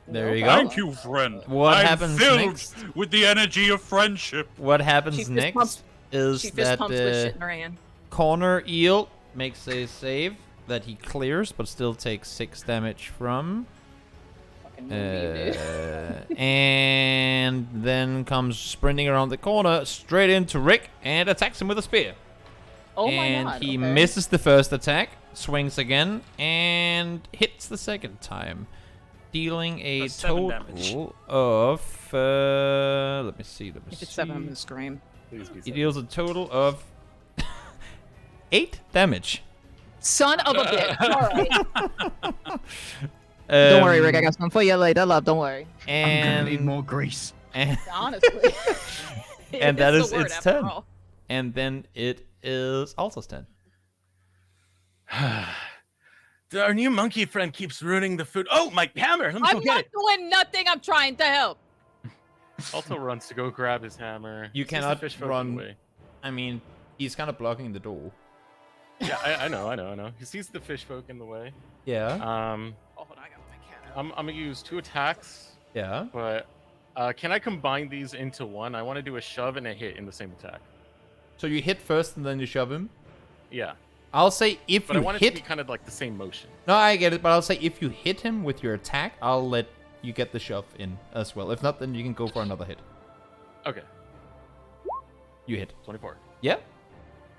There you go. Thank you, friend. What I'm happens filled next? with the energy of friendship. What happens She fist next pumps- is She fist that pumps with shit in her hand. corner eel makes a save that he clears, but still takes 6 damage from. fucking movie, dude. And then comes sprinting around the corner straight into Rick and attacks him with a spear. Oh and my god. he okay. misses the first attack, swings again, and hits the second time, dealing a That's 7 total of let me see. If it's 7, I'm gonna scream. Please be He safe. deals a total of 8 damage. Son of a bitch. All right. Don't worry, Rick. I got some for you later, love. Don't worry. I'm gonna And need more grease. and, Honestly. and that It's is the word its after turn. all. And then it is Alta's turn. Our new monkey friend keeps ruining the food. Oh, my hammer! Let me I'm go get not it. doing nothing. I'm trying to help. Also runs to go grab his hammer. You Sees the cannot fish folk run- in the way. I mean, he's kind of blocking the door. Yeah, I know. He sees the fish folk in the way. Yeah. Oh, hold on, I got my cat. I'm gonna use 2 attacks, Yeah. but can I combine these into one? I want to do a shove and a hit in the same attack. So you hit first and then you shove him. Yeah, I'll say if but I you want it to be hit. kind of like the same motion. No, I get it, but I'll say if you hit him with your attack, I'll let you get the shove in as well. If not, then you can go for another hit. Okay, You hit. 24. Yeah.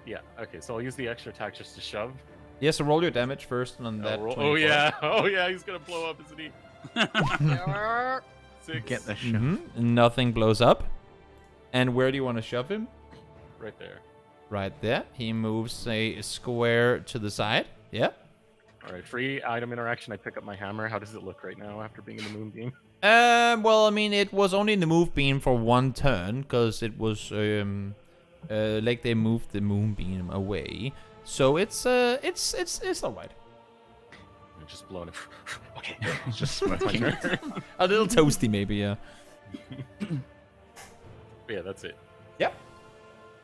Yeah. Okay, so I'll use the extra attack just to shove. Yeah. So roll your damage first, and on that. Oh 24. yeah, he's gonna blow up, isn't he? 6. Get the shit. Nothing blows up. And where do you want to shove him? Right there. Right there. He moves a square to the side. Yeah. All right, free item interaction. I pick up my hammer. How does it look right now after being in the moonbeam? Well, I mean, it was only in the move beam for one turn because it was like they moved the moonbeam away. So it's alright. I'm just blowing it. Okay. It's just smoking. A little toasty, maybe. Yeah. Yeah, that's it. Yep.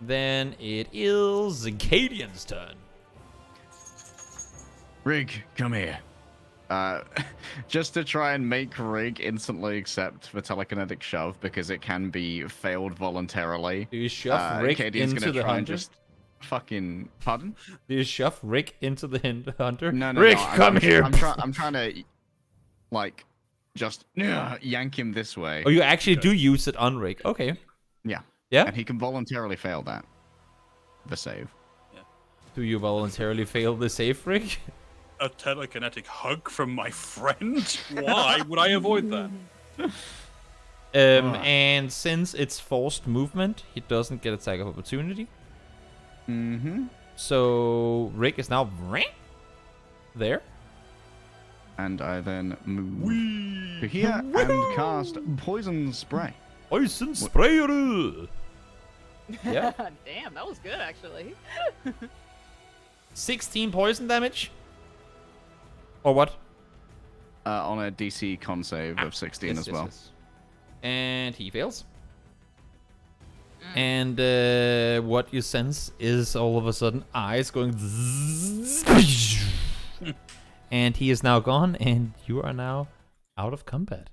Then it is Zacadian's turn. Rig, come here. Just to try and make Rig instantly accept the telekinetic shove because it can be failed voluntarily. Do you shove Rick Acadian's into gonna the try and hunter? just fucking pardon? Do you shove Rick into the hunter? No, no, Rick, no. come here. I'm trying to like just yank him this way. Oh, you actually do use it on Rick. Okay. Yeah. Yeah? And he can voluntarily fail that. The save. Do you voluntarily fail the save, Rick? A telekinetic hug from my friend? Why would I avoid that? And since it's forced movement, he doesn't get attack of opportunity. Mm-hmm. So Rick is now there. And I then move to here and cast Poison Spray. Poison sprayer. Yeah. Damn, that was good actually. 16 poison damage. Or what? On a DC con save of 16 Yes, as yes, well. yes. And he fails. And what you sense is all of a sudden eyes going zzz, and he is now gone, and you are now out of combat.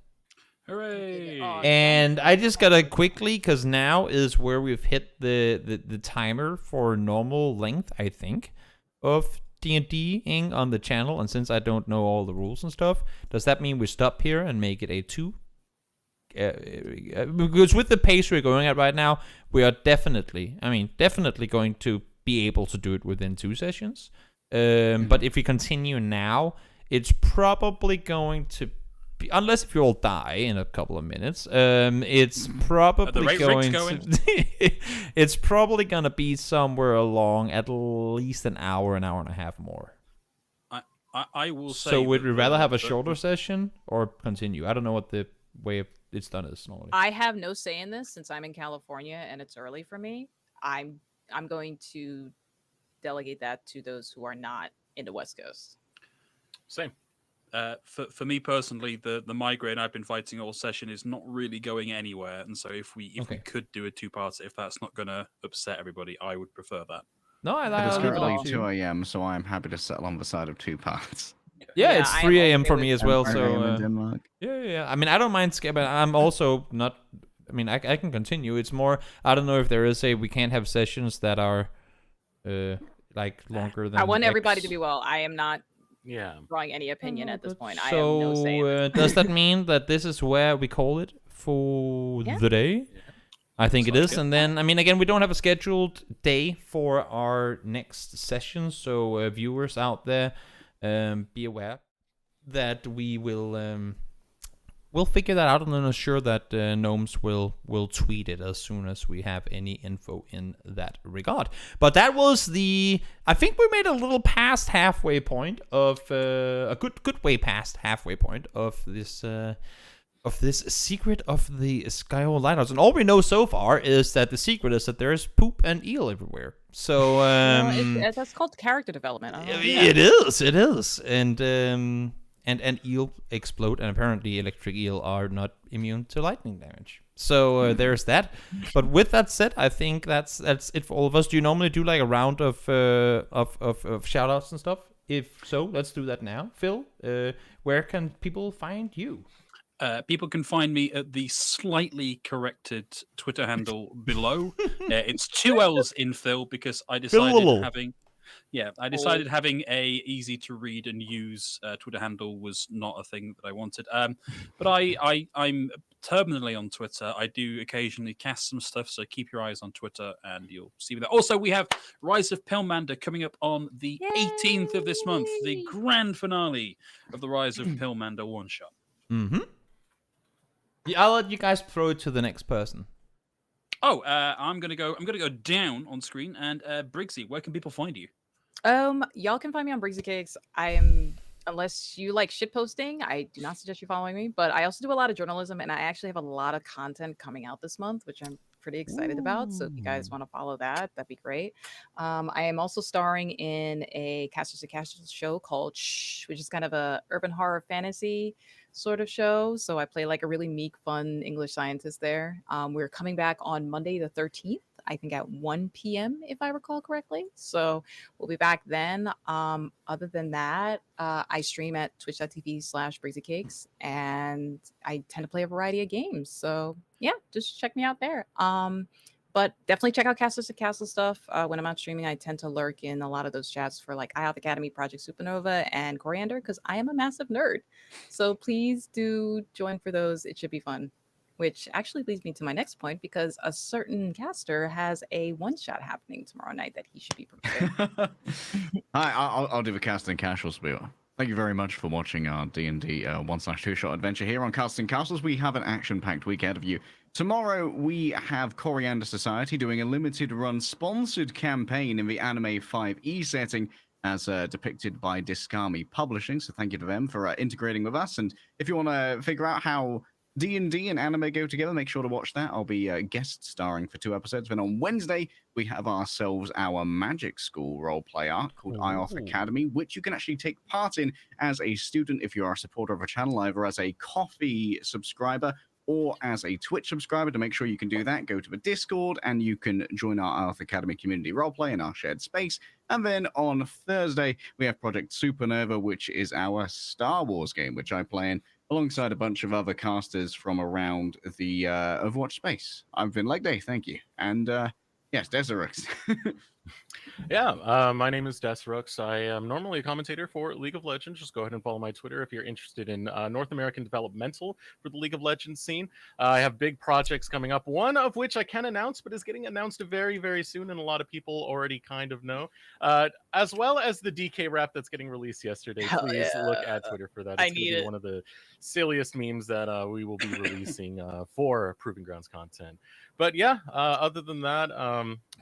Hooray! And I just gotta quickly, because now is where we've hit the timer for normal length, I think, of D&D-ing on the channel. And since I don't know all the rules and stuff, does that mean we stop here and make it a 2? Because with the pace we're going at right now, we are definitely going to be able to do it within 2 sessions. But if we continue now, it's probably going to be, unless if you all die in a couple of minutes, it's probably rate going Rick's to it's probably gonna be somewhere along at least an hour and a half more. I will say. So would that we rather have a the- shorter session or continue? I don't know what the way of it's done is normally. I have no say in this since I'm in California and it's early for me. I'm going to delegate that to those who are not in the West Coast. Same. For me personally, the migraine I've been fighting all session is not really going anywhere, and so if we could do a 2-part, if that's not gonna upset everybody, I would prefer that. No, It is I'll leave it currently up to 2 you. a.m., so I am happy to settle on the side of 2 parts. Yeah, Yeah, it's I am 3 a.m. okay for with me as that. well. 5 So a.m. in Denmark. yeah. I mean, I don't mind but I'm also not. I mean, I can continue. It's more. I don't know if there is we can't have sessions that are like longer than. I want everybody X. to be well. I am not Yeah. drawing any opinion at this point. I have So no say. In this. does that mean that this is where we call it for Yeah. the day? I think it Sounds is. good. And then, I mean, again, we don't have a scheduled day for our next session. So viewers out there, be aware that we will we'll figure that out, and then assure that Gnomes will tweet it as soon as we have any info in that regard. But that was I think we made a little past halfway point of a good way past halfway point of this secret of the Skyhorn Lighthouse. And all we know so far is that the secret is that there's poop and eel everywhere. So That's called character development. it is, and eel explode, and apparently electric eel are not immune to lightning damage. So there's that. But with that said, I think that's it for all of us. Do you normally do like a round of shout outs and stuff? If so, let's do that now. Phil, where can people find you? People can find me at the slightly corrected Twitter handle below. It's 2 L's in Phil because I decided having a easy to read and use Twitter handle was not a thing that I wanted. But I'm terminally on Twitter. I do occasionally cast some stuff, so keep your eyes on Twitter and you'll see that. Also, we have Rise of Pillmander coming up on the 18th of this month, the grand finale of the Rise of Pillmander one shot. Mm-hmm. Yeah, I'll let you guys throw it to the next person. Oh, I'm gonna go down on screen. And Briggsy, where can people find you? Y'all can find me on Briggsycakes. Unless you like shit posting, I do not suggest you following me. But I also do a lot of journalism, and I actually have a lot of content coming out this month, which I'm pretty excited about. So if you guys want to follow that, that'd be great. I am also starring in a Casters to Castles show called Shh, which is kind of a urban horror fantasy sort of show. So I play like a really meek, fun English scientist there. We're coming back on Monday the 13th, I think at 1 p.m. if I recall correctly. So we'll be back then. Other than that, I stream at twitch.tv/Briggsycakes, and I tend to play a variety of games. So yeah, just check me out there. But definitely check out Castles to Castle stuff. When I'm out streaming, I tend to lurk in a lot of those chats for like IOF Academy, Project Supernova, and Coriander, because I am a massive nerd. So please do join for those. It should be fun. Which actually leads me to my next point, because a certain caster has a one-shot happening tomorrow night that he should be prepared. Hi, I'll do the casting casual spiel. Thank you very much for watching our D&D 1/2-shot adventure here on Casting Castles. We have an action-packed week ahead of you. Tomorrow, we have Coriander Society doing a limited-run sponsored campaign in the Anime 5e setting as depicted by Discami Publishing. So thank you to them for integrating with us. And if you want to figure out how D&D and anime go together, make sure to watch that. I'll be guest starring for 2 episodes. Then on Wednesday, we have ourselves our Magic School roleplay arc called IOF Academy, which you can actually take part in as a student if you are a supporter of a channel, either as a Coffee subscriber or as a Twitch subscriber. To make sure you can do that, go to the Discord and you can join our IOF Academy community roleplay in our shared space. And then on Thursday, we have Project Supernova, which is our Star Wars game, which I play in alongside a bunch of other casters from around the Overwatch space. I've been Legday, thank you. And yes, Decerux. Yeah, my name is Decerux. I am normally a commentator for League of Legends. Just go ahead and follow my Twitter if you're interested in North American developmental for the League of Legends scene. I have big projects coming up, one of which I can announce, but is getting announced very, very soon, and a lot of people already kind of know, as well as the DK rap that's getting released yesterday. Please look at Twitter for that. It's going to be one of the silliest memes that we will be releasing for Proving Grounds content. But yeah, other than that,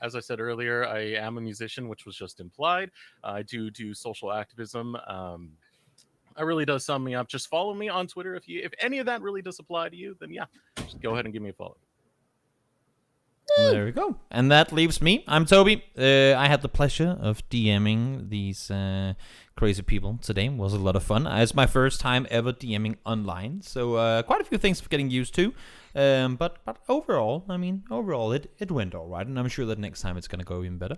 as I said earlier, I am a musician, which was just implied. I do social activism. It really does sum me up. Just follow me on Twitter if any of that really does apply to you. Then yeah, just go ahead and give me a follow. There we go. And that leaves me. I'm Toby. I had the pleasure of DMing these crazy people today. It was a lot of fun. It's my first time ever DMing online, so quite a few things for getting used to. But overall, it went all right, and I'm sure that next time it's gonna go even better.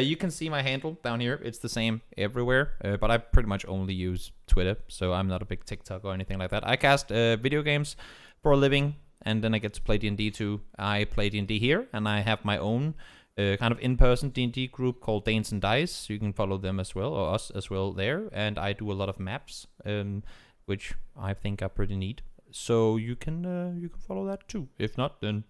You can see my handle down here. It's the same everywhere, but I pretty much only use Twitter, so I'm not a big TikTok or anything like that. I cast video games for a living, and then I get to play D&D too. I play D&D here, and I have my own kind of in-person D&D group called Danes and Dice. You can follow them as well, or us as well there. And I do a lot of maps, which I think are pretty neat. So you can follow that too. If not, then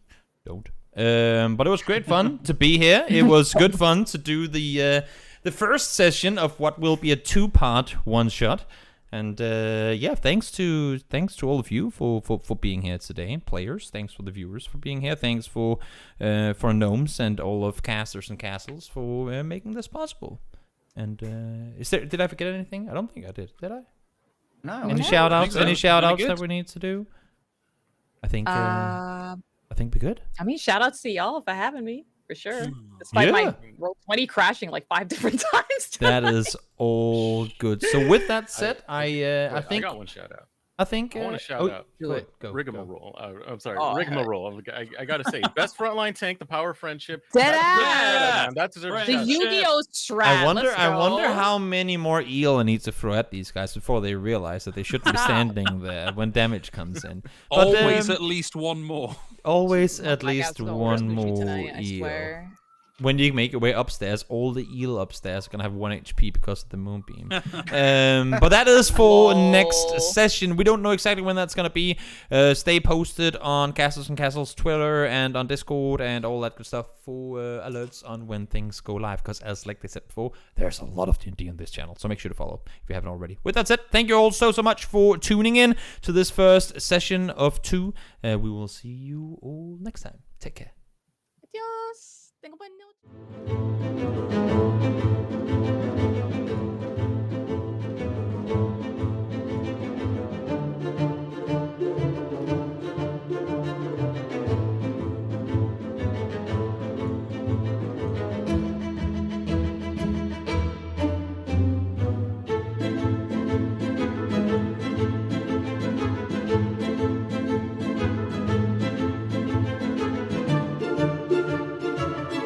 don't. But it was great fun to be here. It was good fun to do the first session of what will be a 2-part one-shot. And thanks to all of you for being here today, players. Thanks for the viewers for being here. Thanks for Gnomes and all of Casters and Castles for making this possible. And did I forget anything? I don't think I did. Did I? No. Any shout outs? so. Any shout outs Really good. that we need to do? I think we're good. I mean, shout outs to y'all for having me, for sure. Despite my roll 20 crashing like 5 different times. That is all good. So with that said, I think I got one shout out. I think I want to shout out Go. Rigmarole. I'm sorry, Oh, Rigmarole. I gotta say, best frontline tank, the power of friendship. Dead That deserves a The shout out. Yu-Gi-Oh! Strat. I wonder let's go. how many more eel I need to throw at these guys before they realize that they shouldn't be standing there when damage comes in. But, Always at least one more. always Oh at my least God, so one sushi more tonight, I eel. swear. When you make your way upstairs, all the eel upstairs are gonna have 1 HP because of the moonbeam. But that is for next session. We don't know exactly when that's gonna be. Stay posted on Castles and Castles Twitter and on Discord and all that good stuff for alerts on when things go live. Because as like they said before, there's a lot of D&D on this channel, so make sure to follow if you haven't already. With that said, thank you all so much for tuning in to this first session of 2. We will see you all next time. Take care. Adios. Tengo buen noche.